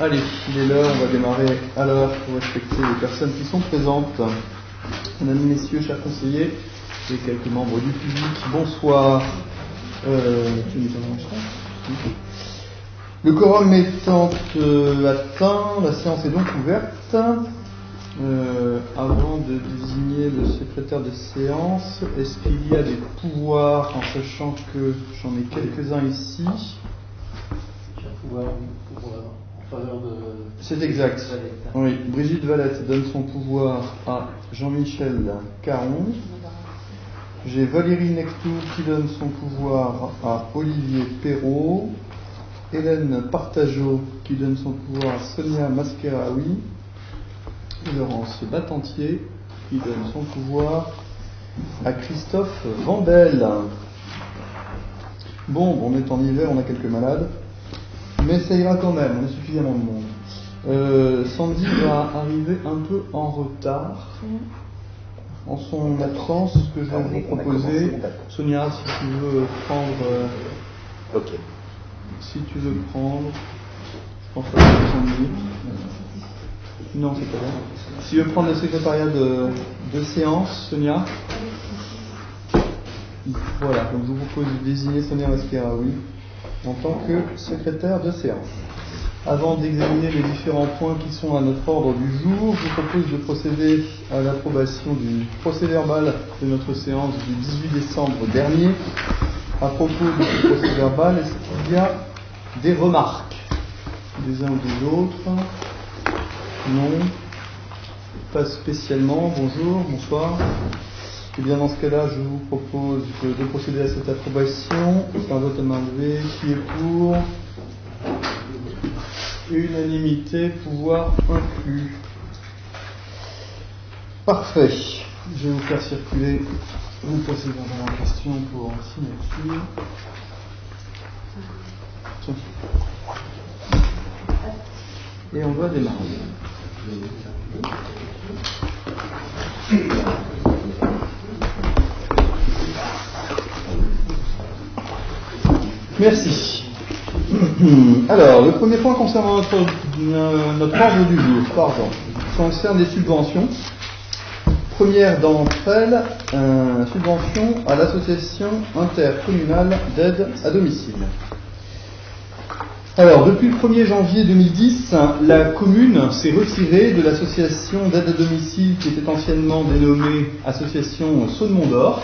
Allez, il est l'heure, on va démarrer à l'heure pour respecter les personnes qui sont présentes. Mesdames, Messieurs, chers conseillers et quelques membres du public, bonsoir. Le quorum étant atteint, la séance est donc ouverte. Avant de désigner le secrétaire de séance, est-ce qu'il y a des pouvoirs, en sachant que j'en ai quelques-uns ici? C'est exact. Oui, Brigitte Valette donne son pouvoir à Jean-Michel Caron. J'ai Valérie Nectou qui donne son pouvoir à Olivier Perrault. Hélène Partageau qui donne son pouvoir à Sonia Masqueraoui. Et Laurence Batentier qui donne son pouvoir à Christophe Vandel. Bon, on est en hiver, on a quelques malades. Mais ça ira quand même, on a suffisamment de monde. Sandy va arriver un peu en retard. En son absence, ce que je vais vous proposer, Sonia, si tu veux prendre. Ok. Si tu veux prendre. Je pense pas que 60 minutes. Non, c'est pas bien. Si tu veux prendre le secrétariat de séance, Sonia. Voilà, donc je vous propose de désigner Sonia Masqueraoui en tant que secrétaire de séance. Avant d'examiner les différents points qui sont à notre ordre du jour, je vous propose de procéder à l'approbation du procès-verbal de notre séance du 18 décembre dernier. À propos de ce procès-verbal, est-ce qu'il y a des remarques des uns ou des autres? Non, pas spécialement. Bonjour, bonsoir. Et bien dans ce cas-là, je vous propose de procéder à cette approbation. Un vote à main levée. Qui est pour? Unanimité, pouvoir inclus. Parfait. Je vais vous faire circuler le procès-verbal en question pour signature. Et on va démarrer. Merci. Alors, le premier point concernant notre ordre du jour, concerne les subventions. Première d'entre elles, subvention à l'association intercommunale d'aide à domicile. Alors, depuis le 1er janvier 2010, la commune s'est retirée de l'association d'aide à domicile qui était anciennement dénommée Association Saône-Mont-d'Or,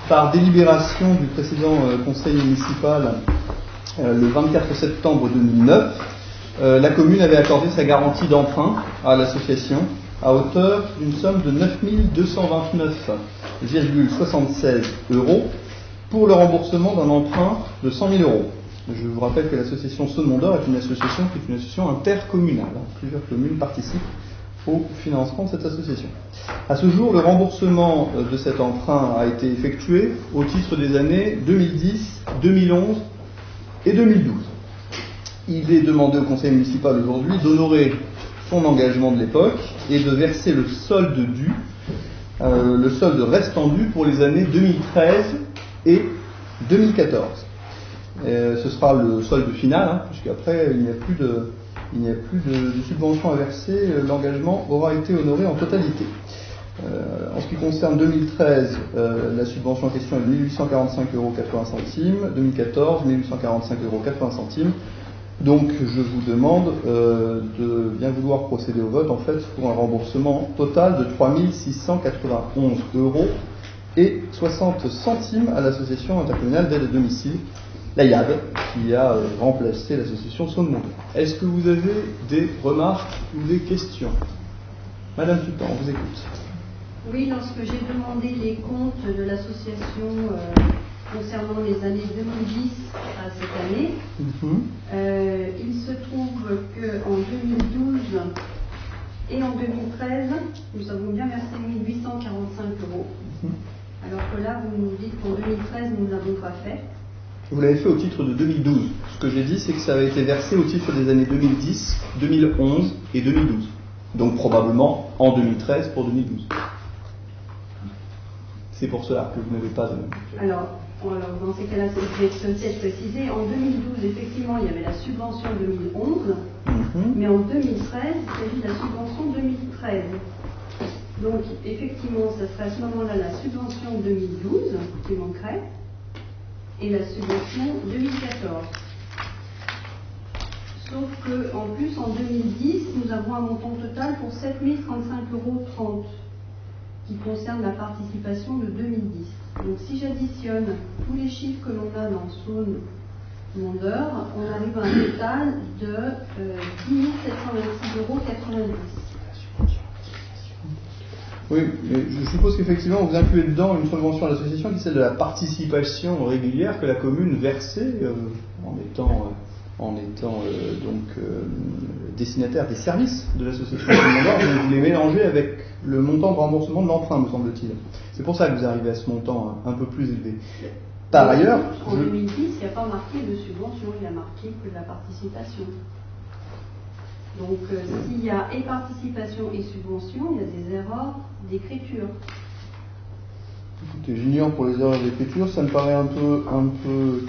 par délibération du précédent conseil municipal le 24 septembre 2009. La commune avait accordé sa garantie d'emprunt à l'association à hauteur d'une somme de 9 229,76 € pour le remboursement d'un emprunt de 100 000 €. Je vous rappelle que l'association Saône-Mont-d'Or est une association intercommunale. Plusieurs communes participent au financement de cette association. À ce jour, le remboursement de cet emprunt a été effectué au titre des années 2010, 2011 et 2012. Il est demandé au conseil municipal aujourd'hui d'honorer son engagement de l'époque et de verser le solde dû, le solde restant dû pour les années 2013 et 2014. Ce sera le solde final, puisqu'après il n'y a plus de subvention à verser, l'engagement aura été honoré en totalité. En ce qui concerne 2013, la subvention en question est de 1 845,80 €, 2014, 1 845,80 €. Donc je vous demande de bien vouloir procéder au vote, en fait, pour un remboursement total de 3 691 € et 60 centimes à l'association intercommunale d'aide à domicile, la IAD, qui a remplacé l'association Saône-Mont-d'Or. Est-ce que vous avez des remarques ou des questions? Madame Sultan, on vous écoute. Oui, lorsque j'ai demandé les comptes de l'association concernant les années 2010 à cette année, il se trouve qu'en 2012 et en 2013, nous avons bien versé 1 845 €. Alors que là, vous nous dites qu'en 2013, nous ne l'avons pas fait. Vous l'avez fait au titre de 2012. Ce que j'ai dit, c'est que ça avait été versé au titre des années 2010, 2011 et 2012. Donc probablement en 2013 pour 2012. C'est pour cela que vous n'avez pas de... Alors, alors dans ces cas-là, c'est peut-être précisé, en 2012, effectivement, il y avait la subvention 2011, mais en 2013, il s'agit de la subvention 2013. Donc, effectivement, ça serait à ce moment-là la subvention 2012 qui manquerait et la subvention 2014. Sauf qu'en plus, en 2010, nous avons un montant total pour 7 035,30 € qui concerne la participation de 2010. Donc, si j'additionne tous les chiffres que l'on a dans Saône Mondeur, on arrive à un total de 10 726,90 €. Oui, mais je suppose qu'effectivement vous incluez dedans une subvention à l'association qui est celle de la participation régulière que la commune versait en étant destinataire des services de l'association Saône Mondeur, mais vous les mélangez avec le montant de remboursement de l'emprunt, me semble-t-il. C'est pour ça que vous arrivez à ce montant un peu plus élevé. Par ailleurs, en 2010, il n'y a pas marqué de subvention, il y a marqué que de la participation. Donc, s'il y a et participation et subvention, il y a des erreurs d'écriture. Écoutez, j'ignore pour les erreurs d'écriture, ça me paraît un peu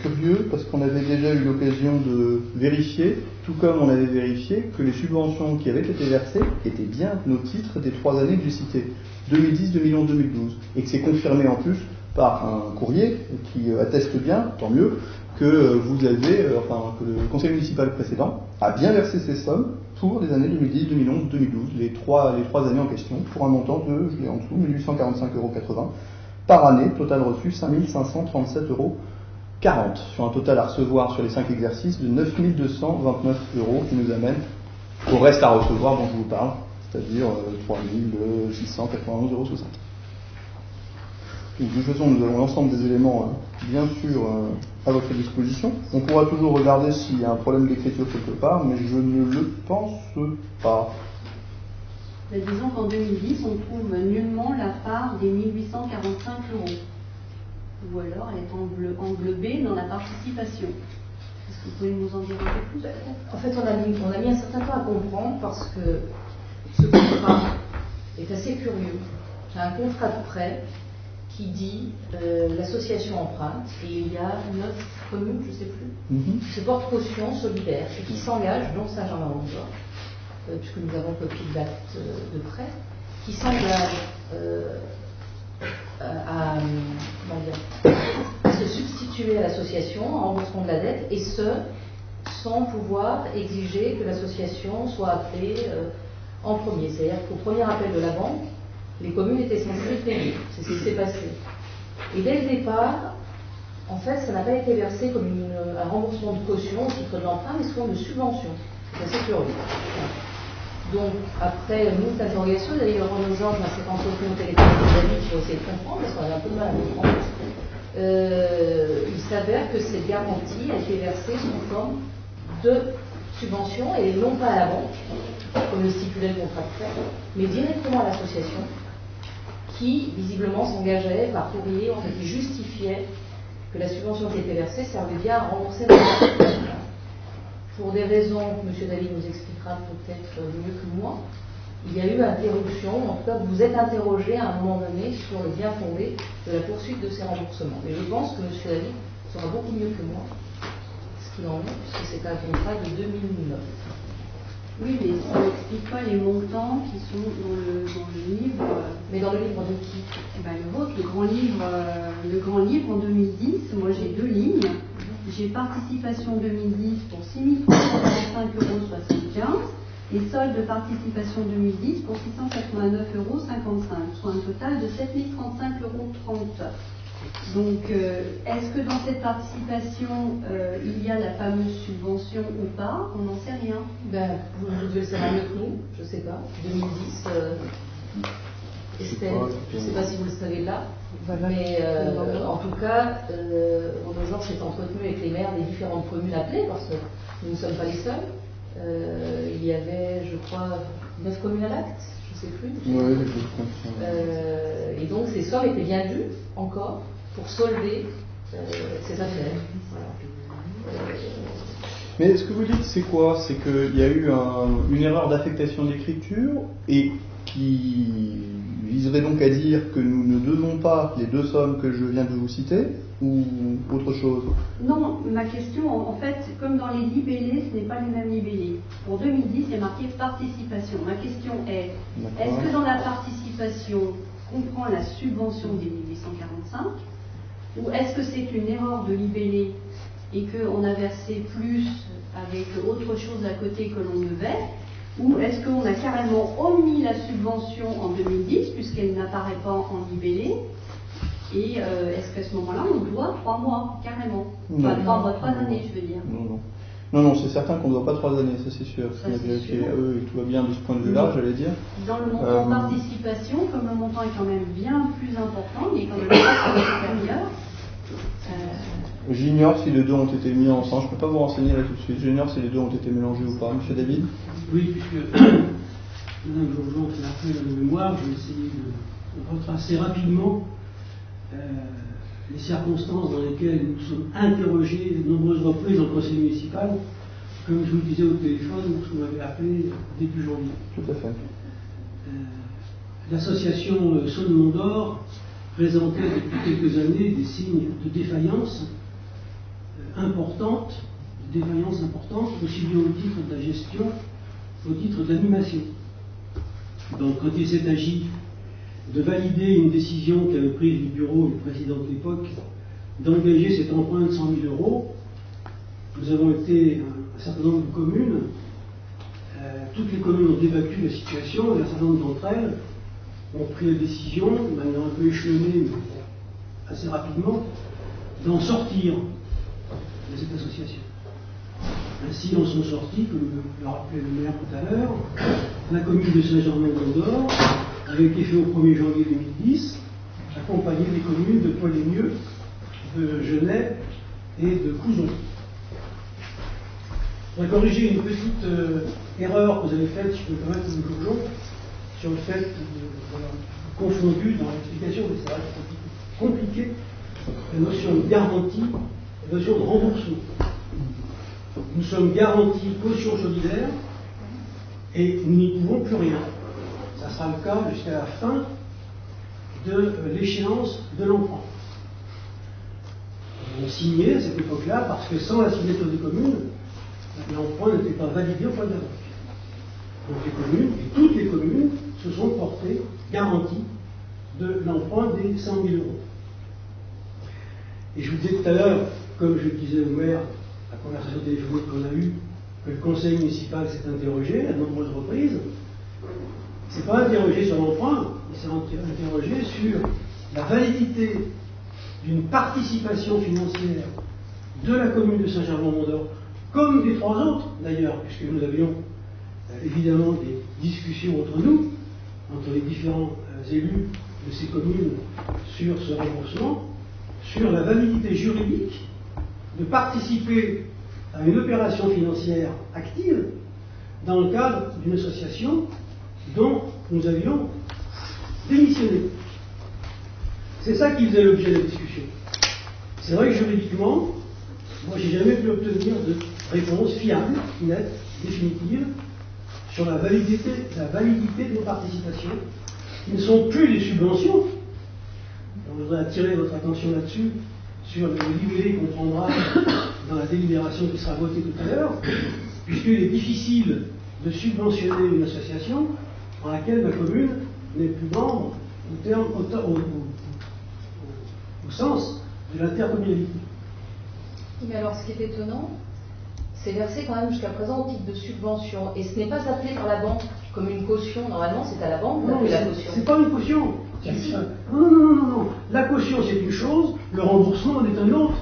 curieux parce qu'on avait déjà eu l'occasion de vérifier, tout comme on avait vérifié que les subventions qui avaient été versées étaient bien au titre des 3 années que j'ai citées, 2010, 2011, 2012, et que c'est confirmé en plus par un courrier qui atteste bien, tant mieux, que vous avez, que le conseil municipal précédent a bien versé ces sommes pour les années 2010, 2011, 2012, les trois années en question, pour un montant de, je l'ai en dessous, 1845,80 € par année, total reçu 5537,40 € sur un total à recevoir sur les 5 exercices de 9229 € qui nous amène au reste à recevoir dont je vous parle, c'est-à-dire 3691,60 €. Donc, de toute façon, nous avons l'ensemble des éléments, bien sûr, à votre disposition. On pourra toujours regarder s'il y a un problème d'écriture quelque part, mais je ne le pense pas. Mais disons qu'en 2010, on trouve nullement la part des 1845 €. Ou alors, elle est englobée dans la participation. Est-ce que vous pouvez nous en dire un peu plus? En fait, on a mis un certain temps à comprendre parce que ce contrat est assez curieux. C'est un contrat de prêt qui dit l'association emprunte et il y a 9 communes, je ne sais plus, qui se portent caution solidaire et qui s'engagent, dont Saint-Germain-en-Laye, puisque nous avons copie de l'acte de prêt, qui s'engagent à se substituer à l'association en remboursement de la dette, et ce, sans pouvoir exiger que l'association soit appelée en premier. C'est-à-dire qu'au premier appel de la banque, les communes étaient censées payer. C'est ce qui s'est passé. Et dès le départ, en fait, ça n'a pas été versé comme un remboursement de caution au titre de l'emprunt, mais sous forme de subvention. C'est assez curieux. Donc, après une interrogation, d'ailleurs, Renaud Georges m'a s'est entretenu au téléphone avec des amis qui ont essayé de comprendre, parce qu'on avait un peu de mal à comprendre. Il s'avère que cette garantie a été versée sous forme de subvention, et non pas à la banque, comme le stipulait le contrat de prêt, mais directement à l'association, qui visiblement s'engageait par courrier, en fait, qui justifiait que la subvention qui était versée servait bien à rembourser la dette. Pour des raisons que M. David nous expliquera peut-être mieux que moi, il y a eu interruption, en tout cas vous êtes interrogé à un moment donné sur le bien fondé de la poursuite de ces remboursements. Et je pense que M. David saura beaucoup mieux que moi ce qu'il en est, puisque c'est un contrat de 2009. Oui, mais ça n'explique pas les montants qui sont dans le livre. Mais dans le livre de qui? Le vôtre, le grand livre en 2010, moi j'ai 2 lignes. J'ai participation 2010 pour 6 345,75 € et solde de participation 2010 pour 689,55 €, soit un total de 7 035,30 €. Donc, est-ce que dans cette participation, il y a la fameuse subvention ou pas? On n'en sait rien. Vous devez le savoir mieux que nous, je ne sais pas. 2010, Estelle, je ne sais pas si vous le savez là, mais en tout cas, Renaud Georges s'est entretenu avec les maires des différentes communes appelées, parce que nous ne sommes pas les seuls. Il y avait, je crois, 9 communes à l'acte, je ne sais plus. Oui, et donc ces sommes étaient bien dues encore pour solder ces affaires. Voilà. Mais ce que vous dites, c'est quoi? C'est qu'il y a eu une erreur d'affectation d'écriture et qui viserait donc à dire que nous ne devons pas les deux sommes que je viens de vous citer, ou autre chose? Non, ma question, en fait, comme dans les libellés, ce n'est pas les mêmes libellés. Pour 2010, il y a marqué participation. Ma question est, est-ce que dans la participation, on comprend la subvention des 1845, ou est-ce que c'est une erreur de libellé et qu'on a versé plus avec autre chose à côté que l'on devait, ou est-ce qu'on a carrément omis la subvention en 2010 puisqu'elle n'apparaît pas en libellé, et est-ce qu'à ce moment-là on doit 3 mois carrément? Enfin, 3 mois, 3 années je veux dire. Non, c'est certain qu'on ne doit pas 3 années, ça c'est sûr. Ça, c'est vérifié sûr. Et tout va bien de ce point de vue-là, j'allais dire. Dans le montant participation, comme le montant est quand même bien plus important, il est quand même pas supérieur. J'ignore si les deux ont été mis ensemble, je ne peux pas vous renseigner là tout de suite, j'ignore si les deux ont été mélangés ou pas. Monsieur David? Oui, puisque Mme Jourgeon fait appel à la mémoire, je vais essayer de retracer rapidement les circonstances dans lesquelles nous sommes interrogés de nombreuses reprises en conseil municipal, comme je vous le disais au téléphone, lorsque vous m'avez appelé début janvier. Tout à fait. L'association Saône-Mont d'Or présentait depuis quelques années des signes de défaillance importante, aussi bien au titre de la gestion qu'au titre de l'animation. Donc, quand il s'est agi de valider une décision qu'avait prise le bureau et le président de l'époque d'engager cet emprunt de 100 000 euros, nous avons été un certain nombre de communes, toutes les communes ont débattu la situation et un certain nombre d'entre elles ont pris la décision, de manière un peu échelonnée, mais assez rapidement, d'en sortir de cette association. Ainsi en sont sortis, comme le rappelait le maire tout à l'heure, la commune de Saint-Germain-Mont-d'Or, avec effet au 1er janvier 2010, accompagnée des communes de Polémieux, de Genève et de Couzon. On va corriger une petite erreur que vous avez faite, si je peux me permettre, M. Jourgeon, sur le fait de confondu dans l'explication, mais c'est vrai que c'est compliqué, la notion de garantie et la notion de remboursement. Nous sommes garantis caution solidaire et nous n'y pouvons plus rien. Ça sera le cas jusqu'à la fin de l'échéance de l'emprunt. On signait à cette époque-là parce que sans la signature des communes, l'emprunt n'était pas validé au point de la banque. Donc les communes, et toutes les communes, se sont portées garanties de l'emprunt des 100 000 euros. Et je vous disais tout à l'heure, comme je le disais au maire, la conversation téléphonique qu'on a eue, que le conseil municipal s'est interrogé à de nombreuses reprises. Il ne s'est pas interrogé sur l'emprunt, il s'est interrogé sur la validité d'une participation financière de la commune de Saint-Germain-Mont-d'Or, comme des 3 autres d'ailleurs, puisque nous avions évidemment des discussions entre nous, entre les différents élus de ces communes sur ce remboursement, sur la validité juridique de participer à une opération financière active dans le cadre d'une association dont nous avions démissionné. C'est ça qui faisait l'objet de la discussion. C'est vrai que juridiquement, moi j'ai jamais pu obtenir de réponse fiable, nette, définitive sur la validité de nos participations, qui ne sont plus des subventions. Je voudrais attirer votre attention là-dessus, sur le libellé qu'on prendra dans la délibération qui sera votée tout à l'heure, puisqu'il est difficile de subventionner une association dans laquelle la commune n'est plus membre au sens de l'intercommunalité. Mais alors, ce qui est étonnant, c'est versé quand même jusqu'à présent au titre de subvention, et ce n'est pas appelé par la banque comme une caution. Normalement, c'est à la banque d'appeler la caution. C'est pas une caution. Non. La caution, c'est une chose, le remboursement en est un autre.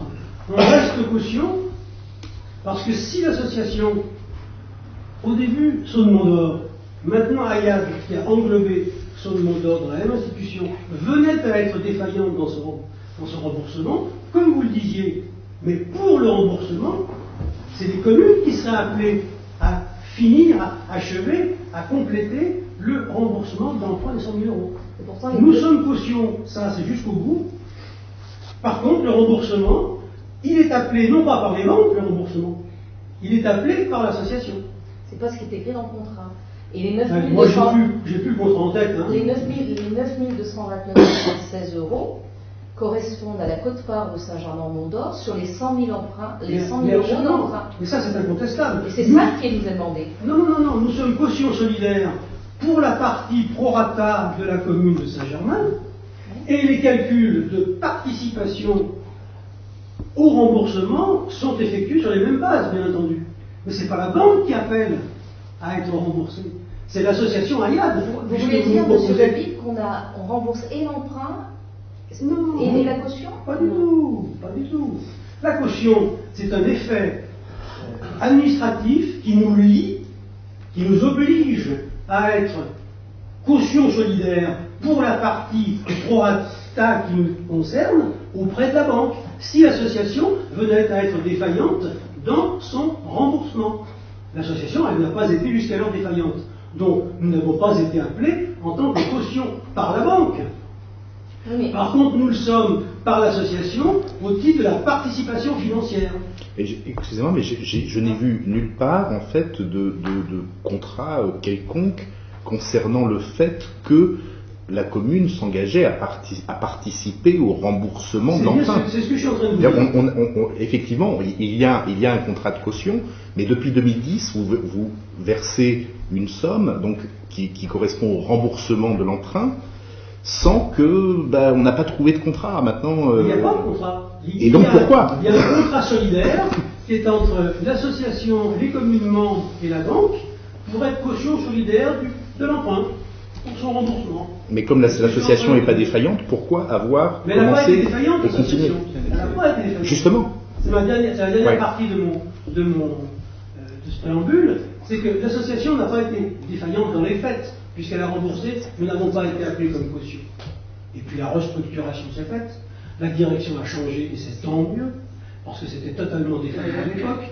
On reste caution, parce que si l'association, au début, Saône-Mont d'Or, maintenant Ayad, qui a englobé Saône-Mont d'Or dans la même institution, venait à être défaillante dans son remboursement, comme vous le disiez, mais pour le remboursement, c'est les communes qui seraient appelées à finir, à achever, à compléter le remboursement de l'emprunt de 100 000 euros. Nous sommes caution, ça c'est jusqu'au bout. Par contre, le remboursement, il est appelé non pas par les banques, le remboursement, il est appelé par l'association. C'est pas ce qui est écrit dans le contrat. Et les 9 Moi, 200 j'ai plus le contrat en tête. Hein. Les 9 229,76 € correspondent à la quote-part de Saint-Germain-Mont-d'Or sur les 100 000 emprunts, les 100 000 euros d'emprunt. Mais ça, c'est incontestable. Et c'est ça qui nous est demandé. Non, nous sommes caution solidaire pour la partie prorata de la commune de Saint-Germain, et les calculs de participation au remboursement sont effectués sur les mêmes bases, bien entendu. Mais ce n'est pas la banque qui appelle à être remboursée, c'est l'association Ayad. Vous voulez dire, monsieur David, qu'on rembourse et l'emprunt et la caution? Pas du tout. La caution, c'est un effet administratif qui nous lie, qui nous oblige à être caution solidaire pour la partie prorata qui nous concerne auprès de la banque, si l'association venait à être défaillante dans son remboursement. L'association, elle n'a pas été jusqu'alors défaillante. Donc, nous n'avons pas été appelés en tant que caution par la banque. Oui. Par contre, nous le sommes par l'association au titre de la participation financière. Excusez-moi, mais je n'ai vu nulle part, en fait, de contrat quelconque concernant le fait que la commune s'engageait à participer au remboursement de l'emprunt. C'est ce que je suis en train de vous dire. Effectivement, il y a un contrat de caution, mais depuis 2010, vous versez une somme donc, qui correspond au remboursement de l'emprunt, sans que on n'a pas trouvé de contrat maintenant. Il n'y a pas de contrat. Et donc pourquoi? Il y a un contrat solidaire qui est entre l'association, les communes membres et la banque pour être caution solidaire de l'emprunt pour son remboursement. Mais comme l'association n'est pas défaillante, pourquoi avoir Mais elle n'a pas été commencé défaillante, et continuer? l'association. Elle n'a pas été défaillante. Justement. C'est la dernière partie de ce préambule, c'est que l'association n'a pas été défaillante dans les faits, puisqu'elle a remboursé, nous n'avons pas été appelés comme caution. Et puis la restructuration s'est faite, la direction a changé, et c'est tant mieux, parce que c'était totalement défaillant à l'époque.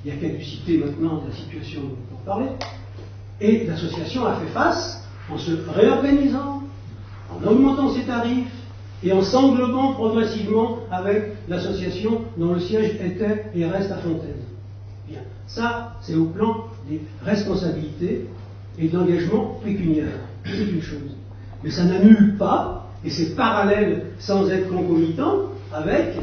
Il y a caducité maintenant de la situation dont on parlait. Et l'association a fait face en se réorganisant, en augmentant ses tarifs et en s'englobant progressivement avec l'association dont le siège était et reste à Fontaine. Bien, ça, c'est au plan des responsabilités et de l'engagement pécuniaire. C'est une chose. Mais ça n'annule pas, et c'est parallèle sans être concomitant, avec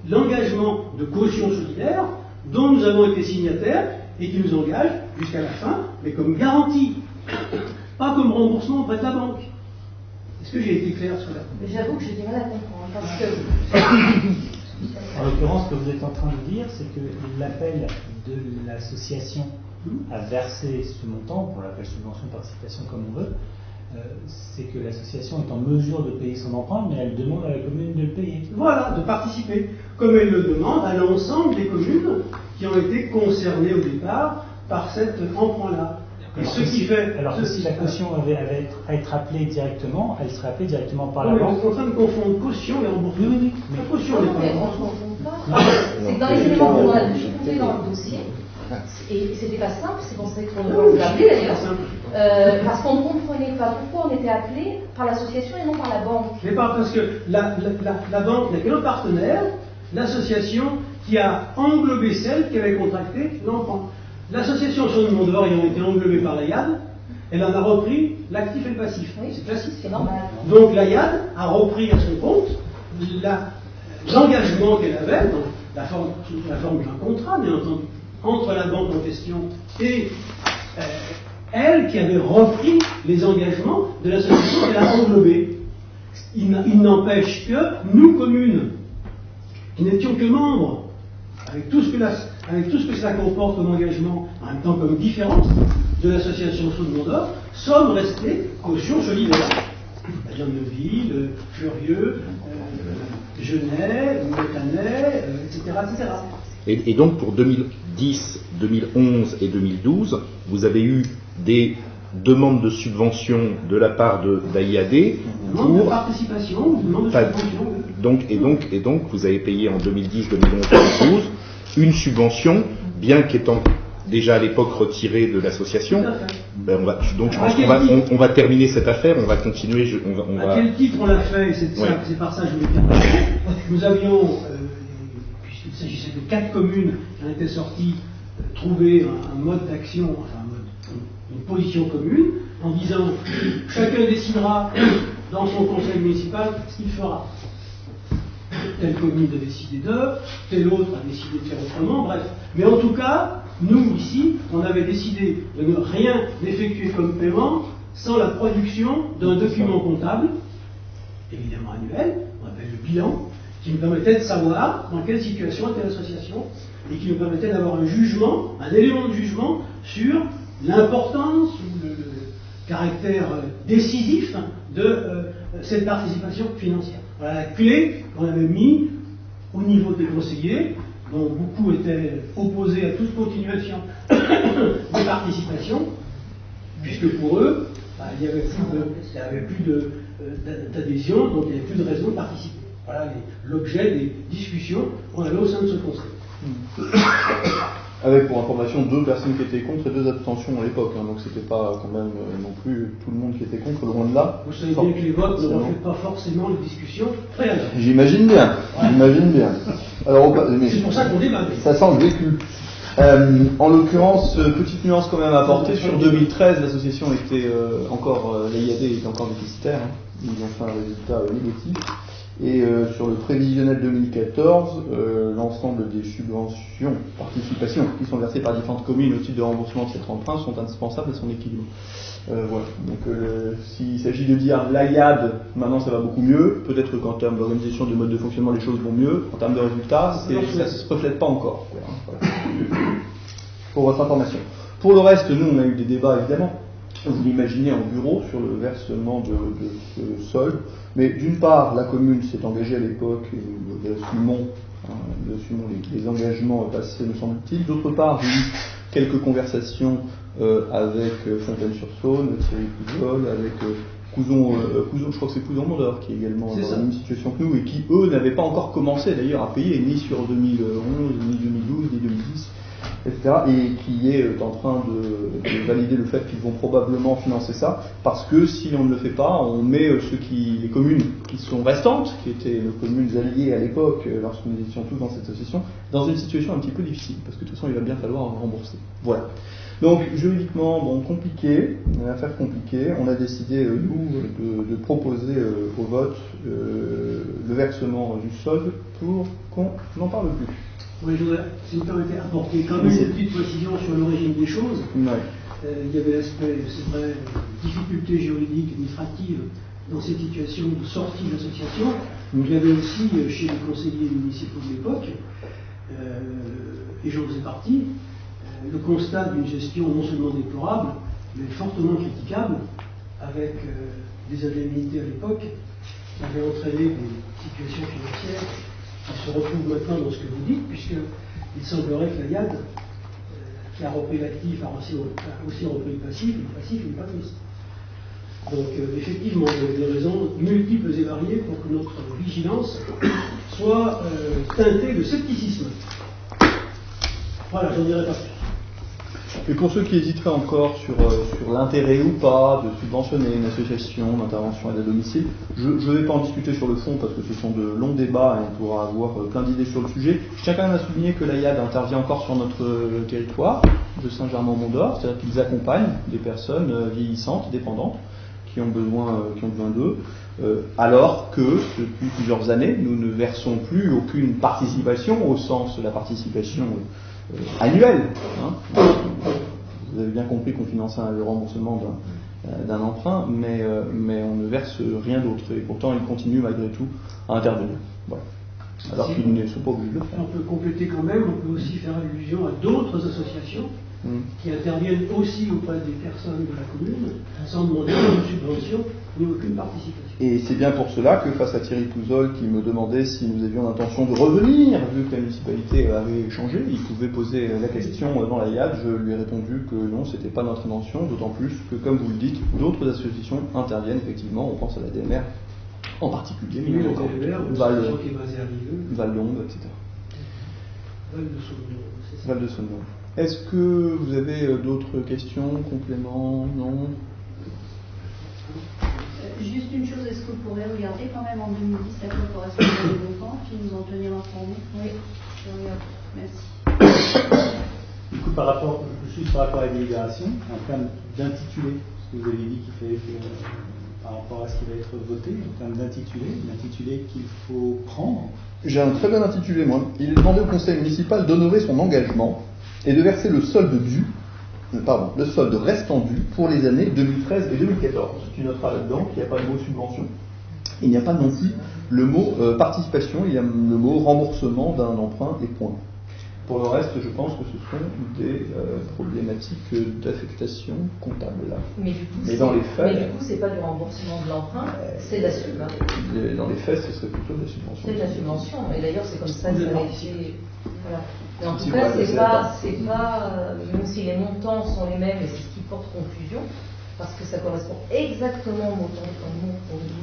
l'engagement de caution solidaire dont nous avons été signataires et qui nous engage jusqu'à la fin, mais comme garantie, pas comme remboursement auprès de la banque. Est-ce que j'ai été clair sur la... J'avoue que j'ai du mal à comprendre, parce que... En l'occurrence, ce que vous êtes en train de dire, c'est que l'appel de l'association à verser ce montant, pour l'appel subvention participation comme on veut, c'est que l'association est en mesure de payer son emprunt, mais elle demande à la commune de le payer. Voilà, de participer, comme elle le demande à l'ensemble des communes qui ont été concernées au départ par cet emprunt-là. Alors que si la caution avait à être appelée directement, elle serait appelée directement par la banque. On est en train de confondre caution et remboursement. Oui. La caution n'est pas c'est que dans les éléments qu'on a trouvé dans le dossier, et c'était pas simple, c'est pour ça qu'on vous appelé d'ailleurs, parce qu'on ne comprenait pas pourquoi on était appelé par l'association et non par la banque. Mais pas parce que la banque n'a qu'un partenaire, l'association qui a englobé celle qui avait contracté l'emprunt. L'association Saône-Mont-d'Or ayant été englobée par la YAD, elle en a repris l'actif et le passif. Oui, c'est classique. C'est normal. Donc la YAD a repris à son compte l'engagement qu'elle avait, dans la forme d'un contrat, bien entendu, entre la banque en question et elle qui avait repris les engagements de l'association qu'elle a englobée. Il n'empêche que nous, communes, qui n'étions que membres, avec tout ce que cela comporte comme engagement, en même temps comme différence de l'association Saône-Mont-d'Or, sommes restés caution solidaire. C'est-à-dire Neuville, Furieux, Genève, Montanet, etc. Et donc pour 2010, 2011 et 2012, vous avez eu des demandes de subvention de la part d'AIAD demande de participation, demande de subvention. Donc vous avez payé en 2010, 2011, 2012 une subvention, bien qu'étant déjà à l'époque retirée de l'association. On va terminer cette affaire, on va continuer. À quel titre on l'a fait, c'est par ça que je voulais dire. Nous avions, puisqu'il s'agissait de 4 communes qui en étaient sorties trouver un mode d'action, enfin une position commune, en disant chacun décidera dans son conseil municipal ce qu'il fera. Telle commune a décidé telle autre a décidé de faire autrement, bref. Mais en tout cas, nous ici, on avait décidé de ne rien effectuer comme paiement sans la production d'un document comptable, évidemment annuel, on appelle le bilan, qui nous permettait de savoir dans quelle situation était l'association et qui nous permettait d'avoir un jugement, un élément de jugement sur l'importance ou le caractère décisif de cette participation financière. Voilà la clé qu'on avait mis au niveau des conseillers, dont beaucoup étaient opposés à toute continuation de participation, puisque pour eux, il n'y avait plus d'adhésion, donc il n'y avait plus de raison de participer. Voilà l'objet des discussions qu'on avait au sein de ce conseil. Avec pour information 2 personnes qui étaient contre et 2 abstentions à l'époque, donc c'était pas quand même non plus tout le monde qui était contre, loin de là. Vous savez bien que les votes ne reflètent pas forcément les discussions préalables. J'imagine bien, Alors, c'est pour ça qu'on débat. Ça sent le vécu. En l'occurrence, petite nuance quand même à apporter, sur 2013, l'association était l'IAD était encore déficitaire, ils ont fait un résultat négatif. Et sur le prévisionnel 2014, l'ensemble des subventions, participations qui sont versées par différentes communes au titre de remboursement de cet emprunt sont indispensables à son équilibre. Voilà. Donc s'il s'agit de dire l'IAD, maintenant ça va beaucoup mieux, peut-être qu'en termes d'organisation, de mode de fonctionnement, les choses vont mieux. En termes de résultats, ça ne se reflète pas encore. Voilà. Pour votre information. Pour le reste, nous on a eu des débats évidemment. Vous l'imaginez en bureau sur le versement de ce solde. Mais d'une part, la commune s'est engagée à l'époque, et nous assumons les engagements passés, me semble-t-il. D'autre part, j'ai eu quelques conversations avec Fontaine-sur-Saône, Thierry Pouzol, avec Couzon, je crois que c'est Couzon-Mondor qui est également dans la même situation que nous, et qui, eux, n'avaient pas encore commencé d'ailleurs à payer, ni sur 2011, ni 2012, ni 2010. Etc., et qui est en train de valider le fait qu'ils vont probablement financer ça, parce que si on ne le fait pas, on met les communes qui sont restantes, qui étaient nos communes alliées à l'époque, lorsque nous étions tous dans cette association, dans une situation un petit peu difficile, parce que de toute façon il va bien falloir rembourser. Voilà. Donc juridiquement, compliqué, une affaire compliquée, on a décidé, nous, de proposer au vote le versement du solde pour qu'on n'en parle plus. Oui, je voudrais, si vous permettez, apporter quand même une petite précision sur l'origine des choses. Ouais. Il y avait l'aspect, c'est vrai, difficultés juridiques, administratives dans cette situation de sortie de l'association. Il y avait aussi, chez les conseillers municipaux de l'époque, et j'en faisais partie, le constat d'une gestion non seulement déplorable, mais fortement critiquable, avec des indemnités à l'époque qui avaient entraîné des situations financières qui se retrouve maintenant dans ce que vous dites, puisqu'il semblerait que la IAD, qui a repris l'actif, a aussi repris le passif n'est pas triste. Donc effectivement, il y a des raisons multiples et variées pour que notre vigilance soit teintée de scepticisme. Voilà, j'en dirai pas plus. Et pour ceux qui hésiteraient encore sur l'intérêt ou pas de subventionner une association d'intervention aide à domicile, je ne vais pas en discuter sur le fond parce que ce sont de longs débats et on pourra avoir plein d'idées sur le sujet. Je tiens quand même à souligner que l'IAD intervient encore sur notre territoire de Saint-Germain-Mont-d'Or, c'est-à-dire qu'ils accompagnent des personnes vieillissantes, dépendantes, qui ont besoin d'eux, alors que depuis plusieurs années, nous ne versons plus aucune participation au sens de la participation annuelle. Vous avez bien compris qu'on finance le remboursement d'un emprunt, mais on ne verse rien d'autre. Et pourtant, ils continuent malgré tout à intervenir. Voilà. Alors qu'ils ne sont pas obligés de le faire. On peut compléter quand même, on peut aussi faire allusion à d'autres associations qui interviennent aussi auprès des personnes de la commune sans demander aucune subvention ni aucune participation. Et c'est bien pour cela que face à Thierry Pouzol qui me demandait si nous avions l'intention de revenir, vu que la municipalité avait changé, il pouvait poser la question devant la IAD, je lui ai répondu que non, c'était pas notre intention, d'autant plus que, comme vous le dites, d'autres associations interviennent effectivement, on pense à la DMR en particulier, mais oui, encore Val d'Ombre, etc. Val de Saône. Est-ce que vous avez d'autres questions, compléments? Non? Juste une chose, est-ce que vous pourrez regarder quand même en 2010 à quoi correspondent les montants, puis nous en tenir informés? Oui. Merci. Du coup, par rapport à la délibération, en termes d'intitulé, ce que vous avez dit qu'il fallait par rapport à ce qui va être voté, en termes l'intitulé qu'il faut prendre. J'ai un très bon intitulé, moi. Il est demandé au conseil municipal d'honorer son engagement et de verser le solde restant dû pour les années 2013 et 2014. Tu noteras là-dedans qu'il n'y a pas le mot subvention. Il n'y a pas non plus le mot participation, il y a le mot remboursement d'un emprunt et point. Pour le reste, je pense que ce sont des problématiques d'affectation comptable. Mais du coup, c'est pas du remboursement de l'emprunt, c'est de la subvention. Dans les faits, ce serait plutôt de la subvention. C'est de la subvention, et d'ailleurs c'est comme ça que ça a été. Voilà. Mais en tout cas, c'est pas même si les montants sont les mêmes, et c'est ce qui porte confusion, parce que ça correspond exactement au montant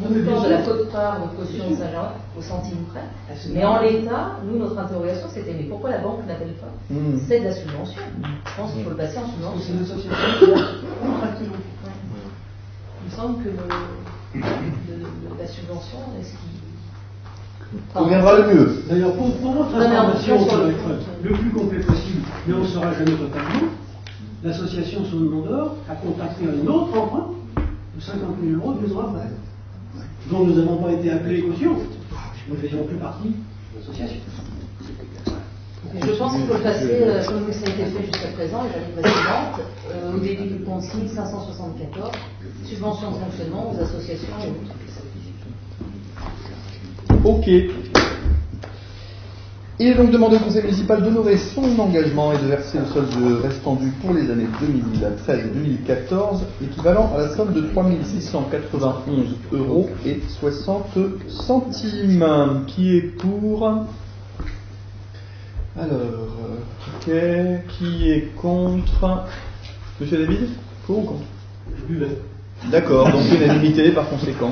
de la quote-part de caution de Saint-Jean au centime près. Mais en l'état, nous, notre interrogation, c'était mais pourquoi la banque n'appelle pas C'est de la subvention. Je pense qu'il faut le passer en subvention. C'est une association contractuelle. Il me semble que la subvention, est-ce qu'il conviendra le mieux. D'ailleurs, pour votre information, ça va être le plus complet possible, mais on ne saura jamais totalement. L'association Saône Mondor a contracté un autre emprunt de 50 000 € 2 ans après, dont nous n'avons pas été appelés caution. Nous ne faisions plus partie de l'association. Je pense qu'il faut le passer, comme ça a été fait jusqu'à présent, les années précédentes, au début du consigne 574, subvention de fonctionnement aux associations et autres. Ok. Il est donc demandé au conseil municipal d'honorer son engagement et de verser le solde restant dû pour les années 2013 et 2014, équivalent à la somme de 3 691 € et 60 centimes. Qui est pour? Alors, ok. Qui est contre? Monsieur David? Pour ou contre? Je buvais. D'accord, donc unanimité par conséquent.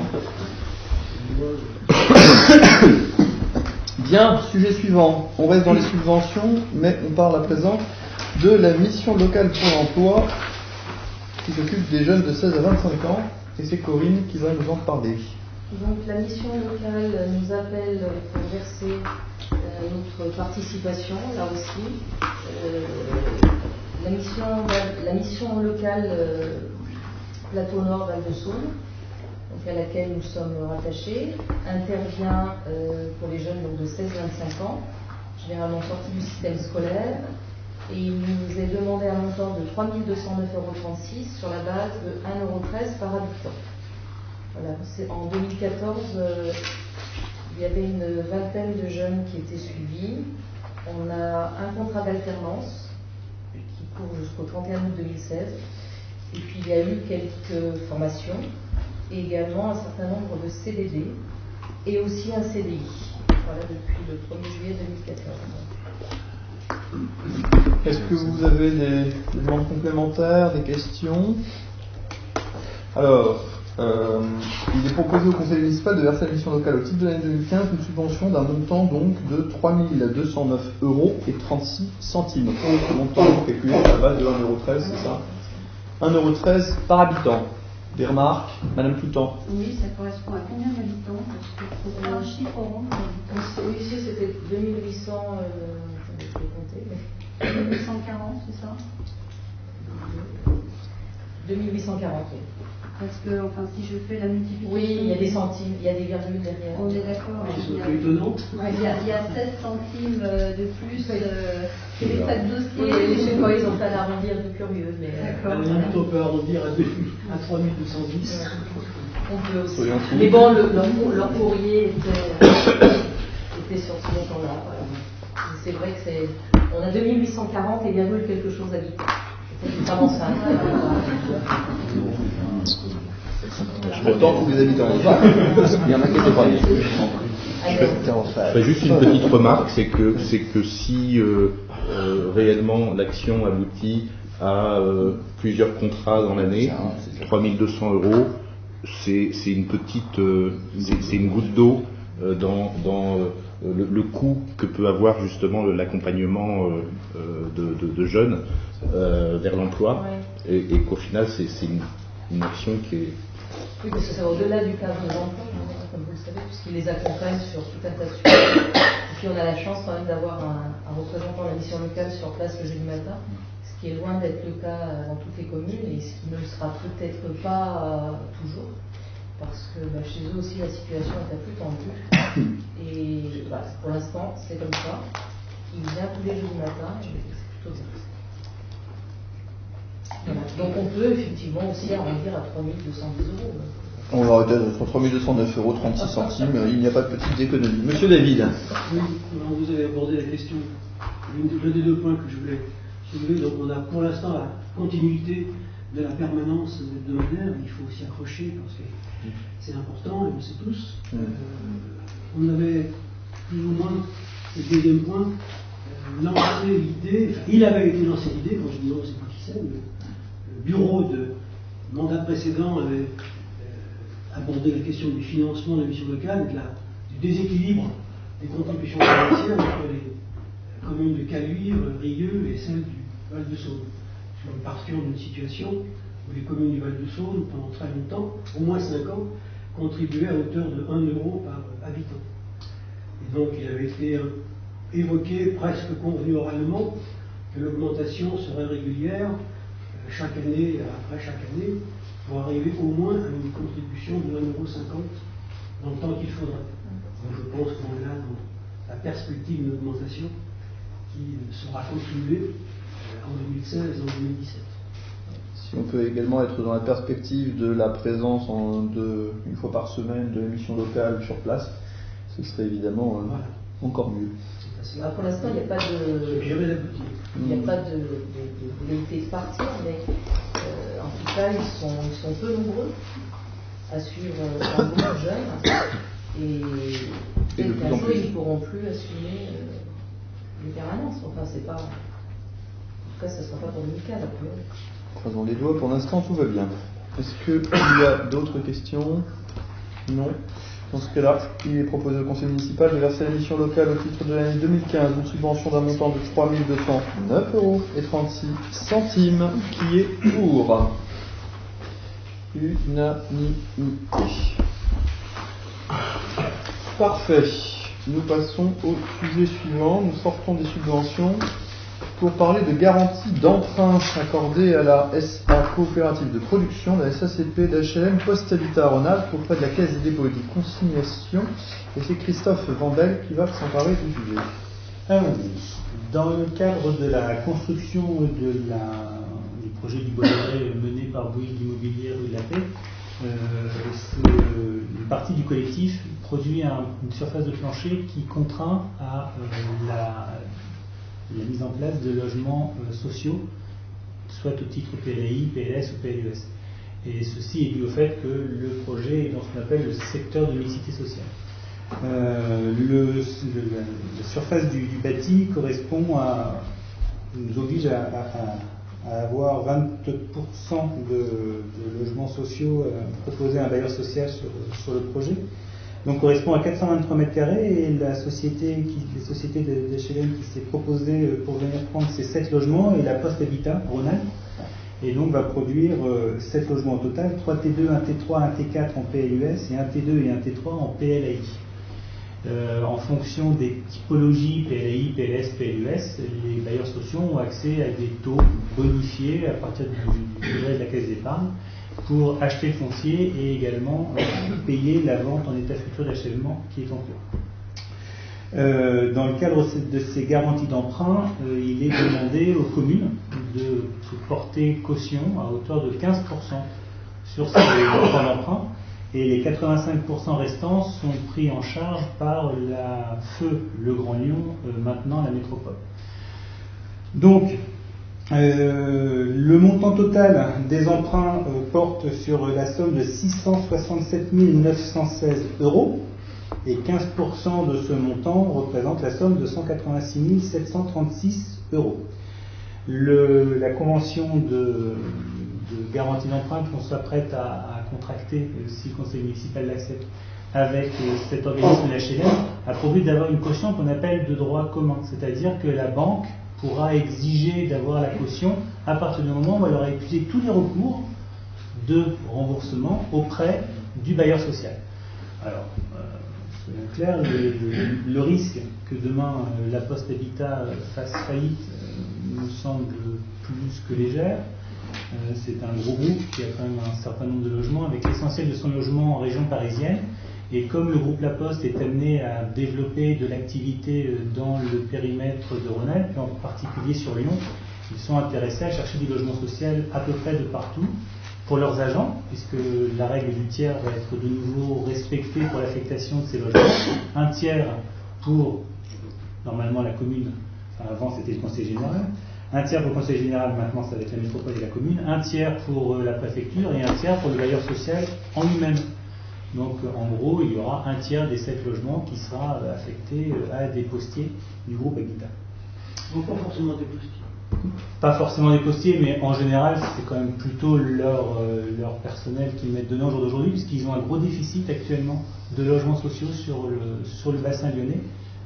Bien, sujet suivant. On reste dans les subventions, mais on parle à présent de la mission locale pour l'emploi qui s'occupe des jeunes de 16 à 25 ans. Et c'est Corinne qui va nous en parler. Donc la mission locale nous appelle pour verser notre participation, là aussi. La mission locale Plateau Nord Val-de-Saône, donc à laquelle nous sommes rattachés, intervient pour les jeunes donc de 16-25 ans, généralement sortis du système scolaire, et il nous est demandé un montant de 3 209,36 € sur la base de 1,13 € par habitant. Voilà, en 2014, il y avait une vingtaine de jeunes qui étaient suivis. On a un contrat d'alternance qui court jusqu'au 31 août 2016, et puis il y a eu quelques formations, et également un certain nombre de CDD, et aussi un CDI, voilà, depuis le 1er juillet 2014. Est-ce que vous avez des demandes complémentaires, des questions? Alors, il est proposé au conseil municipal de verser à la mission locale au titre de l'année 2015 une subvention d'un montant donc de 3 209 € et 36 centimes. Un montant calculé à la base de 1,13 €, c'est ça? 1,13 € par habitant. Des remarques, Madame Toutan? Oui, ça correspond à combien d'habitants? Parce que pour un chiffre rond d'habitants. Ici c'était 2800, je vais compter, mais 2840, c'est ça? 2840, oui. Parce que, enfin, si je fais la multiplication. Oui, il y a des centimes, il y a des virgules derrière. On est d'accord. C'est un peu étonnant. Il y a 7 centimes de plus. C'est les frais de dossier. Oui, je sais pas, ils ont fait un arrondir de curieux, mais. D'accord. On peut arrondir à 3210. On peut aussi. Mais bon, leur courrier était sur ce montant-là. Voilà. C'est vrai que on a 2840 et virgule quelque chose d'habitants. C'est vraiment ça. Pourtant, tous les habitants ont pas. Il y en a qui n'étaient pas. Je fais juste une petite remarque, c'est que si réellement l'action aboutit à plusieurs contrats dans l'année, 3 200 €, c'est une petite, c'est une goutte d'eau dans le coût que peut avoir justement l'accompagnement de jeunes vers l'emploi, et qu'au final c'est une action qui est Oui, parce que ça va au-delà du cadre de l'emploi, comme vous le savez, puisqu'il les accompagne sur tout un tas de sujets. Et puis on a la chance quand même d'avoir un représentant de la mission locale sur place le jeudi matin, ce qui est loin d'être le cas dans toutes les communes et ce qui ne le sera peut-être pas toujours, parce que chez eux aussi la situation est un peu tendue. Et pour l'instant, c'est comme ça. Il vient tous les jeudis matin et c'est plutôt bien. Voilà. Donc on peut effectivement aussi arrondir à 3 210 euros. On va arrêter entre 3 209,36 €, il n'y a pas de petite économie. Monsieur David. Oui, alors vous avez abordé la question, l'un des deux points que je voulais soulever. Donc on a pour l'instant la continuité de la permanence hebdomadaire, il faut s'y accrocher parce que c'est important, et on le sait tous. On avait plus ou moins, le deuxième point, lancé l'idée, enfin, il avait été lancé l'idée, quand je dis non, c'est pas qui c'est, mais le bureau de mandat précédent avait abordé la question du financement de la mission locale et du déséquilibre des contributions financières entre les communes de Caluire, Rieux et celles du Val-de-Saône. Nous partions d'une situation où les communes du Val-de-Saône, pendant très longtemps, au moins 5 ans, contribuaient à hauteur de 1 € par habitant. Et donc il avait été évoqué, presque convenu oralement, que l'augmentation serait régulière chaque année après chaque année, pour arriver au moins à une contribution de 1,50 € dans le temps qu'il faudrait. Donc je pense qu'on est là dans la perspective d'une augmentation qui sera continuée en 2016 et en 2017. Si on peut également être dans la perspective de la présence une fois par semaine de l'émission locale sur place, ce serait évidemment encore mieux. Alors pour l'instant, il n'y a pas de velléité de partir, mais en tout cas, ils sont peu nombreux à suivre beaucoup de jeunes. Et peut-être qu'un jour, ils ne pourront plus assumer les permanences. Enfin, c'est pas. En tout cas, ça ne sera pas pour 2015 après. Croisons les doigts, pour l'instant tout va bien. Est-ce qu'il y a d'autres questions? Non. Dans ce cas-là, il est proposé au conseil municipal de verser à la mission locale au titre de l'année 2015 une subvention d'un montant de 3 209,36 €, qui est pour. Unanimité. Parfait. Nous passons au sujet suivant. Nous sortons des subventions pour parler de garantie d'emprunt accordée à la SA coopérative de production, la SACP d'HLM Post-Habitat Rhône-Alpes auprès de la Caisse des dépôts et des consignations. Et c'est Christophe Vandel qui va s'emparer du sujet. Alors, dans le cadre de la construction du projet du Bolloré mené par Bouygues Immobilier rue de la Paix, une partie du collectif produit une surface de plancher qui contraint à la mise en place de logements sociaux, soit au titre PLAI, PLS ou PLUS. Et ceci est dû au fait que le projet est dans ce qu'on appelle le secteur de mixité sociale. La surface du bâti nous oblige à avoir 20% de logements sociaux proposés à un bailleur social sur le projet. Donc correspond à 423 mètres carrés et les sociétés d'HLM qui s'est proposée pour venir prendre ces 7 logements est la Post Habitat Rhône-Alpes et donc va produire 7 logements au total, 3 T2, 1 T3, 1 T4 en PLUS et 1 T2 et 1 T3 en PLAI. En fonction des typologies PLAI, PLS, PLUS, les bailleurs sociaux ont accès à des taux bonifiés à partir du degré de la caisse d'épargne pour acheter le foncier et également payer la vente en état futur d'achèvement qui est en cours. Dans le cadre de ces garanties d'emprunt, il est demandé aux communes de porter caution à hauteur de 15% sur ces emprunts d'emprunt et les 85% restants sont pris en charge par la Feu Le Grand Lyon, maintenant la métropole. Donc, le montant total des emprunts porte sur la somme de 667 916 € et 15% de ce montant représente la somme de 186 736 €. La convention de garantie d'emprunt qu'on soit prête à contracter, si le conseil municipal l'accepte, avec cet organisme de l'HLM, a pour but d'avoir une caution qu'on appelle de droit commun, c'est-à-dire que la banque pourra exiger d'avoir la caution à partir du moment où elle aura épuisé tous les recours de remboursement auprès du bailleur social. Alors, soyons clairs, le risque que demain la Poste Habitat fasse faillite nous semble plus que légère. C'est un gros groupe qui a quand même un certain nombre de logements, avec l'essentiel de son logement en région parisienne. Et comme le groupe La Poste est amené à développer de l'activité dans le périmètre de Rhône-Alpes, en particulier sur Lyon, ils sont intéressés à chercher du logement social à peu près de partout pour leurs agents, puisque la règle du tiers va être de nouveau respectée pour l'affectation de ces logements. Un tiers pour, normalement, la commune, enfin avant c'était le conseil général, un tiers pour le conseil général, maintenant ça va être la métropole et la commune, un tiers pour la préfecture et un tiers pour le bailleur social en lui-même. Donc en gros, il y aura un tiers des 7 logements qui sera affecté à des postiers du groupe Habitat. Donc pas forcément des postiers. Pas forcément des postiers, mais en général, c'est quand même plutôt leur personnel qu'ils mettent dedans au jour d'aujourd'hui, puisqu'ils ont un gros déficit actuellement de logements sociaux sur le bassin lyonnais,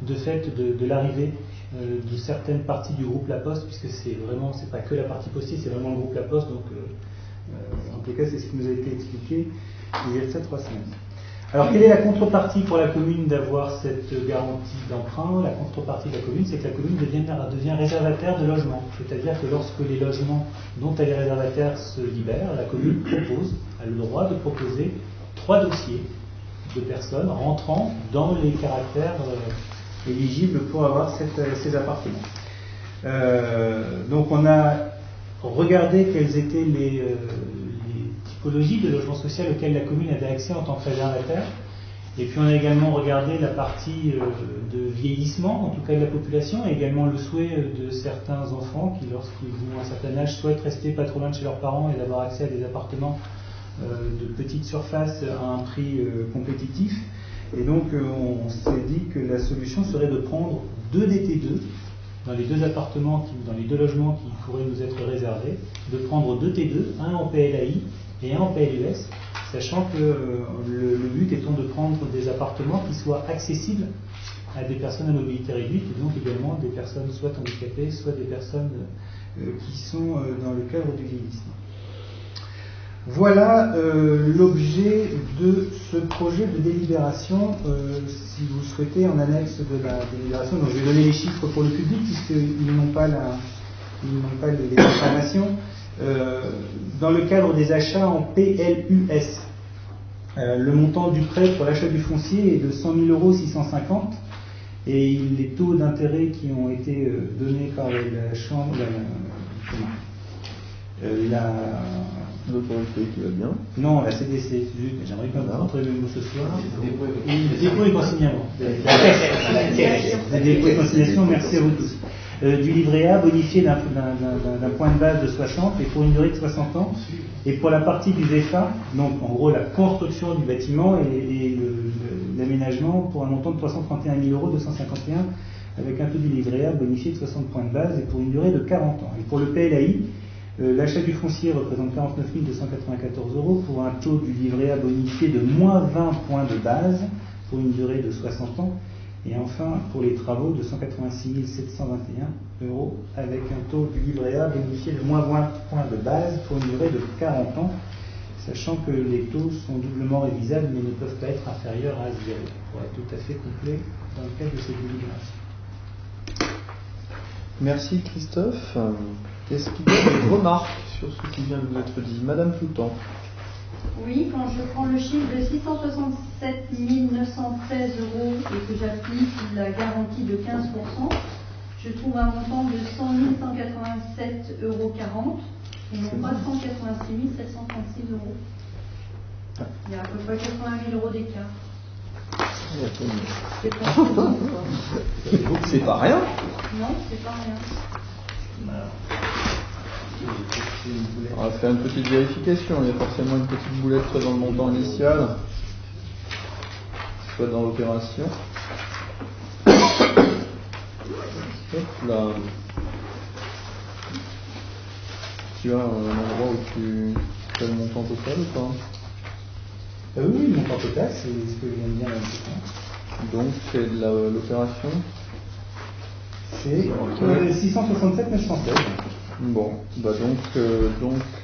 de fait de l'arrivée de certaines parties du groupe La Poste, puisque c'est pas que la partie postier, c'est vraiment le groupe La Poste, donc en tout cas, c'est ce qui nous a été expliqué il y a 3 semaines. Alors, quelle est la contrepartie pour la commune d'avoir cette garantie d'emprunt? La contrepartie de la commune, c'est que la commune devient réservataire de logements. C'est-à-dire que lorsque les logements dont elle est réservataire se libèrent, la commune a le droit de proposer 3 dossiers de personnes rentrant dans les caractères éligibles pour avoir ces appartements. Donc, on a regardé quelles étaient les typologie de logement social auquel la commune avait accès en tant que réservataire. Et puis on a également regardé la partie de vieillissement, en tout cas de la population, et également le souhait de certains enfants qui, lorsqu'ils ont un certain âge, souhaitent rester pas trop loin de chez leurs parents et d'avoir accès à des appartements de petite surface à un prix compétitif. Et donc on s'est dit que la solution serait de prendre 2 DT2 dans les 2 appartements, dans les 2 logements qui pourraient nous être réservés, de prendre 2 T2, un en PLAI et un en PLUS, sachant que le but étant de prendre des appartements qui soient accessibles à des personnes à mobilité réduite, et donc également des personnes soit handicapées, soit des personnes qui sont dans le cadre du vieillissement. Voilà l'objet de ce projet de délibération. Si vous souhaitez, en annexe de la délibération, donc je vais donner les chiffres pour le public puisqu'ils n'ont pas les informations. Dans le cadre des achats en PLUS, le montant du prêt pour l'achat du foncier est de 100 000 650 €, et les taux d'intérêt qui ont été donnés par la Chambre, l'autorité qui va bien. Non, la CDC, j'aimerais bien rencontrer le mot ce soir. Dépôt et consignement. Dépôt et consignation, merci à vous tous. Du livret A bonifié d'un point de base de 60 et pour une durée de 60 ans. Et pour la partie du VFA, donc en gros la construction du bâtiment et l'aménagement pour un montant de 331 251 € avec un taux du livret A bonifié de 60 points de base et pour une durée de 40 ans. Et pour le PLAI, l'achat du foncier représente 49 294 € pour un taux du livret A bonifié de moins 20 points de base pour une durée de 60 ans. Et enfin, pour les travaux, de 186 721 € avec un taux du livret A bonifié de moins 20 points de base pour une durée de 40 ans, sachant que les taux sont doublement révisables mais ne peuvent pas être inférieurs à 0 pour être tout à fait complet dans le cadre de cette délibération. Merci Christophe. Est-ce qu'il y a des remarques sur ce qui vient de vous être dit? Madame Foutan. Oui, quand je prends le chiffre de 667 913 € et que j'applique la garantie de 15%, je trouve un montant de 100 187,40 € et non pas 186 736 €. Il y a à peu près 80 000 € d'écart. C'est pas rien. Non, c'est pas rien. On va faire une petite vérification. Il y a forcément une petite boulette soit dans le montant initial, soit dans l'opération. Là, tu as un endroit où tu fais le montant total ou pas? Oui, le montant total, c'est ce que je viens de dire là. Donc c'est l'opération. C'est 667 916. Bon, bah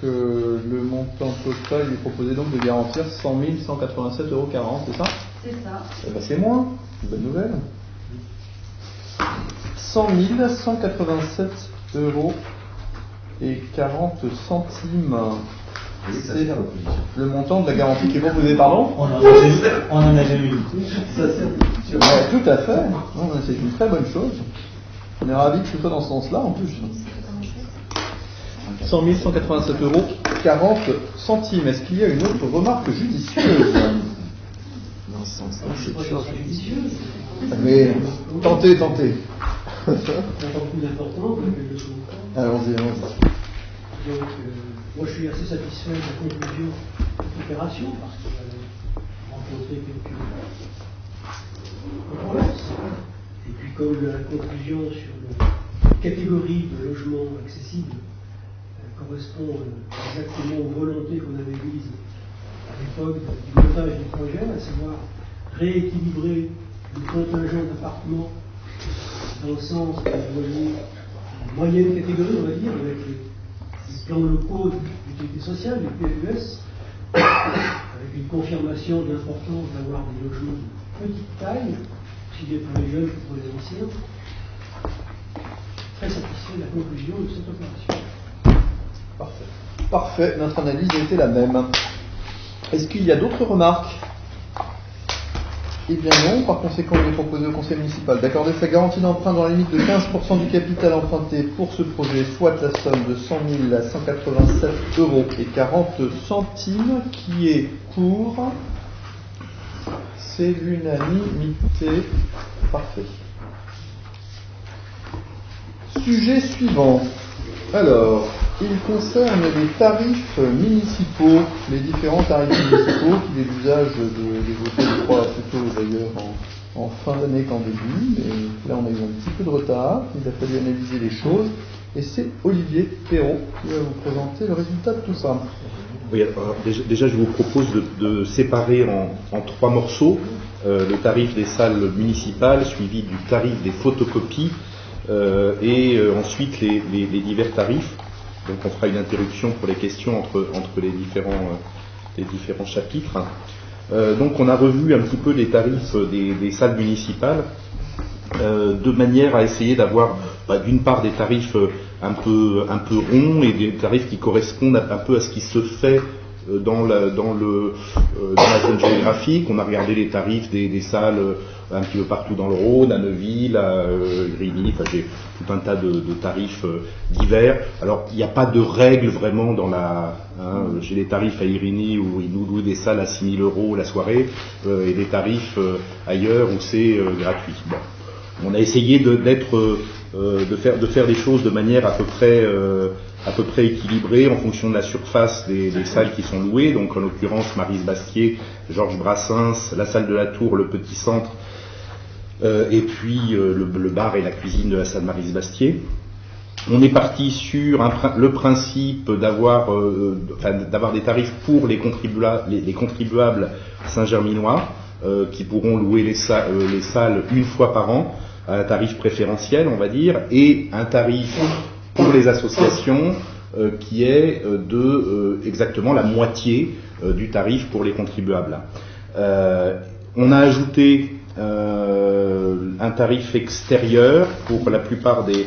le montant total, il est proposé donc de garantir 100 187,40 €, c'est ça? C'est ça. Eh ben c'est moins, une bonne nouvelle. 100 187 € et 40 centimes. C'est le montant de la garantie qui est proposé, pardon? On en a jamais eu. Tout à fait. C'est une très bonne chose. On est ravis que ce soit dans ce sens-là en plus. 100 187 €, 40 centimes. Est-ce qu'il y a une autre remarque judicieuse? Mais tentez. Encore plus important que le chose. Allons-y. Donc, moi je suis assez satisfait de la conclusion de cette opération parce que j'ai rencontré quelques controverses. Et puis, comme la conclusion sur la catégorie de logements accessibles correspond exactement aux volontés qu'on avait mises à l'époque du montage du projet, à savoir rééquilibrer le contingent d'appartements dans le sens de loyer moyenne catégorie, on va dire, avec les plans locaux d'utilité sociale, du PLUS, avec une confirmation de l'importance d'avoir des logements de petite taille, aussi bien pour les jeunes que pour les anciens. Très satisfait de la conclusion de cette opération. Parfait, notre analyse a été la même. Est-ce qu'il y a d'autres remarques? Eh bien non, par conséquent il est proposé au conseil municipal d'accorder sa garantie d'emprunt dans la limite de 15% du capital emprunté pour ce projet, soit la somme de 100 187 € et 40 centimes, qui est pour. C'est l'unanimité. Parfait. Sujet suivant. Alors, il concerne les tarifs municipaux, les différents tarifs municipaux qu'il est d'usage d'évoquer, je crois, plutôt d'ailleurs en fin d'année qu'en début, mais là on a eu un petit peu de retard, il a fallu analyser les choses, et c'est Olivier Perrault qui va vous présenter le résultat de tout ça. Oui, alors déjà je vous propose de séparer en trois morceaux le tarif des salles municipales, suivi du tarif des photocopies, et ensuite les divers tarifs. Donc on fera une interruption pour les questions entre les différents chapitres. Donc on a revu un petit peu les tarifs des salles municipales de manière à essayer d'avoir d'une part des tarifs un peu ronds et des tarifs qui correspondent un peu à ce qui se fait dans la zone géographique. On a regardé les tarifs des salles un petit peu partout dans le Rhône, à Neuville, à Grigny, j'ai tout un tas de tarifs divers. Alors il n'y a pas de règle vraiment dans j'ai des tarifs à Irigny où ils nous louent des salles à 6 000 € la soirée et des tarifs ailleurs où c'est gratuit. Bon. On a essayé de faire des choses de manière à peu près équilibrée en fonction de la surface des salles qui sont louées. Donc en l'occurrence Maryse Bastier, Georges Brassens, la salle de la Tour, le Petit Centre, et puis le bar et la cuisine de la salle Maryse Bastier. On est parti sur le principe d'avoir des tarifs pour les contribuables saint-germinois qui pourront louer les salles une fois par an à un tarif préférentiel, on va dire, et un tarif pour les associations qui est de exactement la moitié du tarif pour les contribuables. On a ajouté un tarif extérieur pour la plupart des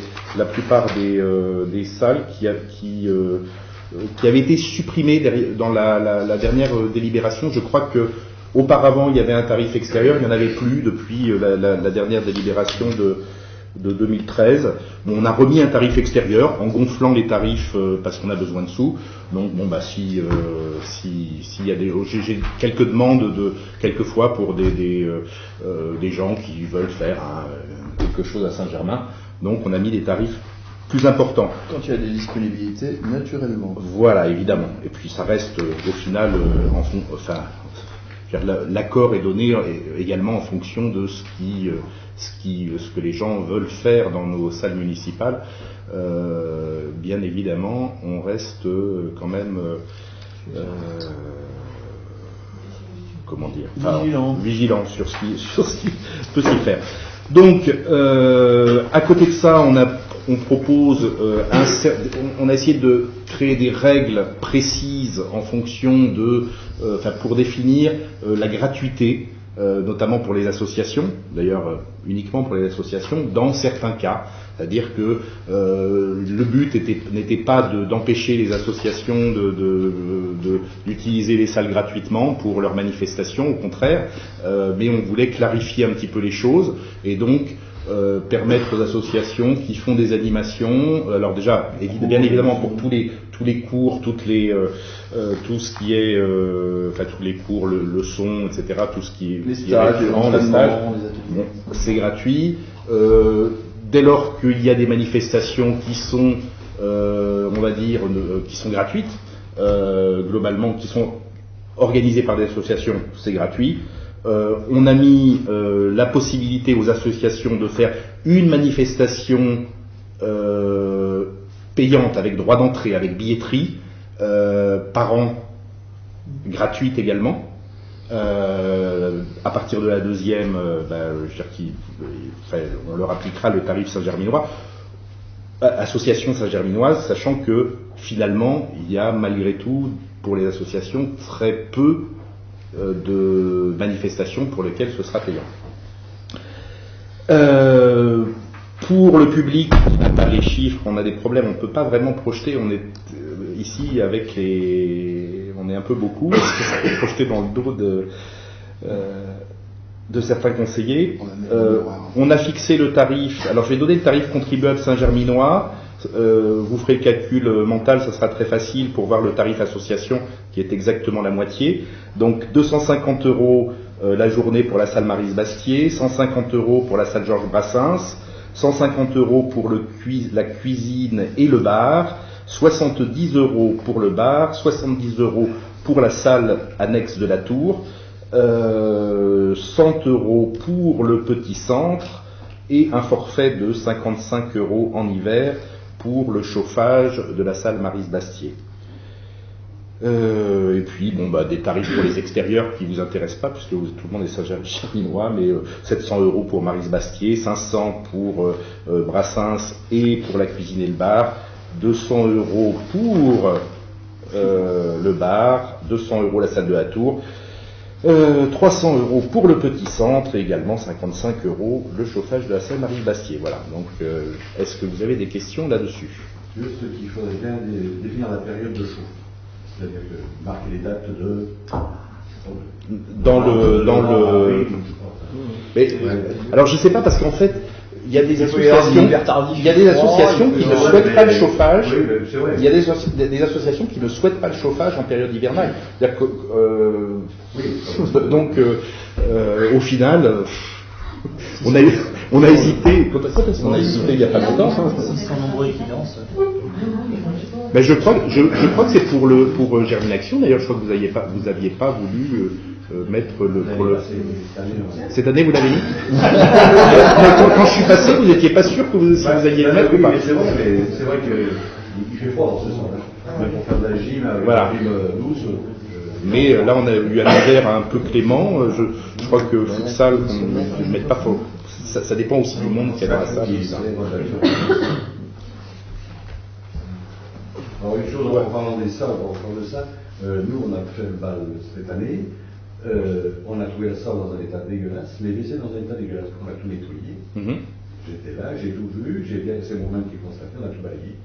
salles qui avait été supprimé dans la dernière délibération. Je crois que auparavant il y avait un tarif extérieur, il n'y en avait plus depuis la dernière délibération de 2013. Bon, on a remis un tarif extérieur en gonflant les tarifs parce qu'on a besoin de sous. Donc s'il y a j'ai quelques demandes quelquefois pour des gens qui veulent faire quelque chose à Saint-Germain. Donc on a mis des tarifs plus importants. Quand il y a des disponibilités, naturellement. Voilà, évidemment. Et puis ça reste au final l'accord est donné également en fonction de ce que les gens veulent faire dans nos salles municipales. Bien évidemment, on reste quand même vigilant sur ce qui peut s'y faire. Donc, à côté de ça, on a on propose on a essayé de créer des règles précises en fonction de, pour définir la gratuité, notamment pour les associations, d'ailleurs uniquement pour les associations, dans certains cas. C'est-à-dire que le but n'était pas d'empêcher les associations d'utiliser les salles gratuitement pour leurs manifestations, au contraire, mais on voulait clarifier un petit peu les choses et donc permettre aux associations qui font des animations, alors déjà, bien évidemment pour tous les cours, tout ce qui est, tous les cours, le son, etc., tout ce qui est les stages, les stages, c'est gratuit. Dès lors qu'il y a des manifestations qui sont, on va dire, qui sont gratuites, globalement, qui sont organisées par des associations, c'est gratuit. On a mis la possibilité aux associations de faire une manifestation payante avec droit d'entrée, avec billetterie, par an, gratuite également. À partir de la deuxième, on leur appliquera le tarif Saint-Germinois, association Saint-Germinoise, sachant que finalement, il y a malgré tout, pour les associations, très peu de manifestations pour lesquelles ce sera payant. Pour le public, on n'a pas les chiffres, on a des problèmes, on ne peut pas vraiment projeter, on est ici on est un peu beaucoup, projeté dans le dos de certains conseillers. On a fixé le tarif, alors je vais donner le tarif contribuable Saint-Germinois, vous ferez le calcul mental, ça sera très facile pour voir le tarif association qui est exactement la moitié. Donc 250 € la journée pour la salle Maryse Bastier, 150 € pour la salle Georges Brassens, 150 € pour la cuisine et le bar, 70 € pour le bar, 70 € pour la salle annexe de la tour, 100 € pour le petit centre et un forfait de 55 € en hiver pour le chauffage de la salle Maryse Bastier. Et puis, des tarifs pour les extérieurs qui ne vous intéressent pas, puisque tout le monde est Saint-Germinois, mais 700 € pour Maryse Bastier, 500 pour Brassens et pour la cuisine et le bar, 200 € pour le bar, 200 € la salle de la tour, 300 € pour le petit centre et également 55 € le chauffage de la salle Maryse Bastier. Voilà, donc est-ce que vous avez des questions là-dessus? Juste qu'il faudrait bien définir la période de chaud. C'est-à-dire que marquer les dates de... Mais, alors je ne sais pas parce qu'en fait, il y a des associations qui ne souhaitent pas le chauffage. Il y a des associations qui ne souhaitent pas le chauffage en période hivernale. C'est-à-dire que, donc, au final, on a hésité. Quand est-ce qu'on a hésité il n'y a pas longtemps? Ils sont nombreux et qui dansent. Ben je crois que c'est pour Germinaction. D'ailleurs, je crois que vous aviez pas voulu mettre cette année vous l'avez mis. Quand je suis passé, vous n'étiez pas sûr que si vous alliez le mettre ou pas. C'est vrai qu'il fait froid dans ce sens-là. Même pour faire de la gym, avec voilà. la gym douce. Mais là, on a eu un hiver un peu clément. Je crois que futsal, on ne met pas fort. Ça dépend aussi du monde qu'il y a dans la salle. Alors une chose, en parlant de ça, nous on a fait le bal cette année, on a trouvé la salle dans un état dégueulasse, les WC dans un état dégueulasse, on a tout nettoyé. J'étais là, j'ai tout vu, c'est moi-même qui constatais, on a tout balayé.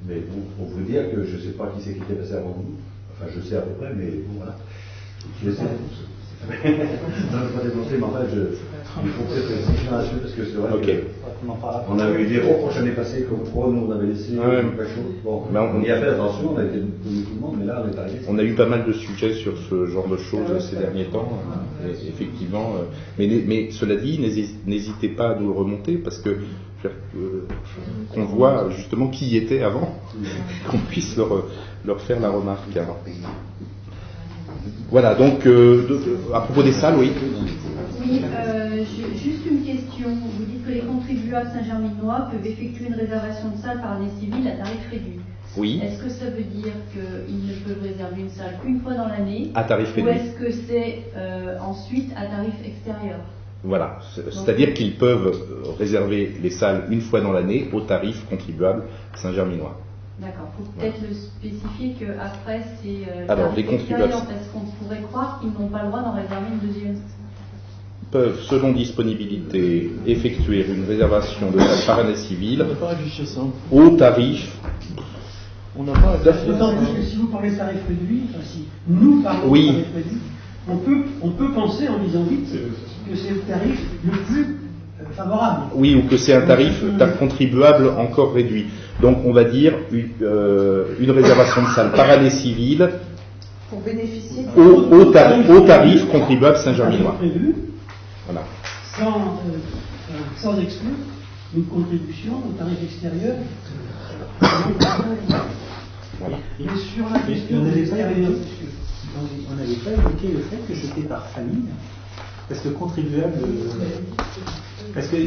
Mais bon, pour vous dire que je ne sais pas qui c'est qui était passé avant nous, enfin je sais à peu près, mais bon voilà. Je sais. Non, je ne vais pas dénoncer, mais en fait, il faut peut-être réfléchir là-dessus, parce que c'est vrai qu'on avait eu des reproches l'année passée, comme quoi nous on avait laissé quelque chose. Bon, on y a fait attention, on a été comme tout le monde, mais là on est arrivé. On a eu pas mal de sujets sur ce genre de choses ces derniers temps, effectivement. Mais cela dit, n'hésitez pas à nous le remonter, parce que qu'on voit justement qui y était avant, qu'on puisse leur faire la remarque. Voilà, donc à propos des salles, oui. Oui, juste une question. Vous dites que les contribuables Saint-Germinois peuvent effectuer une réservation de salle par année civile à tarif réduit. Oui. Est-ce que ça veut dire qu'ils ne peuvent réserver une salle qu'une fois dans l'année? À tarif réduit. Ou est-ce que c'est ensuite à tarif extérieur? Voilà, c'est-à-dire qu'ils peuvent réserver les salles une fois dans l'année au tarif contribuable Saint-Germinois. D'accord, il faut peut-être le spécifier qu'après c'est Alors, les contribuables parce qu'on pourrait croire qu'ils n'ont pas le droit d'en réserver une deuxième. Peuvent, selon disponibilité, effectuer une réservation de salle par année civile On n'a pas réfléchi ça. au tarif. On n'a pas réfléchi D'autant ça. plus que si vous parlez de tarif réduit, enfin si nous parlons Oui. de tarif réduit, on peut penser en lisant vite que c'est le tarif le plus favorable. Oui, ou que c'est un tarif contribuable encore réduit. Donc on va dire une réservation de salle par année civile Pour bénéficier au tarif contribuable Saint-Germinois. Prévu, Voilà. sans exclure une contribution au tarif extérieur. Voilà. Mais sur la question on de n'avait l'extérieur, pas évoqué le fait que c'était par famille, parce que contribuable, parce que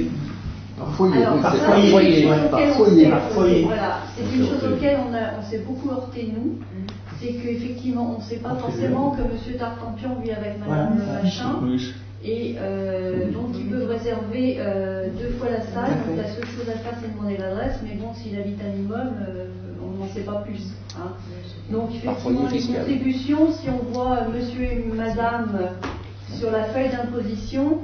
Par foyer. Alors, Par ça, foyer. c'est une chose Par auquel foyer. Par foyer. Voilà, c'est une chose auquel on s'est beaucoup heurté, nous. C'est qu'effectivement, on ne sait pas forcément que M. Tartampion vit avec Madame Voilà. Machin. Oui. Et donc, ils peuvent réserver 2 fois la salle. Donc, la seule chose à faire, c'est demander l'adresse. Mais bon, s'il habite un immeuble, on n'en sait pas plus. Hein. Donc, effectivement, les contributions, si on voit monsieur et madame sur la feuille d'imposition,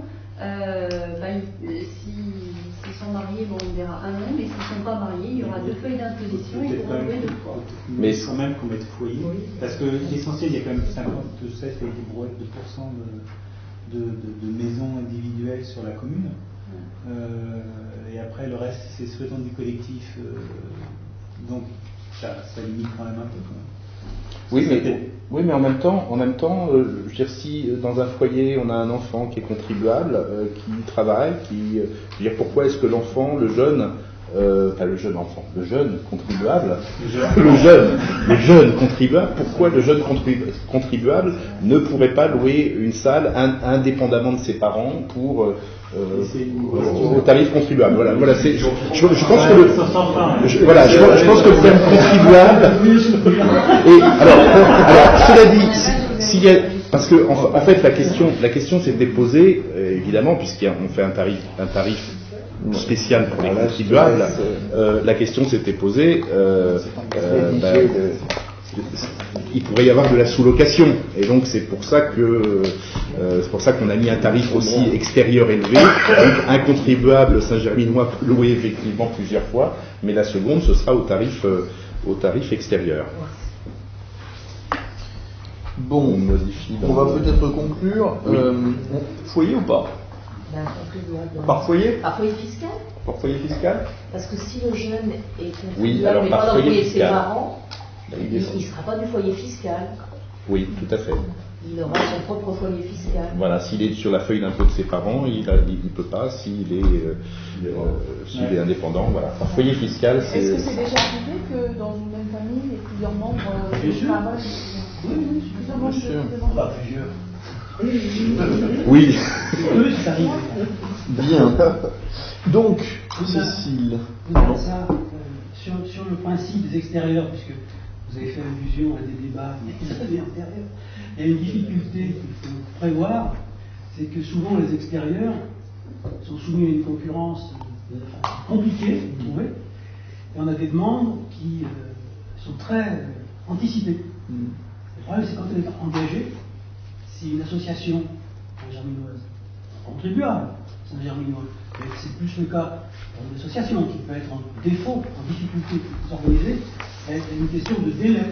s'ils sont mariés, bon, on verra un nom. Mais s'ils ne sont pas mariés, il y aura 2 feuilles d'imposition. Ils pourront louer 2 fois. mais quand même qu'on mette foyer, parce que l'essentiel, il y a quand même 57 et des brouettes de pourcents de maisons individuelles sur la commune. Et après, le reste, c'est souhaitant du collectif. Donc, ça limite quand même un peu. Oui, mais en même temps, je veux dire, si dans un foyer on a un enfant qui est contribuable, qui travaille, je veux dire, pourquoi est-ce que l'enfant, le jeune contribuable, le jeune contribuable, pourquoi le jeune contribuable ne pourrait pas louer une salle indépendamment de ses parents pour au tarif contribuable. Voilà, c'est. Je pense que je pense que le terme contribuable. Et alors, cela dit, s'il y a, parce que en fait la question s'était posée évidemment puisqu'on fait un tarif spécial pour les contribuables. La question s'était posée. Il pourrait y avoir de la sous-location, et donc c'est pour ça qu'on a mis un tarif aussi extérieur élevé. Un contribuable Saint-Germinois peut louer effectivement plusieurs fois, mais la seconde ce sera au tarif extérieur. Bon, on va peut-être conclure. Foyer ou pas? Par foyer? Par foyer fiscal. Par foyer fiscal? Parce que si le jeune est contribuable, Oui, alors mais par pas dans le foyer foyer de ses fiscal. parents, il ne sera pas du foyer fiscal. Oui, tout à fait. Il aura son propre foyer fiscal. Voilà, s'il est sur la feuille d'impôt de ses parents, il ne peut pas. S'il est indépendant, voilà. Par foyer fiscal, c'est. Est-ce que c'est déjà arrivé que dans une même famille, il y ait plusieurs membres travaillent? Oui, plusieurs membres de Pas plusieurs. Oui. Ça arrive. Bien. Donc, Cécile. Ça, sur le principe des extérieurs, puisque vous avez fait allusion à des débats des années antérieures, il y a une difficulté qu'il faut prévoir, c'est que souvent les extérieurs sont soumis à une concurrence compliquée, vous trouvez, et on a des demandes qui sont très anticipées. Le problème, c'est quand on est engagé, si une association saint-germinoise contribuable saint-germinoise, et c'est plus le cas pour une association qui peut être en défaut, en difficulté pour s'organiser, il y a une question de délai.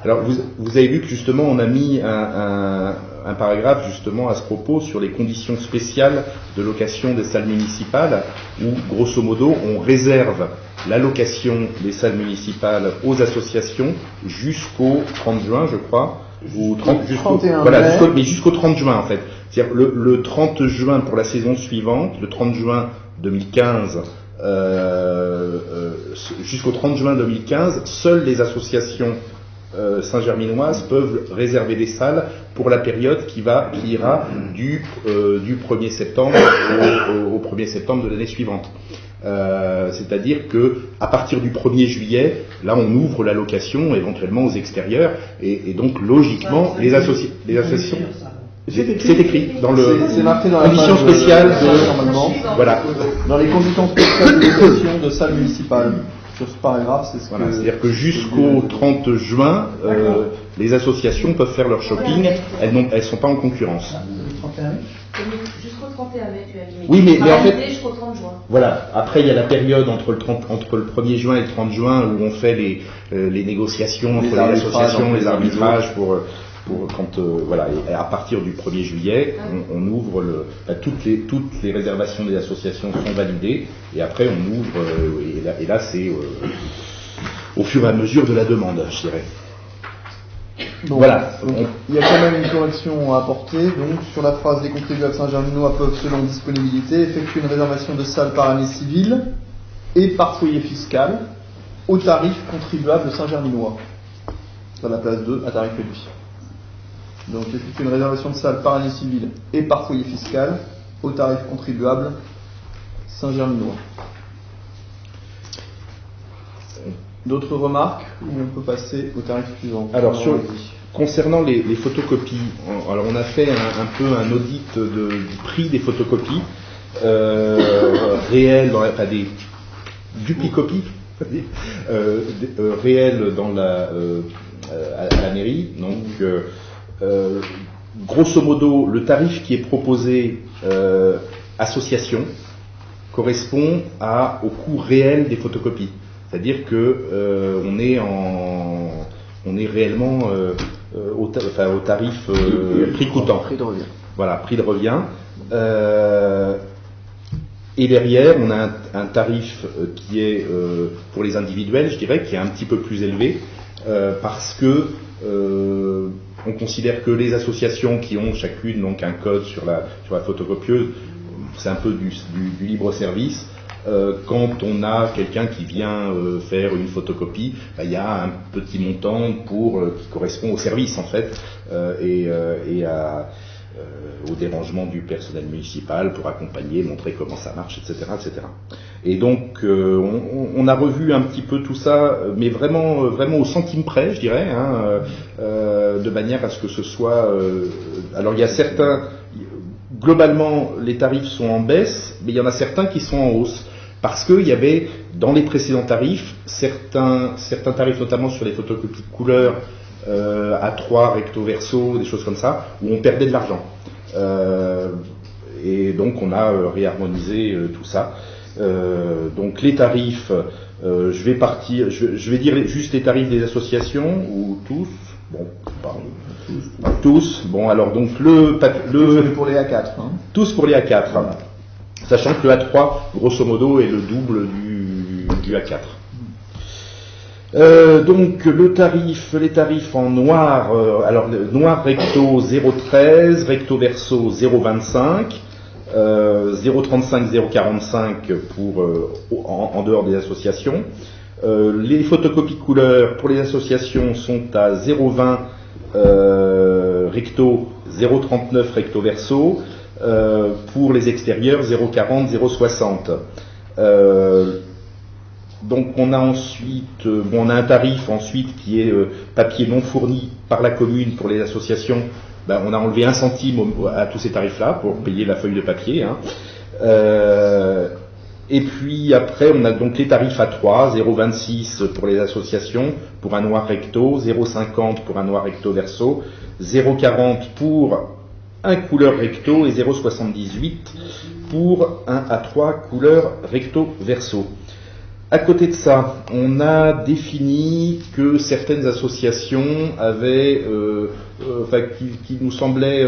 Alors vous avez vu que justement on a mis un paragraphe justement à ce propos sur les conditions spéciales de location des salles municipales où grosso modo on réserve la location des salles municipales aux associations jusqu'au 30 juin je crois ou 31 voilà, jusqu'au 30 juin en fait. C'est-à-dire le 30 juin pour la saison suivante, le 30 juin 2015 jusqu'au 30 juin 2015, seules les associations saint-germinoises peuvent réserver des salles pour la période qui ira du 1er septembre au 1er septembre de l'année suivante. C'est-à-dire que à partir du 1er juillet, là on ouvre la location éventuellement aux extérieurs et donc logiquement les associations. C'est écrit dans le c'est marqué dans la conditions page, spéciales normalement. Voilà. Dans les conditions spéciales de location de salles municipales. Sur ce paragraphe, c'est ce Voilà, que... c'est-à-dire que jusqu'au 30 juin, les associations peuvent faire leur shopping, elles ne sont pas en concurrence. Jusqu'au 31 mai, tu as dit. Oui, mais en fait, jusqu'au 30 juin. voilà. Après, il y a la période entre le 1er juin et le 30 juin où on fait les négociations entre les associations, les arbitrages pour quand voilà. Et à partir du 1er juillet, on ouvre toutes les réservations des associations sont validées et après on ouvre et là c'est au fur et à mesure de la demande, je dirais. Donc, voilà. Il y a quand même une correction à apporter. Donc, sur la phrase, les contribuables saint-germinois peuvent, selon disponibilité, effectuer une réservation de salle par année civile et par foyer fiscal au tarif contribuable saint-germinois. Dans la place 2, à tarif réduit. Donc, effectuer une réservation de salle par année civile et par foyer fiscal au tarif contribuable saint-germinois. D'autres remarques ou on peut passer au tarif suivant? Alors, concernant les photocopies, alors on a fait un peu un audit du prix des photocopies réelles, des duplicopies réelles à la mairie. Donc, grosso modo, le tarif qui est proposé association correspond au coût réel des photocopies. C'est-à-dire que on est réellement au tarif prix coûtant. Prix de revient. Voilà, prix de revient. Et derrière, on a un tarif qui est pour les individuels, je dirais, qui est un petit peu plus élevé parce que on considère que les associations qui ont chacune donc un code sur la photocopieuse, c'est un peu du libre service. Quand on a quelqu'un qui vient faire une photocopie, il y a un petit montant qui correspond au service en fait et au dérangement du personnel municipal pour accompagner, montrer comment ça marche, etc., etc. Et donc on a revu un petit peu tout ça, mais vraiment au centime près, je dirais, de manière à ce que ce soit. Alors il y a certains. Globalement, les tarifs sont en baisse, mais il y en a certains qui sont en hausse. Parce qu'il y avait, dans les précédents tarifs, certains tarifs, notamment sur les photocopies de couleur, A3, recto verso, des choses comme ça, où on perdait de l'argent. Et donc on a réharmonisé tout ça. Donc les tarifs, je vais dire juste les tarifs des associations, ou tous. Bon, pardon. Tous. Bon, alors donc pour les A4. Tous pour les A4. Sachant que le A3, grosso modo, est le double du A4. Donc les tarifs en noir, alors noir recto 0,13, recto verso 0,25, 0,35, 0,45 pour en dehors des associations. Les photocopies couleur pour les associations sont à 0,20 recto, 0,39 recto verso. Pour les extérieurs 0,40, 0,60. Donc on a ensuite, on a un tarif ensuite qui est papier non fourni par la commune pour les associations. On a enlevé 1 centime à tous ces tarifs-là pour payer la feuille de papier. Et puis après on a donc les tarifs à 3, 0,26 pour les associations pour un noir recto, 0,50 pour un noir recto verso, 0,40 pour un couleur recto et 0,78 pour un A3 couleur recto verso. À côté de ça, on a défini que certaines associations avaient, qui nous semblait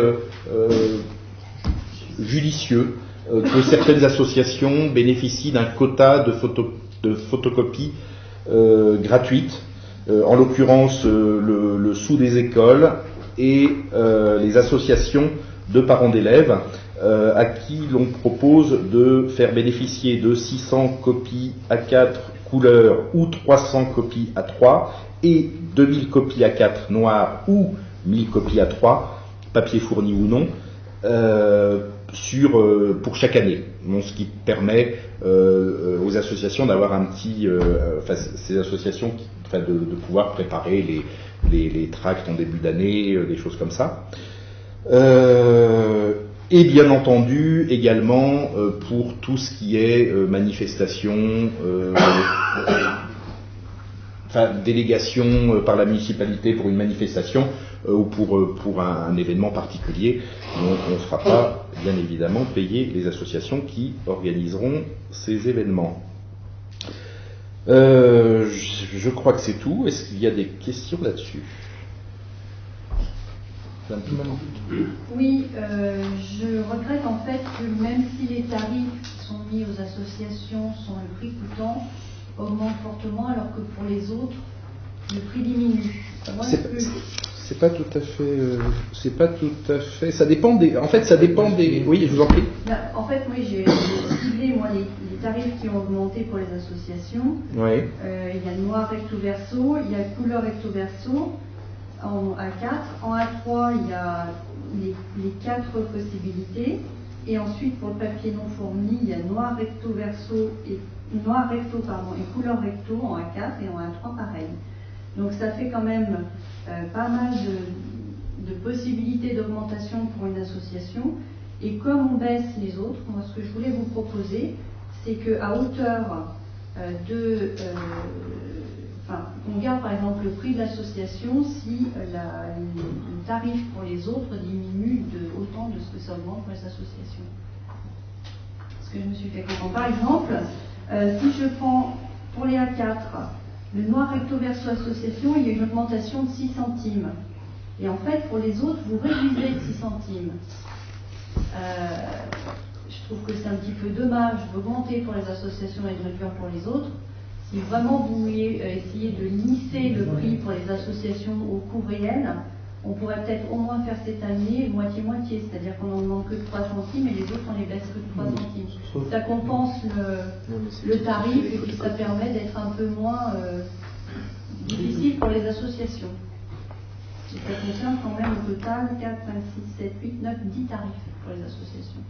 judicieux, que certaines associations bénéficient d'un quota de photocopies gratuites, en l'occurrence le sous des écoles et les associations de parents d'élèves à qui l'on propose de faire bénéficier de 600 copies A4 couleur ou 300 copies A3 et 2000 copies A4 noires ou 1000 copies A3, papier fourni ou non, pour chaque année. Donc, ce qui permet aux associations d'avoir un petit, ces associations de pouvoir préparer les tracts en début d'année, des choses comme ça. Et bien entendu également pour tout ce qui est manifestation, délégation par la municipalité pour une manifestation ou pour un événement particulier. Donc on ne fera pas bien évidemment payer les associations qui organiseront ces événements. Je crois que c'est tout. Est-ce qu'il y a des questions là-dessus ? Oui, je regrette en fait que même si les tarifs qui sont mis aux associations sont le prix coûtant, augmentent fortement, alors que pour les autres, le prix diminue. C'est pas tout à fait. Ça dépend des. En fait, ça dépend des. Oui, je vous en prie. En fait, oui, j'ai ciblé les tarifs qui ont augmenté pour les associations. Oui. Il y a noir recto verso, il y a couleur recto verso. En A4, en A3, il y a les 4 possibilités, et ensuite pour le papier non fourni, il y a noir recto verso et couleur recto en A4 et en A3 pareil. Donc ça fait quand même pas mal de possibilités d'augmentation pour une association, et comme on baisse les autres, moi ce que je voulais vous proposer, c'est qu'à hauteur on garde par exemple le prix de l'association si le tarif pour les autres diminue autant de ce que ça augmente pour les associations. Parce que je me suis fait comprendre. Par exemple, si je prends pour les A4, le noir recto verso association, il y a une augmentation de 6 centimes. Et en fait, pour les autres, vous réduisez de 6 centimes. Je trouve que c'est un petit peu dommage d'augmenter pour les associations et de réduire pour les autres. Si vraiment vous vouliez essayer de lisser le prix pour les associations au coût réel, on pourrait peut-être au moins faire cette année moitié-moitié, c'est-à-dire qu'on n'en demande que de 3 centimes et les autres on les baisse que de 3 centimes. Ça compense le tarif et puis ça permet d'être un peu moins difficile pour les associations. Et ça concerne quand même au total 4, 5, 6, 7, 8, 9, 10 tarifs pour les associations,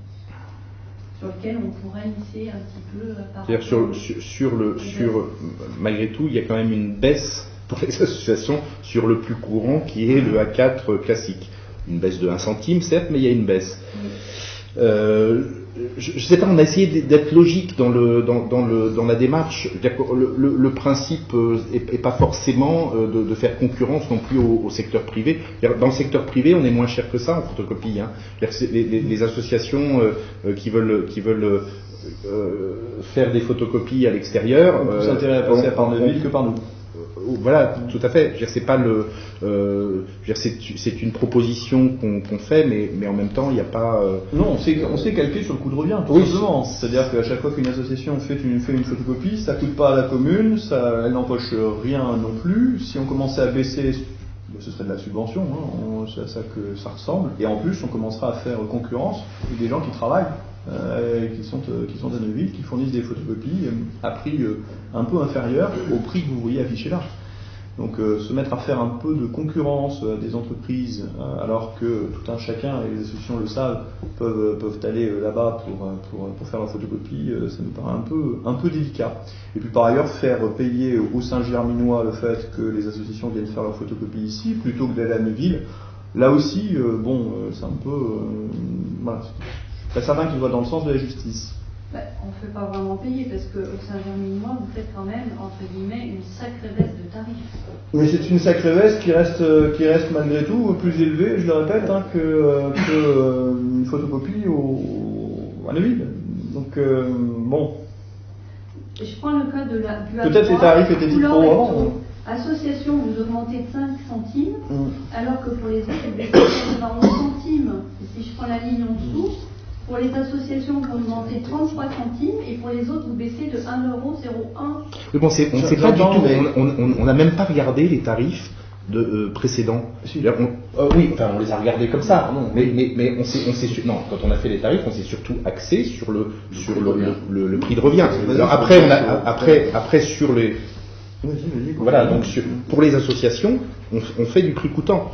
sur lequel on pourrait lisser un petit peu par rapport. Malgré tout, il y a quand même une baisse pour les associations sur le plus courant qui est le A4 classique. Une baisse de 1 centime, certes, mais il y a une baisse. Oui. Je ne sais pas, on a essayé d'être logique dans la démarche. Le principe est pas forcément de faire concurrence non plus au secteur privé. Dans le secteur privé, on est moins cher que ça en photocopie. Hein. Les associations qui veulent faire des photocopies à l'extérieur. On a intérêt à passer par Neuville que par nous. Voilà, tout à fait. C'est pas c'est une proposition qu'on fait, mais en même temps, il n'y a pas. Non, on sait calquer sur le coût de revient, tout simplement. C'est-à-dire qu'à chaque fois qu'une association fait une photocopie, ça coûte pas à la commune, elle n'empoche rien non plus. Si on commençait à baisser, ce serait de la subvention, hein, c'est à ça que ça ressemble. Et en plus, on commencera à faire concurrence avec des gens qui travaillent. Qui sont à Neuville, qui fournissent des photocopies à prix un peu inférieur au prix que vous voyez affiché là. Donc se mettre à faire un peu de concurrence à des entreprises, alors que tout un chacun, et les associations le savent, peuvent aller là-bas pour faire leur photocopie, ça nous paraît un peu délicat. Et puis par ailleurs, faire payer aux Saint-Germinois le fait que les associations viennent faire leur photocopie ici, plutôt que d'aller à Neuville, là aussi, c'est un peu... voilà. Il y a certains qui vont dans le sens de la justice. On ne fait pas vraiment payer parce qu'au Saint-Germinois, vous faites quand même, entre guillemets, une sacrée baisse de tarifs. Mais c'est une sacrée baisse qui reste malgré tout plus élevée, je le répète, que une photocopie à Neuville. Donc, bon. Et je prends le cas du A3. Peut-être les tarifs étaient trop avant. Association, vous augmentez de 5 centimes, alors que pour les autres, vous baissez de 11 centimes. Et si je prends la ligne en dessous, pour les associations, vous augmentez 33 centimes et pour les autres, vous baissez de 1,01 €. Oui, bon, on ne sait pas du tout, on n'a même pas regardé les tarifs précédents. Si. Oui, enfin, on les a regardés comme ça, mais on s'est non, quand on a fait les tarifs, on s'est surtout axé sur le prix de revient. Alors après sur les... Voilà, donc pour les associations, on fait du prix coûtant.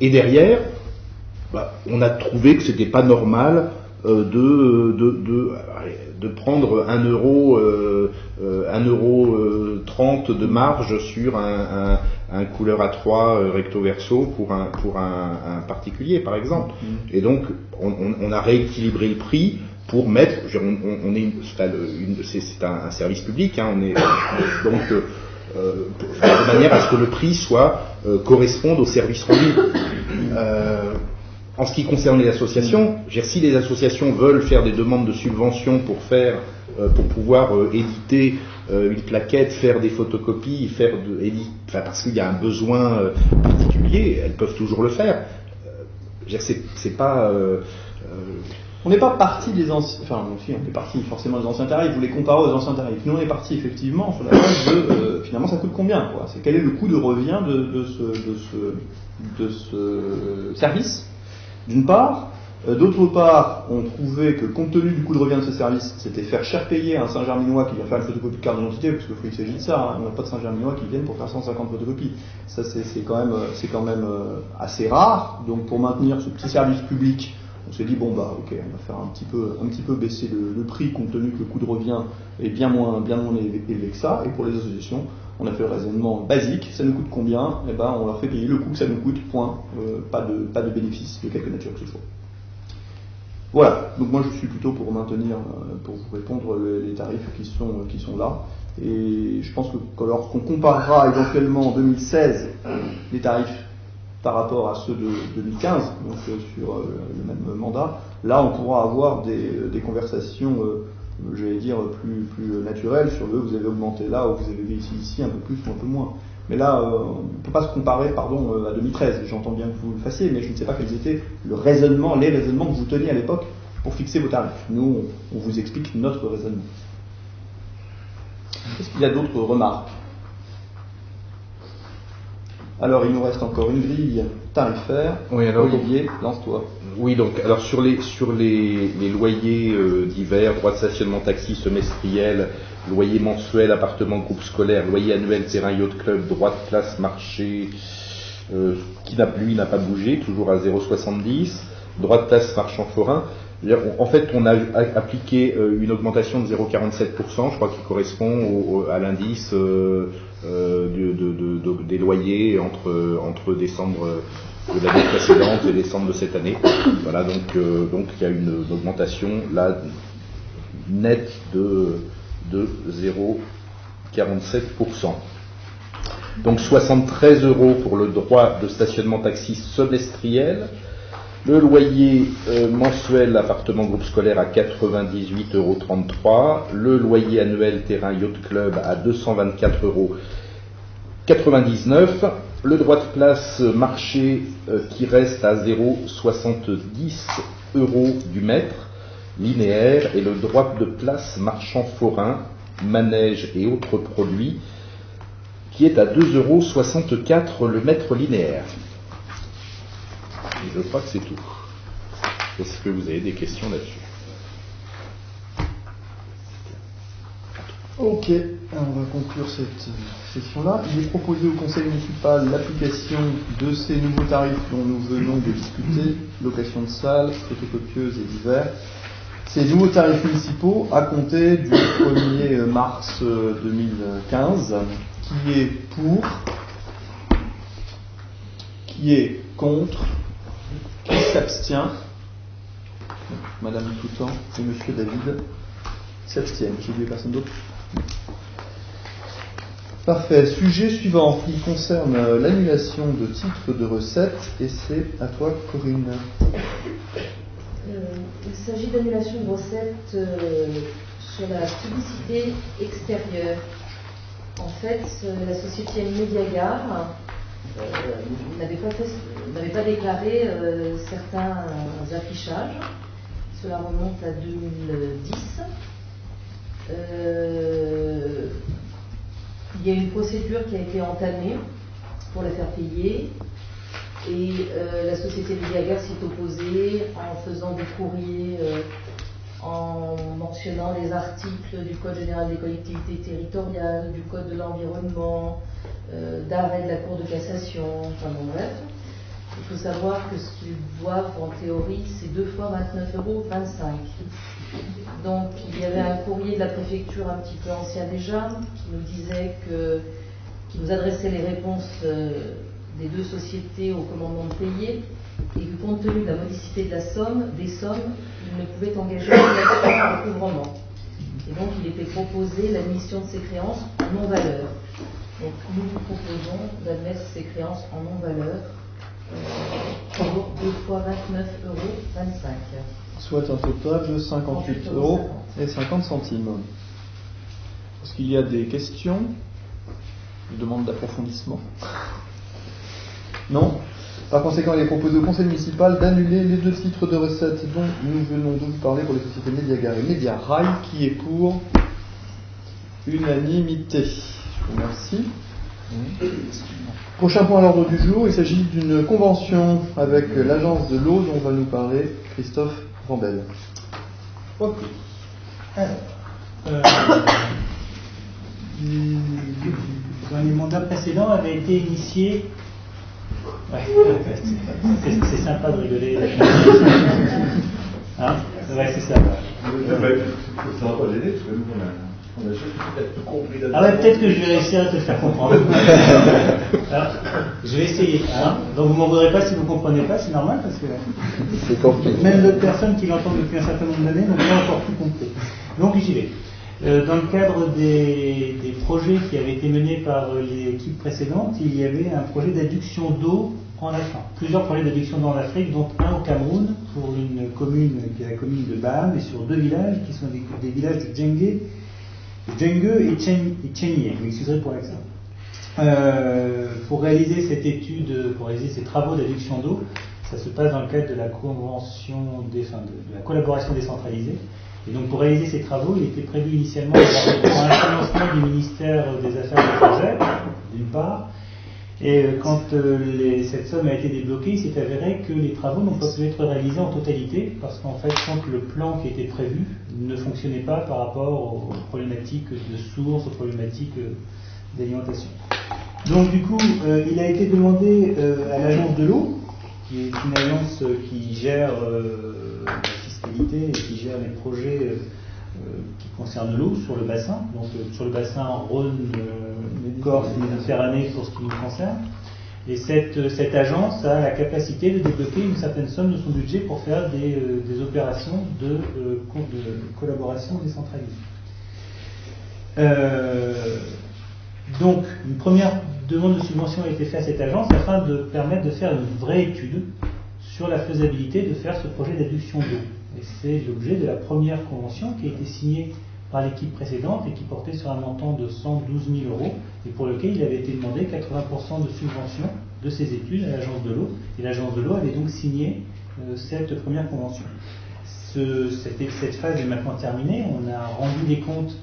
Et derrière, on a trouvé que c'était pas normal de prendre 1,30 € de marge sur un couleur A3 recto verso pour un particulier, par exemple. Et donc, on a rééquilibré le prix pour mettre, c'est un service public, hein, de manière à ce que le prix corresponde au service rendu. En ce qui concerne les associations, si les associations veulent faire des demandes de subventions pour pouvoir éditer une plaquette, faire des photocopies, parce qu'il y a un besoin particulier, elles peuvent toujours le faire. C'est pas. On n'est pas parti des anciens. Enfin, si, on est parti forcément des anciens tarifs. Vous les comparez aux anciens tarifs. Nous, on est parti effectivement sur la base de finalement ça coûte combien, quoi. C'est quel est le coût de revient de ce service. D'une part, d'autre part, on trouvait que compte tenu du coût de revient de ce service, c'était faire cher payer à un Saint-Germinois qui vient faire une photocopie de carte d'identité, parce qu'il s'agit de ça, hein. On n'a pas de Saint-Germinois qui viennent pour faire 150 photocopies. Ça, c'est quand même assez rare. Donc, pour maintenir ce petit service public, on s'est dit, bon, bah, ok, on va faire un petit peu baisser le prix, compte tenu que le coût de revient est bien moins élevé que ça. Et pour les associations, on a fait le raisonnement basique, ça nous coûte combien? Eh ben, on leur fait payer le coût que ça nous coûte, point. Pas de bénéfice de quelque nature que ce soit. Voilà, donc moi je suis plutôt pour maintenir, pour vous répondre, les tarifs qui sont là. Et je pense que lorsqu'on comparera éventuellement en 2016 les tarifs par rapport à ceux de 2015, donc sur le même mandat, là on pourra avoir des conversations, j'allais dire, plus naturelles sur vous avez augmenté là, ou vous avez ici un peu plus ou un peu moins. Mais là, on ne peut pas se comparer, à 2013. J'entends bien que vous le fassiez, mais je ne sais pas quels étaient les raisonnements que vous teniez à l'époque pour fixer vos tarifs. Nous, on vous explique notre raisonnement. Est-ce qu'il y a d'autres remarques? Alors, il nous reste encore une grille tarifaire. Oui, alors, Olivier, lance-toi. Oui, donc, alors sur les loyers divers, droit de stationnement taxi semestriel, loyer mensuel, appartement groupe scolaire, loyer annuel terrain yacht club, droit de place marché, qui lui n'a pas bougé, toujours à 0,70, droit de place marchand forain. En fait, on a appliqué une augmentation de 0,47%, je crois qu'il correspond à l'indice des loyers entre décembre de l'année précédente et décembre de cette année. Voilà, donc il y a une augmentation là nette de 0,47%. Donc 73 € pour le droit de stationnement taxi semestriel. Le loyer mensuel appartement groupe scolaire à 98,33 €. Le loyer annuel terrain yacht club à 224,99 €. Le droit de place marché qui reste à 0,70 € du mètre linéaire. Et le droit de place marchand forain, manège et autres produits qui est à 2,64 € le mètre linéaire. Et je crois que c'est tout. Est-ce que vous avez des questions là-dessus? Ok, on va conclure cette session-là. Il est proposé au conseil municipal l'application de ces nouveaux tarifs dont nous venons de discuter, location de salles, photocopieuse et divers. Ces nouveaux tarifs municipaux à compter du 1er mars 2015, qui est pour, qui est contre, qui s'abstient. Madame Toutan et Monsieur David s'abstiennent. J'ai oublié personne d'autre? Parfait. Sujet suivant qui concerne l'annulation de titres de recettes, et c'est à toi, Corinne. Il s'agit d'annulation de recettes sur la publicité extérieure. En fait, la société Mediagare n'avait pas déclaré certains affichages. Cela remonte à 2010. Il y a une procédure qui a été entamée pour la faire payer. Et la société Mediagare s'y est opposée en faisant des courriers, en mentionnant les articles du Code général des collectivités territoriales, du Code de l'environnement, d'arrêt de la Cour de cassation, enfin bon bref. Il faut savoir que ce qu'ils doivent en théorie, c'est 2 fois 29,25 €. Donc il y avait un courrier de la préfecture un petit peu ancien déjà, qui nous disait qui nous adressait les réponses des 2 sociétés au commandement de payer, et que compte tenu de la modicité de des sommes, ils ne pouvaient engager un recouvrement. Et donc il était proposé l'admission de ces créances en non-valeur. Donc nous vous proposons d'admettre ces créances en non-valeur pour 2 fois 29,25 €. Soit un total de 58,50 €. Est-ce qu'il y a des questions, des demandes d'approfondissement? Non. Par conséquent, il est proposé au conseil municipal d'annuler les 2 titres de recettes dont nous venons de vous parler pour les sociétés Mediagar et Mediarail, qui est pour unanimité. Je vous remercie. Prochain point à l'ordre du jour, il s'agit d'une convention avec l'agence de l'eau dont va nous parler Christophe Rambel. Ok. Alors, dans les mandats précédents avait été initié. Ouais, c'est sympa de rigoler. Hein? Ouais, c'est ça. Ça va pas gêner parce que nous on a tout compris. Ah ouais, peut-être que je vais réussir à te faire comprendre. Alors, je vais essayer. Hein? Donc vous m'en voudrez pas si vous ne comprenez pas, c'est normal parce que même d'autres personnes qui l'entendent depuis un certain nombre d'années n'ont pas encore tout compris. Donc j'y vais. Dans le cadre des projets qui avaient été menés par l'équipe précédente, il y avait un projet d'adduction d'eau en Afrique. Plusieurs projets d'adduction d'eau en Afrique, dont un au Cameroun pour une commune qui est la commune de Baham, et sur 2 villages qui sont des villages de Djengue et Tchénié. Vous m'excuserez pour l'accent. Pour réaliser cette étude, pour réaliser ces travaux d'adduction d'eau, ça se passe dans le cadre de la convention de la collaboration décentralisée. Et donc pour réaliser ces travaux, il était prévu initialement un financement du ministère des Affaires étrangères, d'une part, et quand cette somme a été débloquée, il s'est avéré que les travaux n'ont pas pu être réalisés en totalité, parce qu'en fait, quand le plan qui était prévu ne fonctionnait pas par rapport aux problématiques de sources, aux problématiques d'alimentation. Donc du coup, il a été demandé à l'agence de l'eau, qui est une agence qui gère la fiscalité et qui gère les projets qui concernent l'eau sur le bassin, donc sur le bassin Rhône, Corse et Méditerranée pour ce qui nous concerne. Et cette agence a la capacité de débloquer une certaine somme de son budget pour faire des opérations de collaboration décentralisée. Donc, une première demande de subvention a été faite à cette agence afin de permettre de faire une vraie étude sur la faisabilité de faire ce projet d'adduction d'eau. Et c'est l'objet de la première convention qui a été signée par l'équipe précédente et qui portait sur un montant de 112 000 € et pour lequel il avait été demandé 80% de subvention de ces études à l'agence de l'eau. Et l'agence de l'eau avait donc signé cette première convention. Cette phase est maintenant terminée. On a rendu les comptes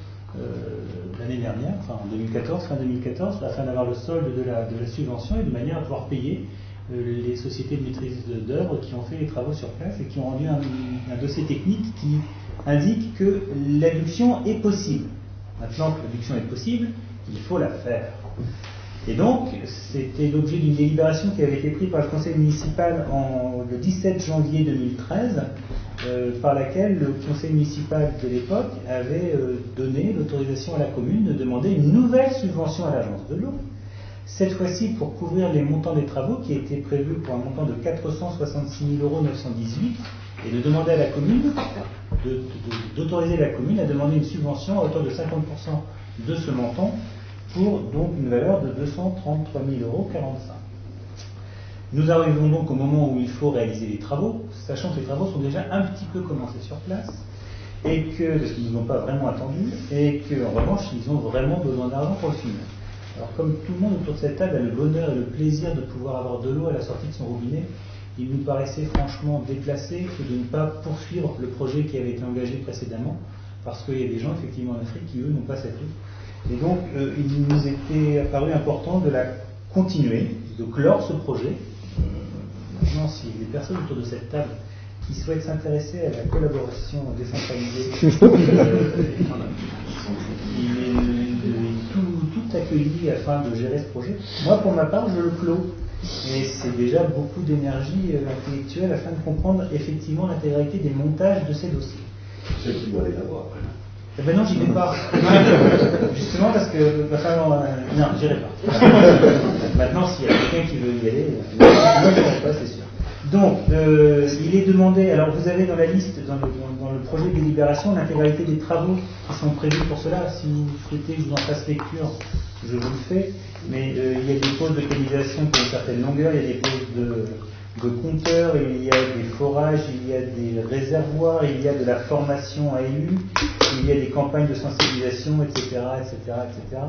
l'année dernière, enfin en 2014, fin 2014, afin d'avoir le solde de la subvention et de manière à pouvoir payer les sociétés de maîtrise d'œuvre qui ont fait les travaux sur place et qui ont rendu un dossier technique qui indique que l'adduction est possible. Maintenant que l'adduction est possible, il faut la faire. Et donc, c'était l'objet d'une délibération qui avait été prise par le conseil municipal le 17 janvier 2013, par laquelle le conseil municipal de l'époque avait donné l'autorisation à la commune de demander une nouvelle subvention à l'agence de l'eau, cette fois-ci pour couvrir les montants des travaux qui étaient prévus pour un montant de 466 918 € et de demander à la commune, d'autoriser la commune à demander une subvention à hauteur de 50% de ce montant pour donc une valeur de 233 045 €. Nous arrivons donc au moment où il faut réaliser les travaux, sachant que les travaux sont déjà un petit peu commencés sur place, et parce qu'ils ne nous ont pas vraiment attendu, et qu'en revanche, ils ont vraiment besoin d'argent pour le finir. Alors comme tout le monde autour de cette table a le bonheur et le plaisir de pouvoir avoir de l'eau à la sortie de son robinet, il nous paraissait franchement déplacé de ne pas poursuivre le projet qui avait été engagé précédemment, parce qu'il y a des gens effectivement en Afrique qui eux n'ont pas cette eau. Et donc il nous était apparu important de la continuer, de clore ce projet. Maintenant, s'il y a des personnes autour de cette table qui souhaitent s'intéresser à la collaboration décentralisée, il est tout accueilli afin de gérer ce projet. Moi, pour ma part, je le clôt. Et c'est déjà beaucoup d'énergie intellectuelle afin de comprendre effectivement l'intégralité des montages de ces dossiers. C'est qui doit aller l'avoir. Eh ben non, j'y vais pas. Justement parce que non, j'irai pas. Maintenant, s'il y a quelqu'un qui veut y aller, je n'irai pas, c'est sûr. Donc, il est demandé, alors vous avez dans la liste, dans le projet de délibération, l'intégralité des travaux qui sont prévus pour cela. Si vous souhaitez que je vous en fasse lecture, je vous le fais. Mais il y a des poses de canalisation qui ont une certaine longueur, il y a des poses de compteurs, il y a des forages, il y a des réservoirs, il y a de la formation à élus, il y a des campagnes de sensibilisation, etc., etc., etc.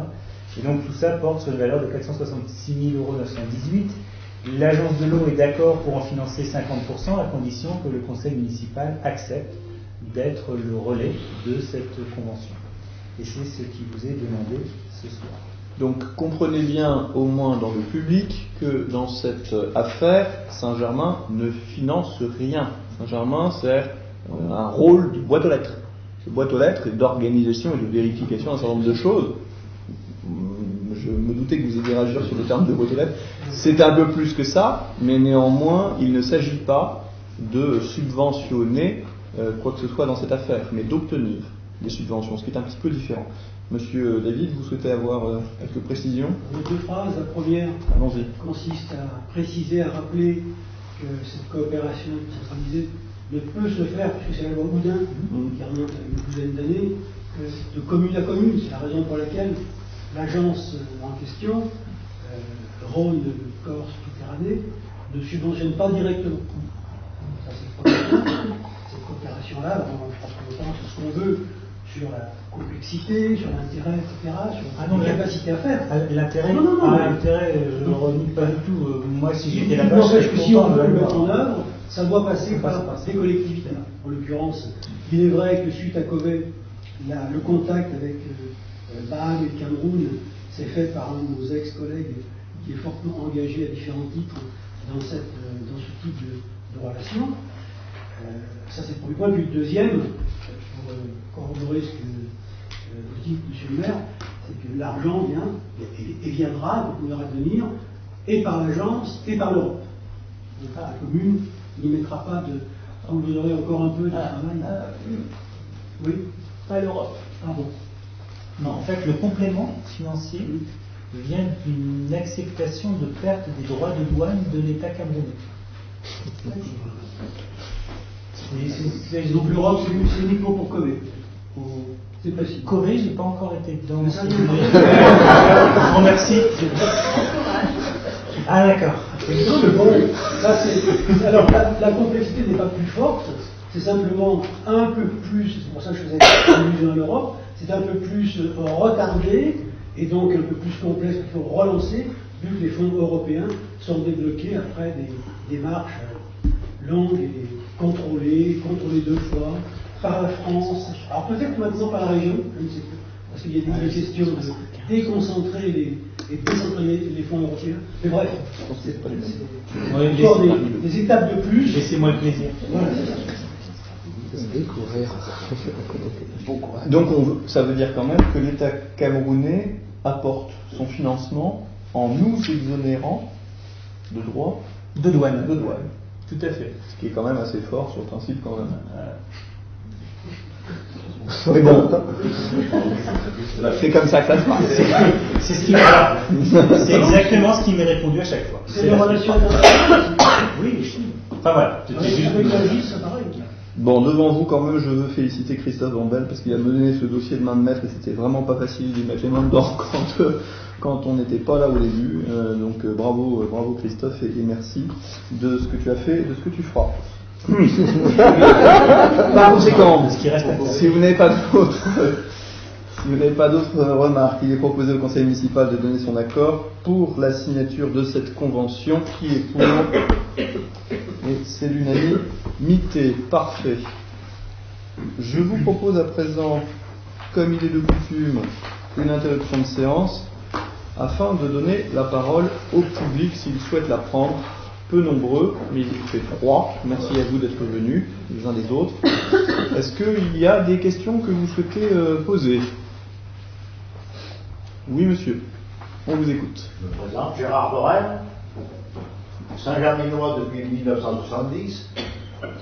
Et donc tout ça porte sur une valeur de 466 918 €. L'agence de l'eau est d'accord pour en financer 50% à condition que le conseil municipal accepte d'être le relais de cette convention. Et c'est ce qui vous est demandé ce soir. Donc comprenez bien, au moins dans le public, que dans cette affaire, Saint-Germain ne finance rien. Saint-Germain sert un rôle de boîte aux lettres. Cette boîte aux lettres est d'organisation et de vérification d'un certain nombre de choses. Je me doutais que vous alliez réagir sur le terme de boîte aux lettres. C'est un peu plus que ça, mais néanmoins, il ne s'agit pas de subventionner quoi que ce soit dans cette affaire, mais d'obtenir des subventions, ce qui est un petit peu différent. Monsieur David, vous souhaitez avoir quelques précisions? Deux phrases. La première consiste à préciser, à rappeler que cette coopération centralisée ne peut se faire, puisque c'est la loi Houdin, qui remonte à une douzaine d'années, de commune à commune. C'est la raison pour laquelle l'agence en question, Rhône, Corse, Méditerranée, ne subventionne pas directement. Ça, c'est le premier point. Cette coopération-là, je pense que notamment sur ce qu'on veut, sur la complexité, sur l'intérêt, etc., sur la capacité à faire. L'intérêt, je ne renie pas du tout. Moi, si j'étais là-bas, je serais content. Si on veut le mettre en œuvre, ça doit passer par des collectivités. En l'occurrence, il est vrai que suite à Covid, le contact avec Baham et le Cameroun s'est fait par un de nos ex-collègues qui est fortement engagé à différents titres dans ce type de relation. Ça, c'est le premier point. Puis le deuxième, pour corroborer ce que vous dites, monsieur le maire, c'est que l'argent vient et viendra, il pourra venir, et par l'agence et par l'Europe. La commune n'y mettra pas de. Vous aurez encore un peu de travail. Oui. Pas l'Europe. Pardon. Non, en fait, le complément financier vient d'une acceptation de perte des droits de douane de l'État camerounais. Donc l'Europe, c'est uniquement pour Corée. C'est possible. Corée, j'ai pas encore été dedans. Je vous remercie. Ah d'accord. Alors la complexité n'est pas plus forte, c'est simplement un peu plus, c'est pour ça que je faisais allusion à l'Europe, c'est un peu plus retardé et donc un peu plus complexe qu'il faut relancer, vu que les fonds européens sont débloqués après des démarches longues et contrôlées deux fois, par la France, alors peut-être maintenant par la région, je ne sais pas, parce qu'il y a des questions de déconcentrer et décentraliser les fonds européens. Mais bref, c'est encore des étapes de plus. Laissez-moi le plaisir. Voilà, c'est ça. Donc ça veut dire quand même que l'État camerounais apporte son financement en nous exonérant de droits de douane. Tout à fait. Ce qui est quand même assez fort sur le principe quand même. Mais bon, c'est comme ça que ça se passe. C'est exactement ce qui m'est répondu à chaque fois. C'est une relation Oui, enfin voilà. Avec la vie, c'est pareil. Bon, devant vous, quand même, je veux féliciter Christophe Vambel parce qu'il a mené ce dossier de main de maître et c'était vraiment pas facile d'y mettre les mains dedans quand on n'était pas là au début. Donc bravo Christophe et merci de ce que tu as fait et de ce que tu feras. Par conséquent, si vous n'avez pas d'autres remarques, il est proposé au conseil municipal de donner son accord pour la signature de cette convention qui est pour, et c'est l'unanimité. Parfait. Je vous propose à présent, comme il est de coutume, une interruption de séance afin de donner la parole au public s'il souhaite la prendre. Peu nombreux, mais il fait froid. Merci à vous d'être venus, les uns les autres. Est-ce qu'il y a des questions que vous souhaitez poser? Oui, monsieur. On vous écoute. Je me présente, Gérard Borel. Saint-Germainois depuis 1970.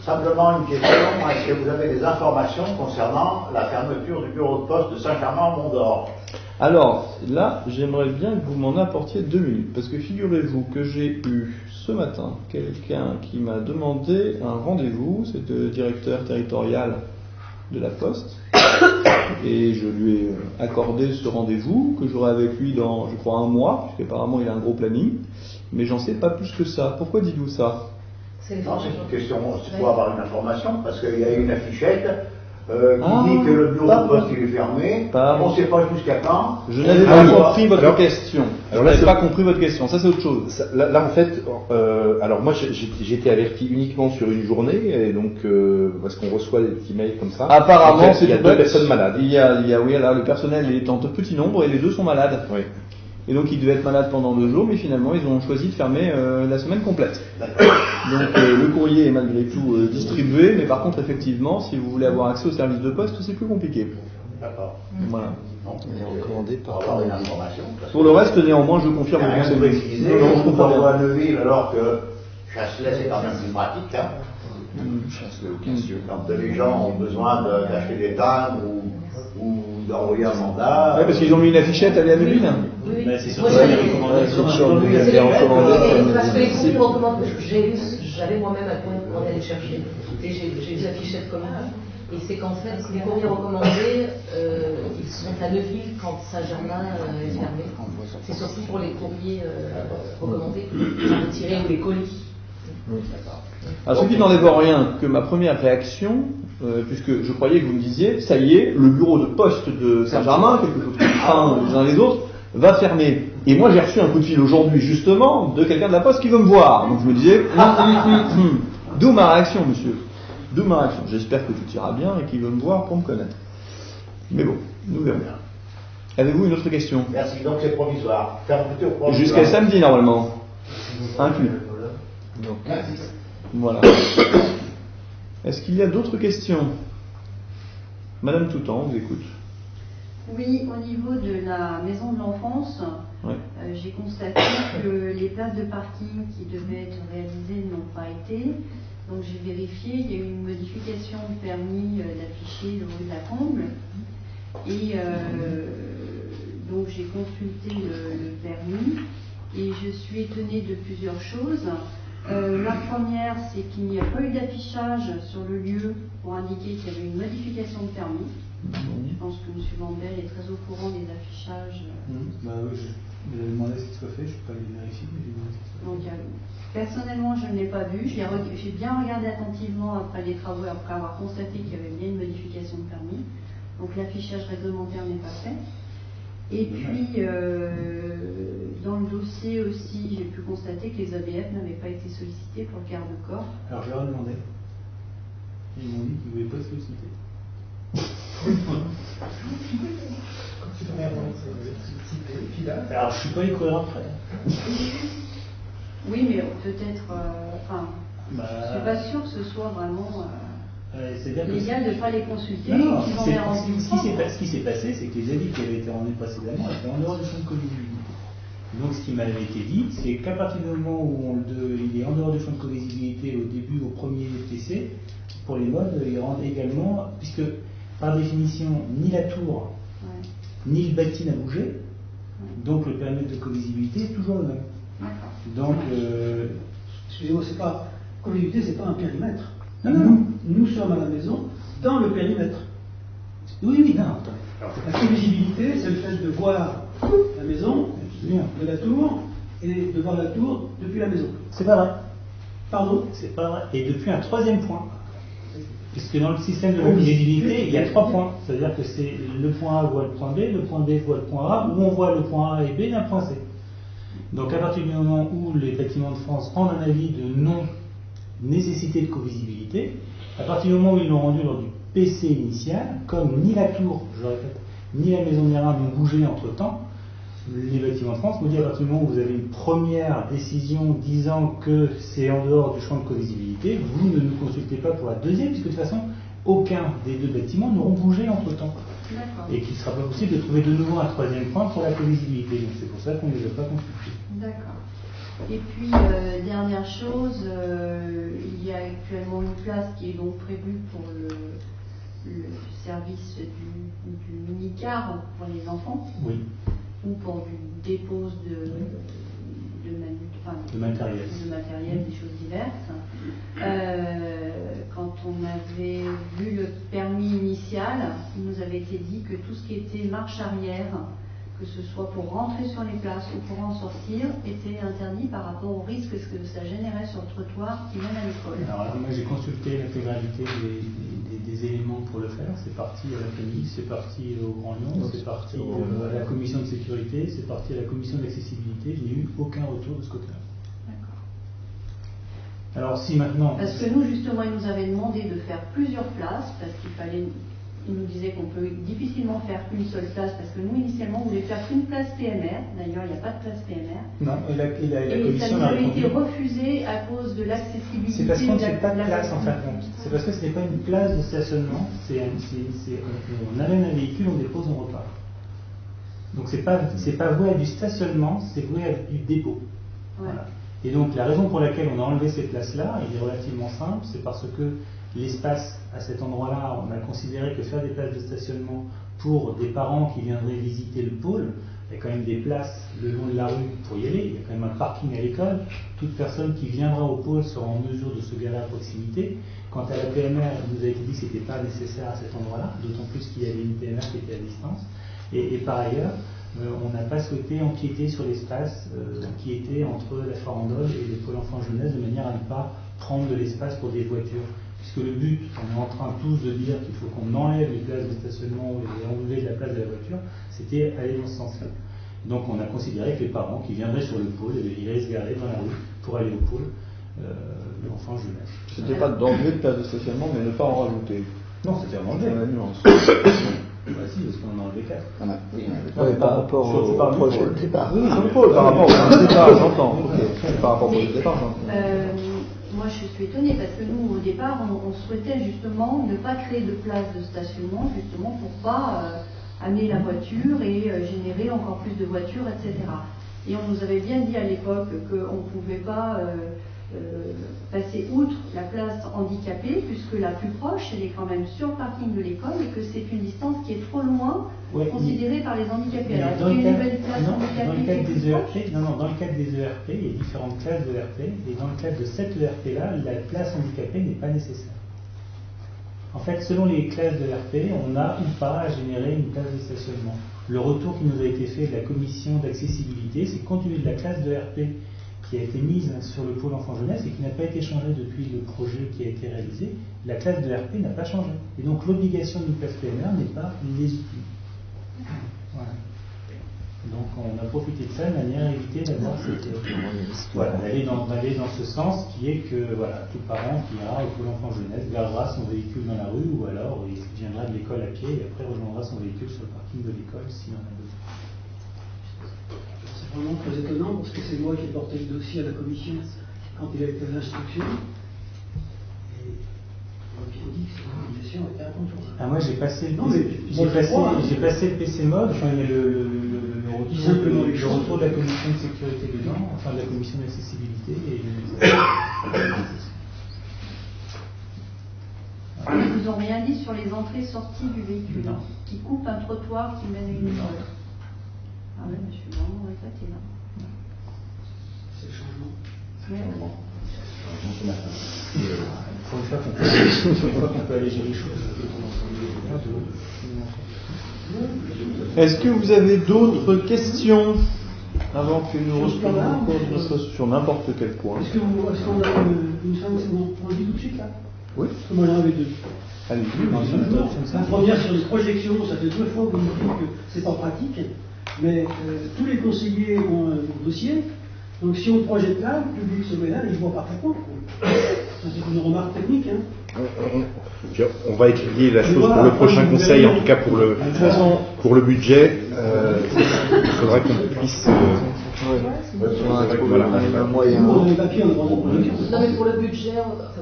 Simplement une question, est-ce que vous avez des informations concernant la fermeture du bureau de poste de Saint-Germain-en-Mont-d'Or? Alors, là, j'aimerais bien que vous m'en apportiez 2 minutes, parce que figurez-vous que j'ai eu ce matin quelqu'un qui m'a demandé un rendez-vous, c'est le directeur territorial de la Poste, et je lui ai accordé ce rendez-vous, que j'aurai avec lui dans, je crois, 1 mois, puisqu'apparemment il a un gros planning, mais j'en sais pas plus que ça. Pourquoi dites-vous ça? Non, c'est une question, c'est pour avoir une information, parce qu'il y a une affichette qui dit que le bureau de poste il est fermé, on ne sait pas jusqu'à quand. Je n'avais pas compris votre question. Je n'avais pas compris votre question, ça c'est autre chose. Là en fait, alors moi j'ai été averti uniquement sur une journée, et donc parce qu'on reçoit des petits mails comme ça. Apparemment, il y a 2 personnes malades. Oui, alors le personnel est en petit nombre et les 2 sont malades. Oui. Et donc ils devaient être malades pendant 2 jours, mais finalement ils ont choisi de fermer la semaine complète. Donc le courrier est malgré tout distribué, mais par contre effectivement, si vous voulez avoir accès au service de poste, c'est plus compliqué. D'accord. Voilà. Recommandé par avoir une information. Pour le reste, néanmoins, je confirme rien que de précisé. je comprends bien. À Neuville, alors que Chasselet c'est quand même plus pratique. Hein. Quand les gens ont besoin d'acheter des timbres ou d'envoyer un mandat. Oui, parce qu'ils ont mis une affichette à Neuville. Oui. Bah, c'est surtout les recommandations. Parce que les courriers recommandés, j'avais moi-même à aller les chercher, et j'ai des affichettes communes. Et c'est qu'en fait, les courriers recommandés, ils sont à Neuville quand Saint-Germain est fermé. C'est surtout pour les courriers recommandés, retirés ou les colis. Alors, ce qui n'enlève rien que ma première réaction, puisque je croyais que vous me disiez, ça y est, le bureau de poste de Saint-Germain, quelque chose qui craint les uns les autres, va fermer. Et moi, j'ai reçu un coup de fil aujourd'hui, justement, de quelqu'un de la Poste qui veut me voir. Donc je me disais, d'où ma réaction, monsieur. D'où ma réaction. J'espère que tout ira bien et qu'il veut me voir pour me connaître. Mais bon, nous verrons. Avez-vous une autre question? Merci, donc c'est provisoire. Fermeture provisoire. Jusqu'à samedi, normalement. Inclus. Donc, voilà. Est-ce qu'il y a d'autres questions? Madame Toutan, on vous écoute. Oui, au niveau de la maison de l'enfance, Ouais. j'ai constaté que les places de parking qui devaient être réalisées n'ont pas été. Donc j'ai vérifié, il y a eu une modification de permis d'afficher le rue de la Comble. Et donc j'ai consulté le permis et je suis étonnée de plusieurs choses. La première, c'est qu'il n'y a pas eu d'affichage sur le lieu pour indiquer qu'il y avait une modification de permis. Je pense que M. Lambert est très au courant des affichages. Bah oui, je vais demander ce qui soit fait, je ne suis pas allé vérifier, mais j'ai demandé ce qui soit fait. Donc, personnellement, je ne l'ai pas vu. J'ai bien regardé attentivement après les travaux, après avoir constaté qu'il y avait bien une modification de permis. Donc l'affichage réglementaire n'est pas fait. Et puis, dans le dossier aussi, j'ai pu constater que les ABF n'avaient pas été sollicités pour le garde-corps. Alors je leur ai demandé. Ils m'ont dit qu'ils ne voulaient pas solliciter. Alors je ne suis pas allé courir après. Oui, mais peut-être. Je ne suis pas sûr que ce soit vraiment légal de ne pas les consulter. Non, qu'ils en aient rendu ce qui s'est passé, c'est que les avis qui avaient été rendus précédemment étaient en dehors du champ de collisibilité. Donc ce qui m'avait été dit, c'est qu'à partir du moment où il est en dehors du champ de collisibilité au début, au premier TC, pour les modes, ils rendent également, puisque par définition, ni la tour, ni le bâti n'a bougé, donc le périmètre de collisibilité est toujours le même. Donc, excusez-moi, c'est pas collisibilité, c'est pas un périmètre. Non. Nous sommes à la maison dans le périmètre. Oui, non. La collisibilité, c'est le fait de voir la maison de la tour et de voir la tour depuis la maison. C'est pas vrai. Pardon? C'est pas vrai. Et depuis un troisième point. Puisque dans le système de la collisibilité, il y a 3 points. C'est-à-dire que c'est le point A voit le point B, le point B voit le point A, où on voit le point A et B d'un point C. Donc à partir du moment où les bâtiments de France rendent un avis de non-nécessité de co-visibilité, à partir du moment où ils l'ont rendu lors du PC initial, comme ni la tour, je le répète, ni la maison de Mérin n'ont bougé entre-temps, les bâtiments de France me disent à partir du moment où vous avez une première décision disant que c'est en dehors du champ de co-visibilité, vous ne nous consultez pas pour la deuxième, puisque de toute façon, aucun des 2 bâtiments n'auront bougé entre-temps. Et qu'il ne sera pas possible de trouver de nouveau un troisième point pour la co-visibilité. Donc c'est pour ça qu'on ne les a pas consultés. D'accord. Et puis, dernière chose, il y a actuellement une place qui est donc prévue pour le service du mini-car pour les enfants. Oui. Ou pour du dépose de matériel, des choses diverses. Quand on avait vu le permis initial, il nous avait été dit que tout ce qui était marche arrière, que ce soit pour rentrer sur les places ou pour en sortir, était interdit par rapport au risque que ça générait sur le trottoir qui mène à l'école. Alors là, moi j'ai consulté l'intégralité des éléments pour le faire. C'est parti à la famille, c'est parti au Grand Lyon, c'est parti à la commission de sécurité, c'est parti à la commission d'accessibilité. Je n'ai eu aucun retour de ce côté-là. D'accord. Alors si maintenant... Parce que nous, justement, ils nous avaient demandé de faire plusieurs places, parce qu'il fallait... Il nous disait qu'on peut difficilement faire une seule place, parce que nous, initialement, on voulait faire qu'une place PMR. D'ailleurs, il n'y a pas de place PMR. Non, et la et commission ça nous a avait été répondu. refusé à cause de l'accessibilité. C'est parce qu'on ne fait pas de place, en fin de compte. C'est parce que ce n'est pas une place de stationnement. On amène un véhicule, on dépose, on repart. Donc c'est pas voué à du stationnement, c'est voué à du dépôt. Ouais. Voilà. Et donc la raison pour laquelle on a enlevé ces places-là, il est relativement simple, c'est parce que l'espace à cet endroit-là, on a considéré que faire des places de stationnement pour des parents qui viendraient visiter le pôle, il y a quand même des places le long de la rue pour y aller, il y a quand même un parking à l'école, toute personne qui viendra au pôle sera en mesure de se garer à proximité. Quant à la PMR, il nous a été dit que ce n'était pas nécessaire à cet endroit-là, d'autant plus qu'il y avait une PMR qui était à distance. Et par ailleurs, on n'a pas souhaité empiéter sur l'espace qui était entre la Farandole et le pôle enfant-jeunesse, de manière à ne pas prendre de l'espace pour des voitures. Puisque le but, on est en train tous de dire qu'il faut qu'on enlève les places de stationnement et enlever de la place de la voiture, c'était aller dans ce sens-là. Donc on a considéré que les parents qui viendraient sur le pôle iraient se garer dans la rue pour aller au pôle enfant-jeunesse. C'était pas d'enlever de place de stationnement, mais ne pas en rajouter. Non, c'était en enlever. C'est la nuance. Bah si, parce qu'on en a enlevé 4. Oui, par rapport au projet de départ. Oui, sur le pôle, par rapport au projet de départ, j'entends. Ok. Par rapport au projet de départ, j'entends. Moi, je suis étonnée parce que nous, au départ, on souhaitait justement ne pas créer de place de stationnement, justement pour pas amener la voiture et générer encore plus de voitures, etc. Et on nous avait bien dit à l'époque qu'on ne pouvait pas passer outre la place handicapée, puisque la plus proche, elle est quand même sur le parking de l'école et que c'est une distance qui est trop loin considérée par les handicapés. Alors, dans le cadre des ERP, dans le cadre des ERP, il y a différentes classes d'ERP, et dans le cadre de cette ERP-là, la place handicapée n'est pas nécessaire. En fait, selon les classes d'ERP, on a ou pas à générer une place de stationnement. Le retour qui nous a été fait de la commission d'accessibilité, c'est compte tenu de la classe d'ERP qui a été mise sur le pôle enfant-jeunesse et qui n'a pas été changée depuis le projet qui a été réalisé, la classe d'ERP n'a pas changé. Et donc l'obligation d'une classe PMR n'est pas légitime. Voilà. Donc on a profité de ça de manière à éviter d'avoir cette... d'aller dans ce sens qui est que tout parent qui ira au pôle enfant-jeunesse garera son véhicule dans la rue ou alors il viendra de l'école à pied et après rejoindra son véhicule sur le parking de l'école s'il en a besoin. C'est vraiment très étonnant parce que c'est moi qui ai porté le dossier à la commission quand il a été à l'instruction. Et donc il dit que cette organisation était incontournable. Ah, moi j'ai passé le PC mode, il y a le retour de la commission de sécurité dedans, enfin de la commission d'accessibilité. Ils vous ont rien dit sur les entrées-sorties du véhicule, non, qui coupent un trottoir qui mène à une école. Ah ouais, je suis vraiment regrettée là. C'est le changement. Ouais. Pour une fois qu'on peut alléger les choses. Est-ce que vous avez d'autres questions avant que nous reprenions le cours de notre sur n'importe quel point? Est-ce qu'on a une fin de saison? On le dit tout de suite là? Oui. Parce que moi j'en avais deux. Allez-y. La première sur les projections, ça fait 2 fois que vous me dites que c'est pas pratique, mais tous les conseillers ont un dossier, donc si on projette là, le public se met là, et il voit parfaitement. Ça c'est une remarque technique. On va étudier la chose pour le prochain conseil, en tout cas pour le budget. Il faudra qu'on puisse... Non mais pour le budget,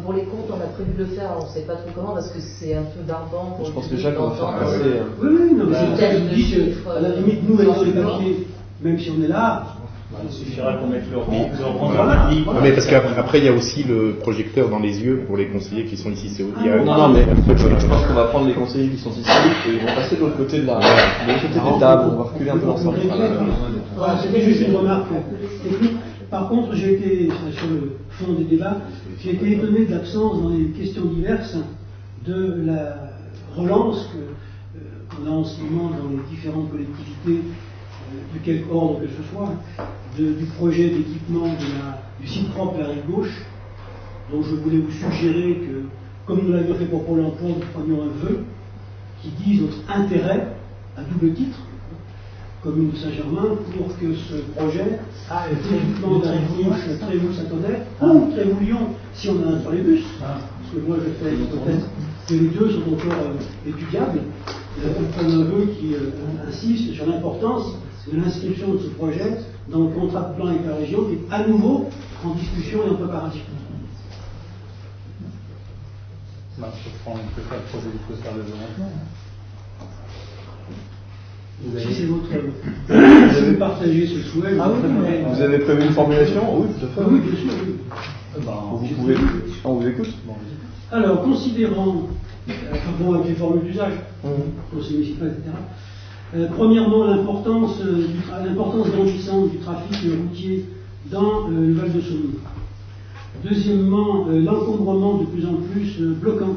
pour les comptes, on a prévu de le faire, on ne sait pas trop comment parce que c'est un peu d'argent. Je pense que Jacques va faire passer. Oui, non, mais à la limite, nous, les papiers, même si on est là, Il suffira qu'on mette leur rang public. Non, mais parce qu'après, il y a aussi le projecteur dans les yeux pour les conseillers qui sont ici. C'est non, mais je pense qu'on va prendre les conseillers qui sont ici et ils vont passer de l'autre côté de la table. On va reculer un peu ensemble. C'était juste une remarque technique. Par contre, j'ai été, sur le fond des débats, j'ai été étonné de l'absence dans les questions diverses de la relance qu'on a en ce moment dans les différentes collectivités, de quelque ordre que ce soit, du projet d'équipement du site propre à la rive gauche. Donc je voulais vous suggérer que, comme nous l'avions fait pour Pôle emploi, nous prenions un vœu qui dise notre intérêt à double titre, commune de Saint-Germain, pour que ce projet d'équipement de la rive gauche Trévoux-Saint-Odet ou Trévoux-Lyon, si on a un trolleybus, parce que moi je fais l'hypothèse que les deux sont encore étudiables, nous prenons un vœu qui insiste sur l'importance de l'inscription de ce projet dans le contrat de plan avec la région, qui est à nouveau en discussion et en préparation. On peut faire le projet du costard de maintenant. Si c'est votre vous avez partagé ce souhait. Vous avez prévu une formulation? Oui, tout à fait. Oui, bien sûr. Oui. Vous pouvez. On vous écoute. Alors, considérant, avec les formules d'usage, conseil municipal, etc. Premièrement, l'importance grandissante du trafic routier dans le Val-de-Saône. Deuxièmement, l'encombrement de plus en plus bloquant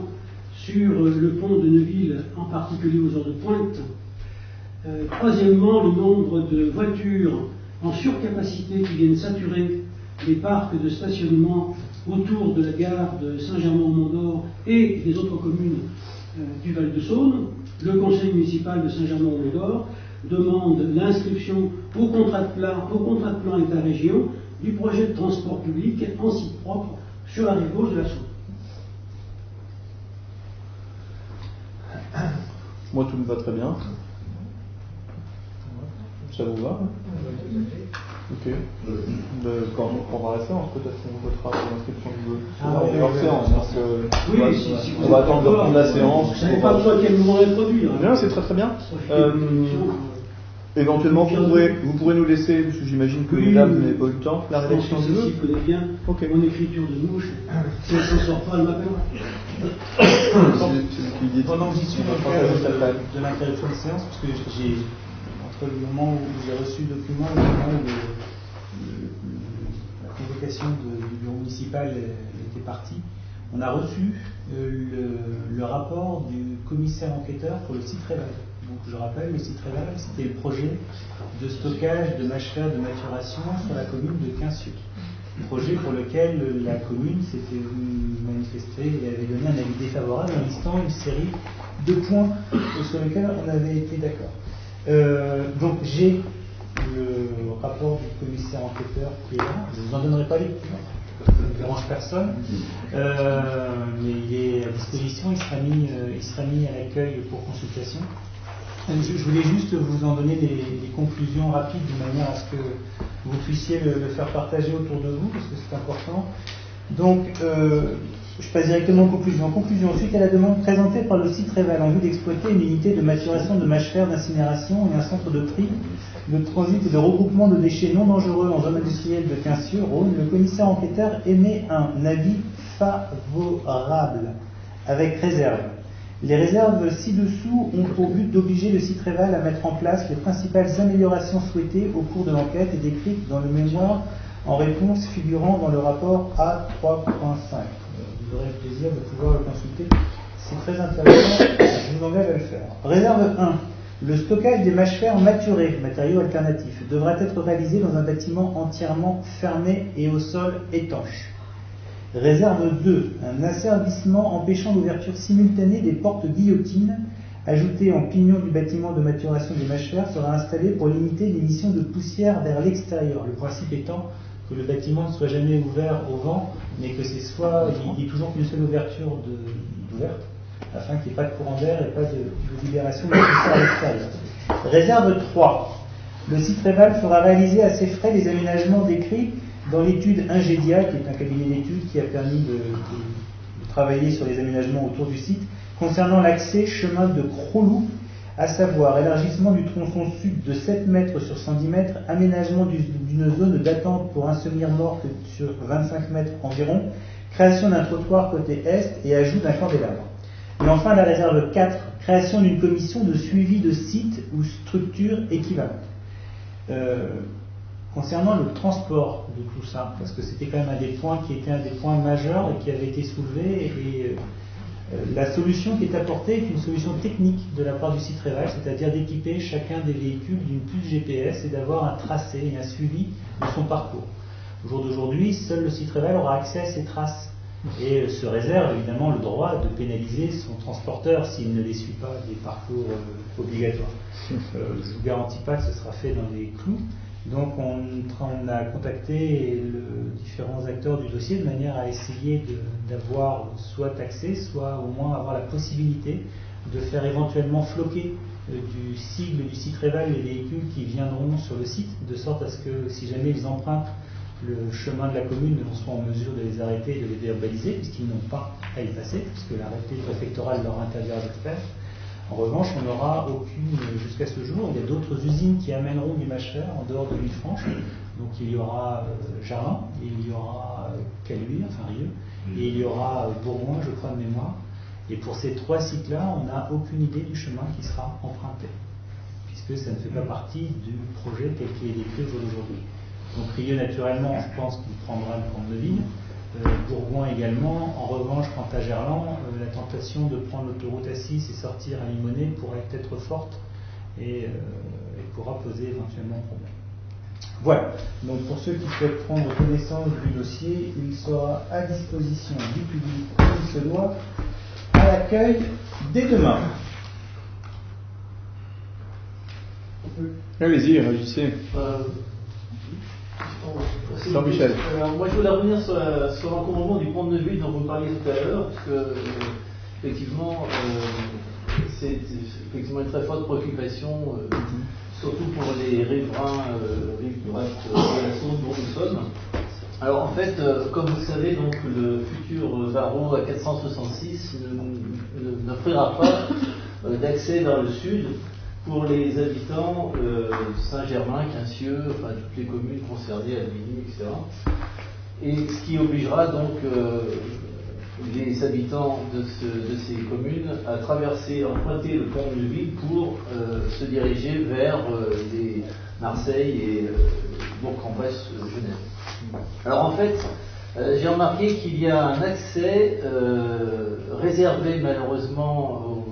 sur le pont de Neuville, en particulier aux heures de pointe. Troisièmement, le nombre de voitures en surcapacité qui viennent saturer les parcs de stationnement autour de la gare de Saint-Germain-au-Mont-d'Or et des autres communes du Val-de-Saône. Le conseil municipal de Saint-Germain-au-Mont-d'Or demande l'inscription au contrat de plan État-région du projet de transport public en site propre sur la rive gauche de la Saône. Moi, tout me va très bien. Ça vous va? Ok. Quand on va à la séance, peut-être qu'on votera l'inscription du vœu. On est hors séance, donc on va attendre de reprendre la séance. Vous savez pas besoin à quel moment l'introduire. Non, c'est très très bien. Éventuellement, vous pourrez nous laisser, parce que j'imagine que mesdames n'avez pas eu le temps, la rédaction du vœu. Je connais bien mon écriture de mouche. Si elle s'en sort pas, elle m'appellera. C'est qui dit. Pendant que j'y suis, de l'interruption de séance, parce que j'ai, entre le moment où j'ai reçu le document et le moment où la convocation du bureau municipal était partie, on a reçu le rapport du commissaire enquêteur pour le site Réval. Donc je rappelle, le site Réval, c'était le projet de stockage de mâche-fer de maturation sur la commune de Quincieux. Projet pour lequel la commune s'était manifestée et avait donné un avis défavorable en listant une série de points sur lesquels on avait été d'accord. Donc j'ai le rapport du commissaire enquêteur qui est là. Je ne vous en donnerai pas lecture, parce que ça ne dérange personne, mais il est à disposition, il sera mis à l'accueil pour consultation. Je voulais juste vous en donner des conclusions rapides de manière à ce que vous puissiez le faire partager autour de vous, parce que c'est important. Donc, je passe directement aux conclusions. En conclusion, suite à la demande présentée par le site Réval en vue d'exploiter une unité de maturation de mâche-fer d'incinération et un centre de tri, de transit et de regroupement de déchets non dangereux en zone industrielle de Quincieux, Rhône, le commissaire enquêteur émet un avis favorable, avec réserve. Les réserves ci-dessous ont pour but d'obliger le site Réval à mettre en place les principales améliorations souhaitées au cours de l'enquête et décrites dans le mémoire en réponse figurant dans le rapport A3.5. Vous aurez le plaisir de pouvoir le consulter, c'est très intéressant, je vous engage à le faire. Réserve 1. Le stockage des mâche-fer maturés, matériaux alternatifs, devra être réalisé dans un bâtiment entièrement fermé et au sol étanche. Réserve 2. Un asservissement empêchant l'ouverture simultanée des portes guillotines ajoutées en pignon du bâtiment de maturation des mâche-fer sera installé pour limiter l'émission de poussière vers l'extérieur. Le principe étant que le bâtiment ne soit jamais ouvert au vent, mais que il y ait toujours qu'une seule ouverture d'ouverte, afin qu'il n'y ait pas de courant d'air et pas de libération de poussière à l'extérieur. Réserve 3. Le site Réval fera réaliser à ses frais les aménagements décrits dans l'étude Ingédia, qui est un cabinet d'études qui a permis de travailler sur les aménagements autour du site, concernant l'accès chemin de Crolou à savoir élargissement du tronçon sud de 7 mètres sur 110 mètres, aménagement d'une zone d'attente pour un semi-remorque sur 25 mètres environ, création d'un trottoir côté est et ajout d'un candélabre. Et enfin la réserve 4, création d'une commission de suivi de sites ou structures équivalentes. Concernant le transport de tout ça, parce que c'était quand même un des points qui était un des points majeurs et qui avait été soulevé, et la solution qui est apportée est une solution technique de la part du Citreval, c'est-à-dire d'équiper chacun des véhicules d'une puce GPS et d'avoir un tracé et un suivi de son parcours. Au jour d'aujourd'hui, seul le Citreval aura accès à ces traces et se réserve évidemment le droit de pénaliser son transporteur s'il ne les suit pas des parcours obligatoires. Je ne vous garantis pas que ce sera fait dans les clous. Donc on a contacté différents acteurs du dossier de manière à essayer d'avoir soit accès, soit au moins avoir la possibilité de faire éventuellement floquer du sigle du Citreval les véhicules qui viendront sur le site, de sorte à ce que si jamais ils empruntent le chemin de la commune, on soit en mesure de les arrêter et de les verbaliser, puisqu'ils n'ont pas à y passer, puisque l'arrêté préfectoral leur interdira de le faire. En revanche, on n'aura aucune, jusqu'à ce jour, il y a d'autres usines qui amèneront du mâcheur en dehors de Villefranche. Donc il y aura Jarlin, il y aura Caluire, enfin Rieux, et il y aura Bourgoin, je crois de mémoire. Et pour ces 3 sites-là, on n'a aucune idée du chemin qui sera emprunté, puisque ça ne fait pas partie du projet tel qu'il est décrit aujourd'hui. Donc Rieux, naturellement, je pense qu'il prendra le pont de Neuville. Bourgoin également. En revanche, quant à Gerland, la tentation de prendre l'autoroute A6 et sortir à Limonest pourrait être forte et pourra poser éventuellement problème. Voilà. Donc pour ceux qui souhaitent prendre connaissance du dossier, il sera à disposition du public comme il se doit à l'accueil dès demain. Allez-y, réagissez. Jean-Michel. Moi, je voulais revenir sur l'encombrement du pont de Neuville dont vous parliez tout à l'heure, parce que, effectivement, c'est effectivement une très forte préoccupation, surtout pour les riverains, rives droite de la Saône dont nous sommes. Alors, en fait, comme vous le savez, donc, le futur Varro à 466 n'offrira pas d'accès vers le sud pour les habitants Saint-Germain, Quincieux, enfin toutes les communes concernées, Albigny, etc. Et ce qui obligera donc les habitants de ces communes à emprunter le pont de Neuville pour se diriger vers Marseille et Bourg-en-Bresse, Genève. Alors en fait, j'ai remarqué qu'il y a un accès réservé malheureusement aux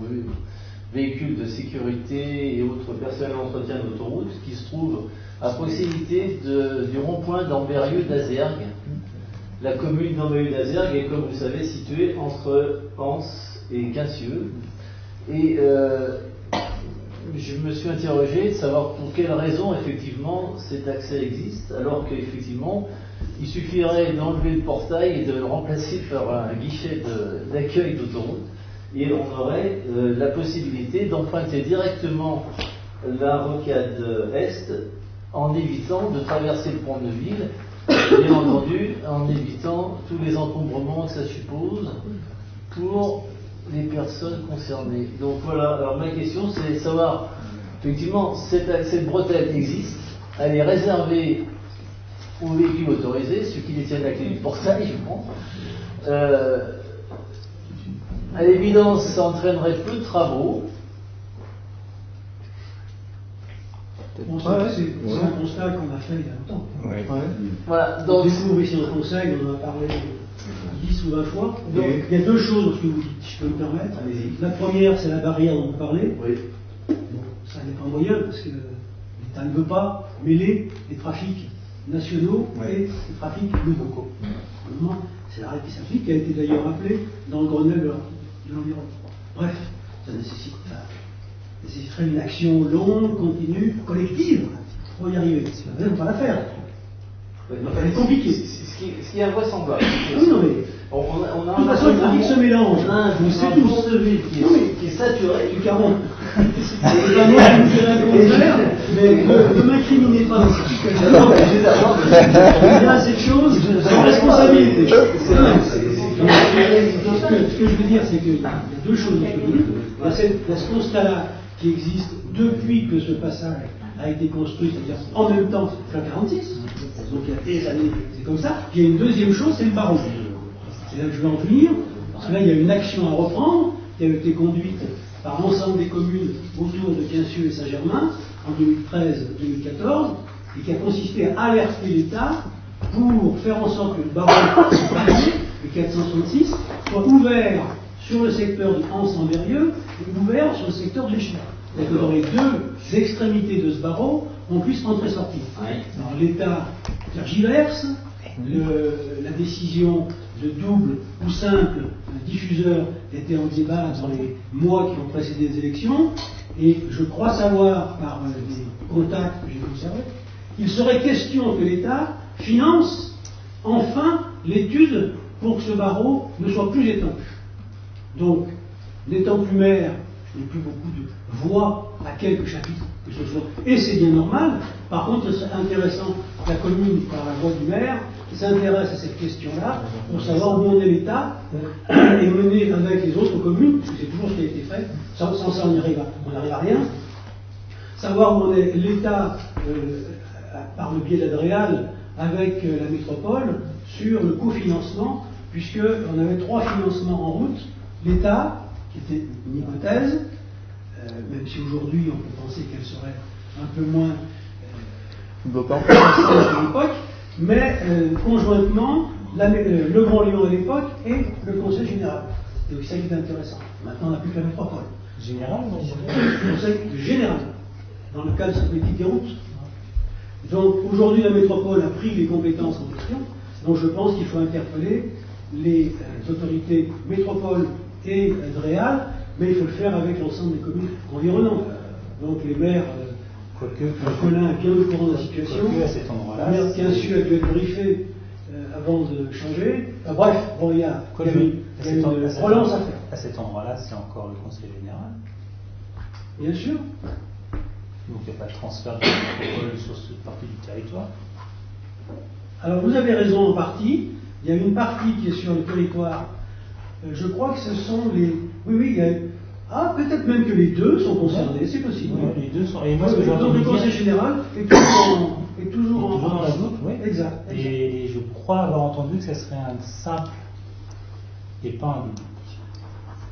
véhicules de sécurité et autres personnels d'entretien d'autoroute qui se trouvent à proximité du rond-point d'Ambérieu d'Azergues. La commune d'Ambérieu d'Azergues est, comme vous le savez, située entre Anse et Quincieux. Et je me suis interrogé de savoir pour quelles raisons, effectivement, cet accès existe, alors qu'effectivement, il suffirait d'enlever le portail et de le remplacer par un guichet d'accueil d'autoroute. Et on aurait la possibilité d'emprunter directement la rocade Est en évitant de traverser le pont de Neuville, bien entendu, en évitant tous les encombrements que ça suppose pour les personnes concernées. Donc voilà, alors ma question c'est de savoir, effectivement, cette bretelle existe, elle est réservée aux véhicules autorisés, ceux qui détiennent la clé du portail, je pense. À l'évidence, ça entraînerait peu de travaux. Bon, c'est un constat qu'on a fait il y a longtemps. Ouais. Voilà, donc, Au découvre ici au Conseil, on en a parlé 10 ou 20 fois. Donc, il y a 2 choses dans ce que vous dites, si je peux me permettre. La première, c'est la barrière dont vous parlez. Oui. Bon, ça n'est pas un moyen, parce que l'État ne veut pas mêler les trafics nationaux et les trafics locaux. Normalement, c'est l'arrêt qui s'applique, qui a été d'ailleurs appelé dans le Grenelle de l'environnement. Bref, ça nécessiterait une action longue, continue, collective, pour y arriver. Ça ne va même pas la faire. Elle est compliquée. Ce qui est invraisemblable. Oui, non, mais. On a De toute façon, le trafic se mélange. On sait tous qui est saturé. Du 40. C'est pas moi qui me dirais le contraire, mais ne m'incriminez pas. Il y a cette chose sans responsabilité. Ce que je veux dire, c'est qu'il y a 2 choses dans ce que vous dites. Il y a ce constat-là qui existe depuis que ce passage a été construit, c'est-à-dire en même temps qu'en 46. Donc il y a des années, c'est comme ça. Il y a une deuxième chose, c'est le barreau. C'est là que je vais en venir, parce que là il y a une action à reprendre qui a été conduite par l'ensemble des communes autour de Quincieux et Saint-Germain en 2013-2014 et qui a consisté à alerter l'État pour faire en sorte que le barreau le 466 soit ouvert sur le secteur de Anse-en-Berrieux et ouvert sur le secteur de l'Échelle. C'est-à-dire que dans les deux extrémités de ce barreau, on puisse entrer-sortir. Alors l'État tergiverse, la décision de double ou simple diffuseur était en débat dans les mois qui ont précédé les élections, et je crois savoir, par des contacts que j'ai observés, qu'il serait question que l'État finance enfin l'étude pour que ce barreau ne soit plus étanche. Donc, n'étant plus maire, je n'ai plus beaucoup de voix à quelques chapitres que ce soit, et c'est bien normal. Par contre, ce serait intéressant que la commune, par la voix du maire, s'intéresse à cette question-là pour savoir où en est l'État et mener avec les autres communes, parce que c'est toujours ce qui a été fait. Sans ça, on n'arrive à rien. Savoir où en est l'État par le biais d'Adréal avec la métropole sur le cofinancement, puisqu'on avait 3 financements en route. L'État, qui était une hypothèse, même si aujourd'hui on peut penser qu'elle serait un peu moins à l'époque, mais conjointement le Grand Lyon à l'époque et le Conseil général. Donc ça qui est intéressant. Maintenant on n'a plus que la métropole. Général ou le Conseil général, dans le cadre de cette politique des routes. Donc aujourd'hui la métropole a pris les compétences en question, donc je pense qu'il faut interpeller les autorités métropole et Adréal, mais il faut le faire avec l'ensemble des communes environnantes. Donc les maires, Colin est bien au courant de la situation, le maire Quincieux a dû être briefé avant de changer. Bref, bon, il y a une relance à faire. À cet endroit-là, c'est encore le Conseil général. Bien sûr. Donc il n'y a pas de transfert de métropole sur cette partie du territoire. Alors vous avez raison en partie. Il y a une partie qui est sur le territoire. Je crois que ce sont les. Oui, il y a. Ah, peut-être même que les deux sont concernés, c'est possible. Oui, les deux sont. Et moi, ce que j'ai donc entendu le Conseil dire, général est toujours dans la boucle, oui. Exact. Et je crois avoir entendu que ce serait un simple et pas un double.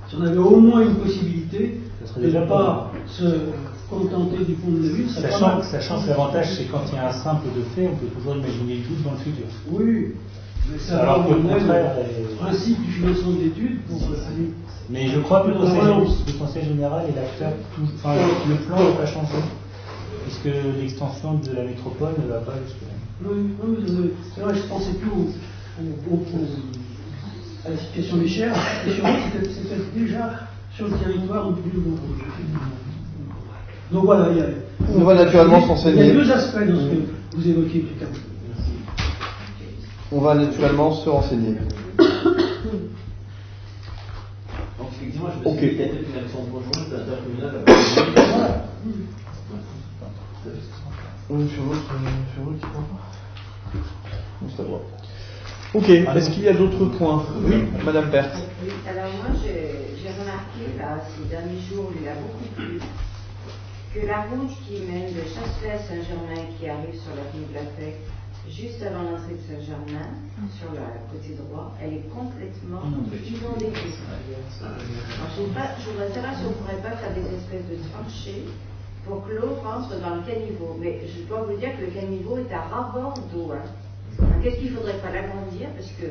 Si on avait au moins une possibilité Ça de ne pas se contenter du pont de la ville, sachant que l'avantage, c'est quand il y a un simple de fait, on peut toujours imaginer le double dans le futur. Oui, mais ça alors que le contraire le principe du financement de l'étude pour aller. Mais je crois que le Conseil général est l'acteur, enfin le plan n'a pas changé, puisque l'extension de la métropole ne va pas jusque-là. Oui, c'est vrai, je ne pensais plus à la situation des chers, et sur c'était déjà sur le territoire du Nouveau. Donc voilà, on va naturellement s'enseigner. Il y a deux aspects dans ce que vous évoquez plus tard. On va naturellement se renseigner. Donc effectivement, je me suis dit qu'il y a peut-être une action conjointe intercommunale. Voilà. Sur l'autre, tu vois. On se voit. Ok, est-ce qu'il y a d'autres points? Oui, Madame Pert. Oui, alors moi j'ai remarqué là, ces derniers jours, il y a beaucoup plu, que la route qui mène de Chasselet à Saint-Germain, qui arrive sur la rue de la Fête, juste avant l'entrée de Saint-Germain, sur le côté droit, elle est complètement inondée. Alors je voudrais savoir si on ne pourrait pas faire des espèces de tranchées pour que l'eau rentre dans le caniveau. Mais je dois vous dire que le caniveau est à ras-bord d'eau. Qu'est-ce qu'il ne faudrait pas l'agrandir? Parce que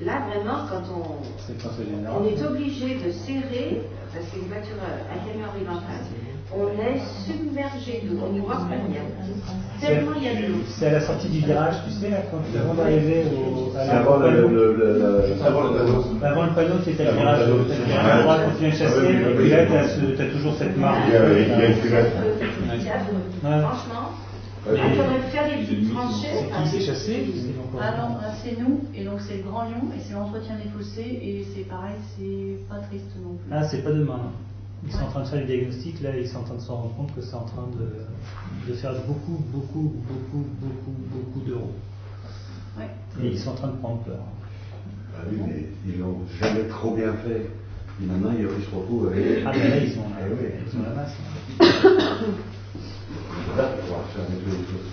là, vraiment, quand on est obligé de serrer, parce qu'une voiture, un camion arrive en face, on est submergé d'eau, on n'y voit pas bien. Tellement il y a de l'eau. C'est à la sortie du virage, tu sais, là, quand avant d'arriver avant le panneau, c'était le virage. À droite, quand tu viens chasser, et là, tu as toujours cette marque. Il y a une fenêtre. Franchement. On pourrait faire des petites tranchées. C'est chassé? Ah non, c'est nous, et donc c'est le Grand Lyon, et c'est l'entretien des fossés, et c'est pareil, c'est pas triste non plus. Ah, c'est pas demain. Ils sont en train de faire les diagnostics, là, ils sont en train de se rendre compte que c'est en train de faire beaucoup d'euros. Ouais. Et ils sont en train de prendre peur. Ah oui, mais ils l'ont jamais trop bien fait. Et maintenant, ils se retrouvent avec. Ah, ben là, ils ont la masse. Là, pour pouvoir faire nettoyer les choses.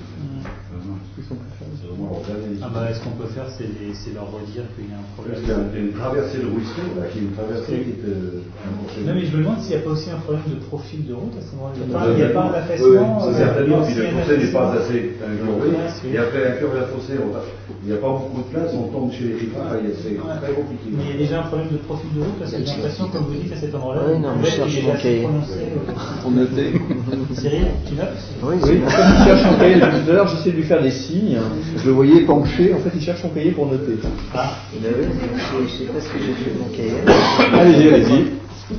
Ah bah, ce qu'on peut faire, c'est leur redire qu'il y a un problème. Parce qu'il y a une traversée de ruisseau, là, qui est une traversée qui est non, mais je me demande s'il n'y a pas aussi un problème de profil de route à ce moment-là. Il n'y a pas un affaissement. Oui, certainement, puis le fossé n'est pas assez incurvé. Et après incurver la fossé, il n'y a pas beaucoup de place, on tombe chez les riverains, c'est très compliqué. Mais il y a déjà un problème de profil de route, parce que j'ai l'impression, comme vous dites à cet endroit-là, oui, non, je cherche mon cahier. Pour noter. Cyril, tu notes? Oui, comme il cherche son cahier depuis tout à l'heure, j'essaie de lui faire des signes. Je le voyais penché, en fait il cherche son cahier pour noter. Ah, ben oui, je sais pas ce que j'ai fait de mon cahier. Allez-y, allez-y. Je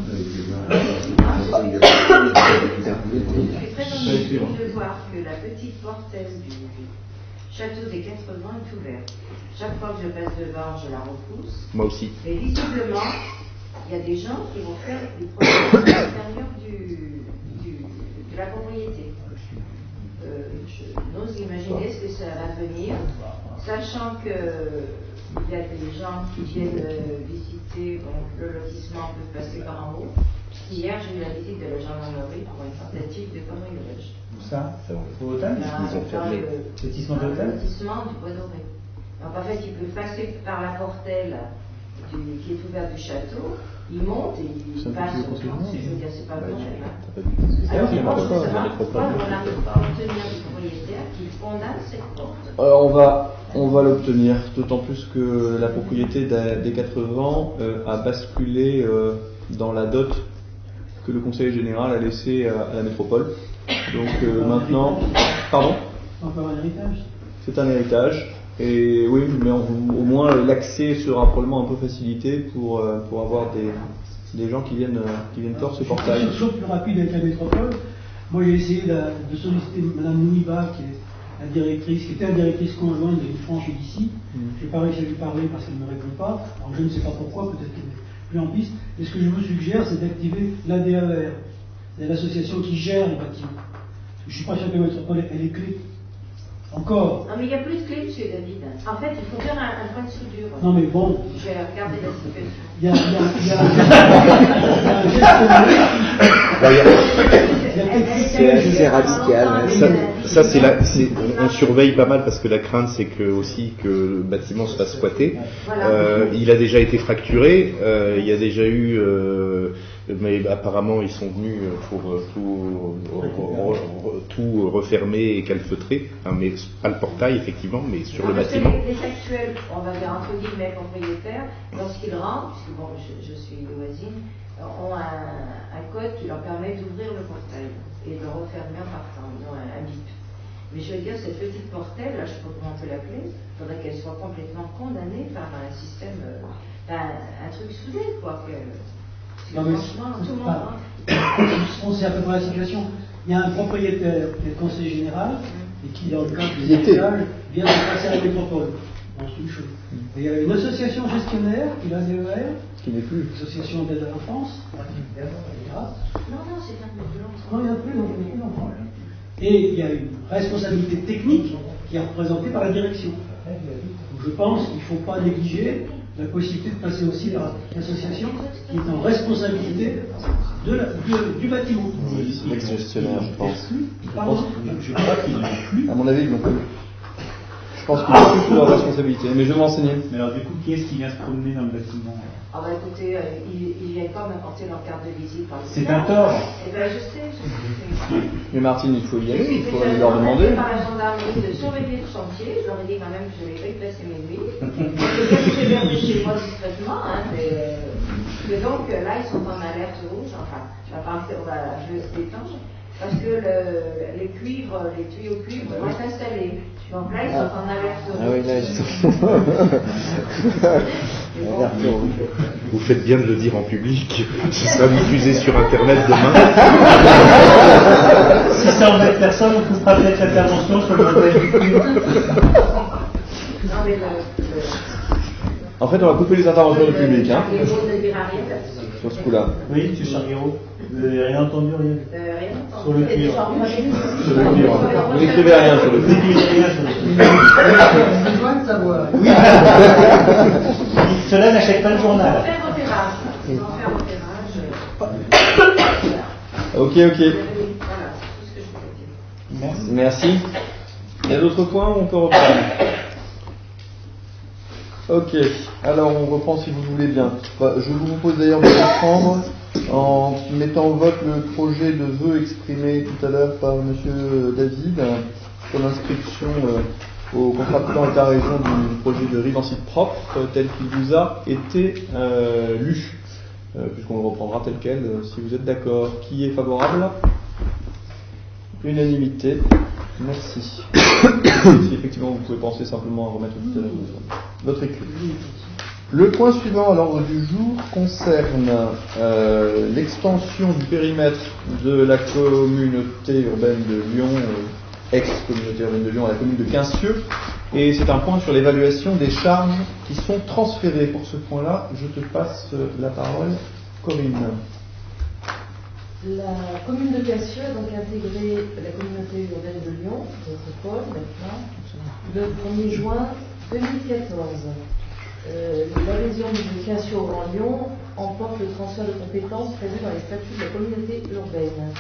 suis très ennuyée de voir que la petite portelle du château des 80 est ouverte. Chaque fois que je passe devant, je la repousse. Moi aussi. Mais visiblement, il y a des gens qui vont faire des projets à l'intérieur de la propriété. Je n'ose imaginer ce que ça va venir, sachant qu'il y a des gens qui viennent visiter le lotissement, peuvent passer par en haut. Hier, j'ai eu la visite de la gendarmerie pour une tentative de cambriolage. Où ça? Au hôtel? Ils ont fermé. Lotissement de l'hôtel? Lotissement du Bois Doré. Donc en fait, ils peuvent passer par la portelle qui est ouverte du château. Ils montent et ils passent. Je veux dire, c'est pas bon. Alors, je pense que ça va. On n'arrive pas à obtenir du propriétaire qu'il condamne cette porte. Alors on va l'obtenir, d'autant plus que la propriété des 80 a basculé dans la dot que le conseil général a laissé à la métropole. Donc maintenant... Pardon ? Encore un héritage. C'est un héritage. Et oui, mais au moins l'accès sera probablement un peu facilité pour avoir des gens qui viennent faire ce portail. C'est toujours plus rapide avec la métropole. Moi j'ai essayé de solliciter Mme Mouniba, qui est la directrice, qui était la directrice conjointe de Franche et d'ici. J'ai pas réussi à lui parler parce qu'elle ne me répond pas. Alors je ne sais pas pourquoi, peut-être qu'elle est plus en piste. Mais ce que je vous suggère, c'est d'activer l'ADAR. C'est l'association qui gère les bâtiments. Je ne suis pas sûr que la métropole elle est clé. Encore. Non, mais il n'y a plus de clé, monsieur David. En fait, il faut faire un point de soudure. Non, mais bon. J'ai regardé la situation. Il y a c'est radical. Ça on surveille pas mal parce que la crainte c'est que aussi que le bâtiment se fasse squatter. Il a déjà été fracturé. Il y a déjà eu, mais apparemment ils sont venus pour tout refermer et calfeutrer. Mais pas le portail effectivement, mais sur le bâtiment. Les actuels, on va dire entre guillemets propriétaires, lorsqu'ils rentrent, puisque bon, je suis voisine, ont un code qui leur permet d'ouvrir le portail et de le refermer en partant. Ils ont un bip. Mais je veux dire, cette petite portelle, là, je ne sais pas comment on peut l'appeler, il faudrait qu'elle soit complètement condamnée par un système, un truc soudé, quoi. Franchement, tout le monde rentre. On sait à peu près la situation. Il y a un propriétaire qui est le conseiller général et qui, dans le cadre du héritage, vient de passer à la métropole. Bon, c'est une chose. Et il y a une association gestionnaire qui est l'ADER, qui n'est plus. L'association d'aide à l'enfance. Non, c'est un peu plus long. Non, il n'y en a plus, donc il n'y a plus d'enfants. Et il y a une responsabilité technique qui est représentée par la direction. Donc je pense qu'il ne faut pas négliger la possibilité de passer aussi par l'association qui est en responsabilité du bâtiment. L'ex-gestionnaire, je pense. Je crois qu'il n'est plus. À mon avis, ils l'ont plus. Je pense qu'ils n'ont plus sous leur responsabilité, mais je vais m'enseigner. Mais alors, du coup, qui est-ce qui vient se promener dans le bâtiment? Ah bah écoutez, ils viennent pas m'apporter leur carte de visite par le C'est un tort. Eh ben je sais. Mais Martine, il faut y aller, il faut aller leur demander. Par la gendarmerie de surveiller le chantier, je leur ai dit quand même que je n'avais pas passé mes nuits. J'ai gardé chez moi discrètement, et donc là ils sont en alerte rouge, enfin, je vais se détendre, parce que les tuyaux cuivre vont être installés. Donc là, ils sont en alerte rouge. Ah oui, là, ils sont. Vous faites bien de le dire en public. Ce sera diffusé sur Internet demain. Si ça embête personne, on fera peut-être l'intervention sur le montage du cuivre. Non, mais En fait, on va couper les interventions du public. Hein, les mots ne dira rien là-dessus. sur ce coup-là. Oui, tu Charguero. Vous n'avez rien entendu, rien Rien entendu. Sur le cuivre. Sur le cuivre. Vous n'écrivez rien sur le Vous cuivre. n'écrivez rien sur le cuivre. J'ai besoin de savoir. Cela n'achète pas le journal. Faire opéra. Ok. Voilà, c'est tout ce que je voulais dire. Merci. Il y a d'autres points où on peut reprendre? Ok, alors on reprend si vous voulez bien. Je vous propose d'ailleurs de reprendre en mettant en vote le projet de vœu exprimé tout à l'heure par Monsieur David pour l'inscription au contrat de plan État-région du projet de Rive-en-Site propre tel qu'il vous a été lu, puisqu'on le reprendra tel quel, si vous êtes d'accord. Qui est favorable? Unanimité. Merci. Si effectivement vous pouvez penser simplement à remettre tout à l'heure votre écrit. Le point suivant à l'ordre du jour concerne l'extension du périmètre de la communauté urbaine de Lyon, ex-communauté urbaine de Lyon, à la commune de Quincieux, et c'est un point sur l'évaluation des charges qui sont transférées. Pour ce point-là, je te passe la parole, Corinne. La commune de Quincieux a donc intégré la communauté urbaine de Lyon, métropole maintenant, le 1er juin 2014. L'adhésion de Quincieux au Grand Lyon emporte le transfert de compétences prévu dans les statuts de la communauté urbaine.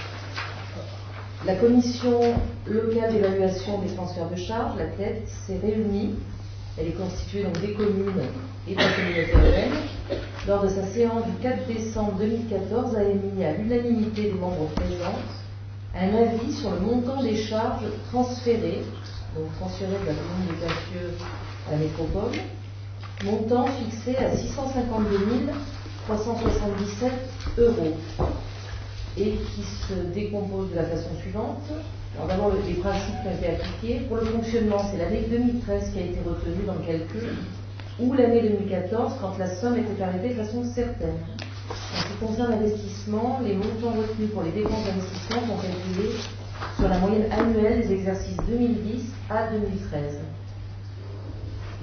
La commission locale d'évaluation des transferts de charges, la CLET, s'est réunie. Elle est constituée donc des communes et de la communauté urbaine. Lors de sa séance du 4 décembre 2014, a émis à l'unanimité des membres présents un avis sur le montant des charges transférées, donc transférées de la commune de Quincieux à la métropole, montant fixé à 652 377 € et qui se décompose de la façon suivante. Alors d'abord, les principes qui ont été appliqués. Pour le fonctionnement, c'est l'année 2013 qui a été retenue dans le calcul, ou l'année 2014 quand la somme était arrêtée de façon certaine. En ce qui concerne l'investissement, les montants retenus pour les dépenses d'investissement sont calculés sur la moyenne annuelle des exercices 2010 à 2013.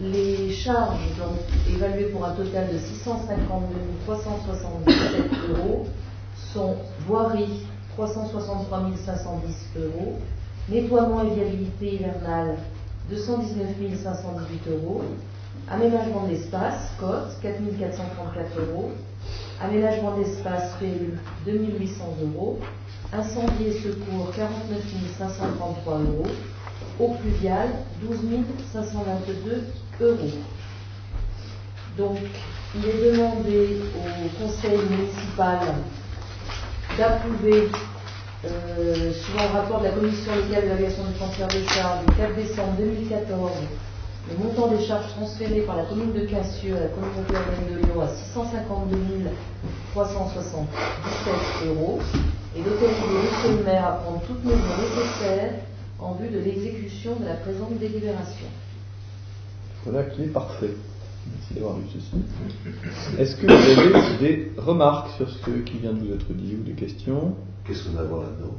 Les charges, donc évaluées pour un total de 652 377 €, sont voirie 363 510 €, nettoiement et viabilité hivernale 219 518 €, aménagement d'espace, cote 4 434 €, aménagement d'espace PU 2 800 €, incendie et secours 49 533 €, eau pluviale 12 522 €. Donc, il est demandé au conseil municipal d'approuver, suivant le rapport de la commission locale d'évaluation du transfert des charges du 4 décembre 2014, le montant des charges transférées par la commune de Quincieux à la communauté urbaine de Lyon à 652 377 € et d'autoriser monsieur le maire à prendre toutes mesures nécessaires en vue de l'exécution de la présente délibération. Voilà qui est parfait. Merci d'avoir lu ceci. Est-ce que vous avez des remarques sur ce qui vient de vous être dit ou des questions? Qu'est-ce qu'on a à voir là-dedans?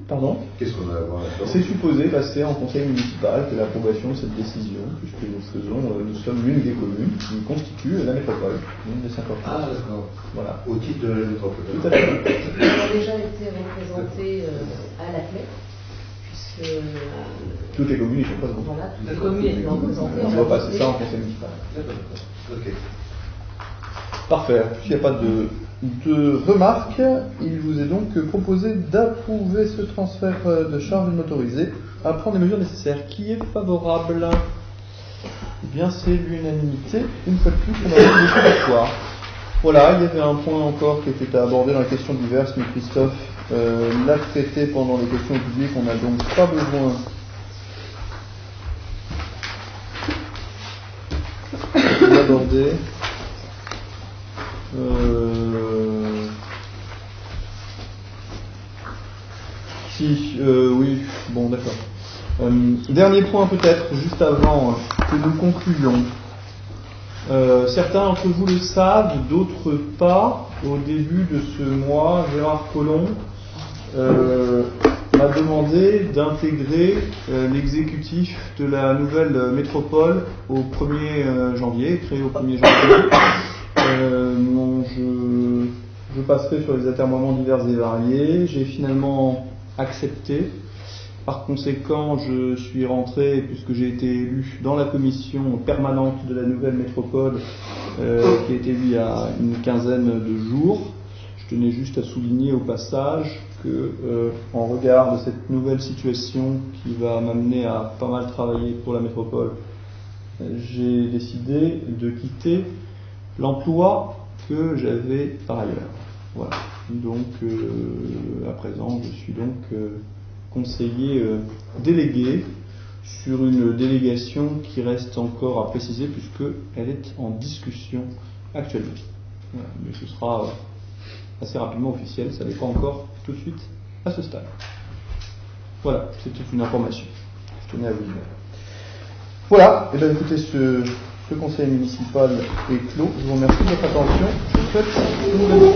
Pardon? Qu'est-ce qu'on a à voir là-dedans? C'est supposé passer en conseil municipal que l'approbation de cette décision, puisque nous sommes l'une des communes qui constitue la métropole, l'une des 50. Ah, d'accord. Voilà. Au titre de la métropole. Tout à fait. Nous avons déjà été représentés à la CLEC, puisque toutes les communes y sont présentes. Voilà, toutes les communes étaient représentées. On doit passer ça en conseil municipal. D'accord. Ok. Parfait. S'il n'y a pas de remarques, il vous est donc proposé d'approuver ce transfert de charges motorisées à prendre les mesures nécessaires. Qui est favorable? Eh bien, c'est l'unanimité. Une fois de plus, on a eu beaucoup d'espoir. Voilà, il y avait un point encore qui était à aborder dans les questions diverses, mais Christophe l'a traité pendant les questions publiques. On n'a donc pas besoin d'aborder. Oui, bon, d'accord. Dernier point peut-être, juste avant que nous concluions. Certains d'entre vous le savent, d'autres pas. Au début de ce mois, Gérard Collomb m'a demandé d'intégrer l'exécutif de la nouvelle métropole au 1er janvier, créé au 1er janvier. Je passerai sur les atermoiements divers et variés. J'ai finalement accepté. Par conséquent, je suis rentré, puisque j'ai été élu dans la commission permanente de la nouvelle métropole, qui a été élue il y a une quinzaine de jours. Je Je tenais juste à souligner au passage que, en regard de cette nouvelle situation qui va m'amener à pas mal travailler pour la métropole, j'ai décidé de quitter l'emploi que j'avais par ailleurs. Voilà. Donc, à présent, je suis donc conseiller délégué sur une délégation qui reste encore à préciser puisqu'elle est en discussion actuellement. Voilà. Mais ce sera assez rapidement officiel, ça n'est pas encore tout de suite à ce stade. Voilà, c'était une information. Je tenais à vous dire. Voilà, et bien écoutez, ce conseil municipal est clos. Je vous remercie de votre attention. Je vous souhaite une bonne journée.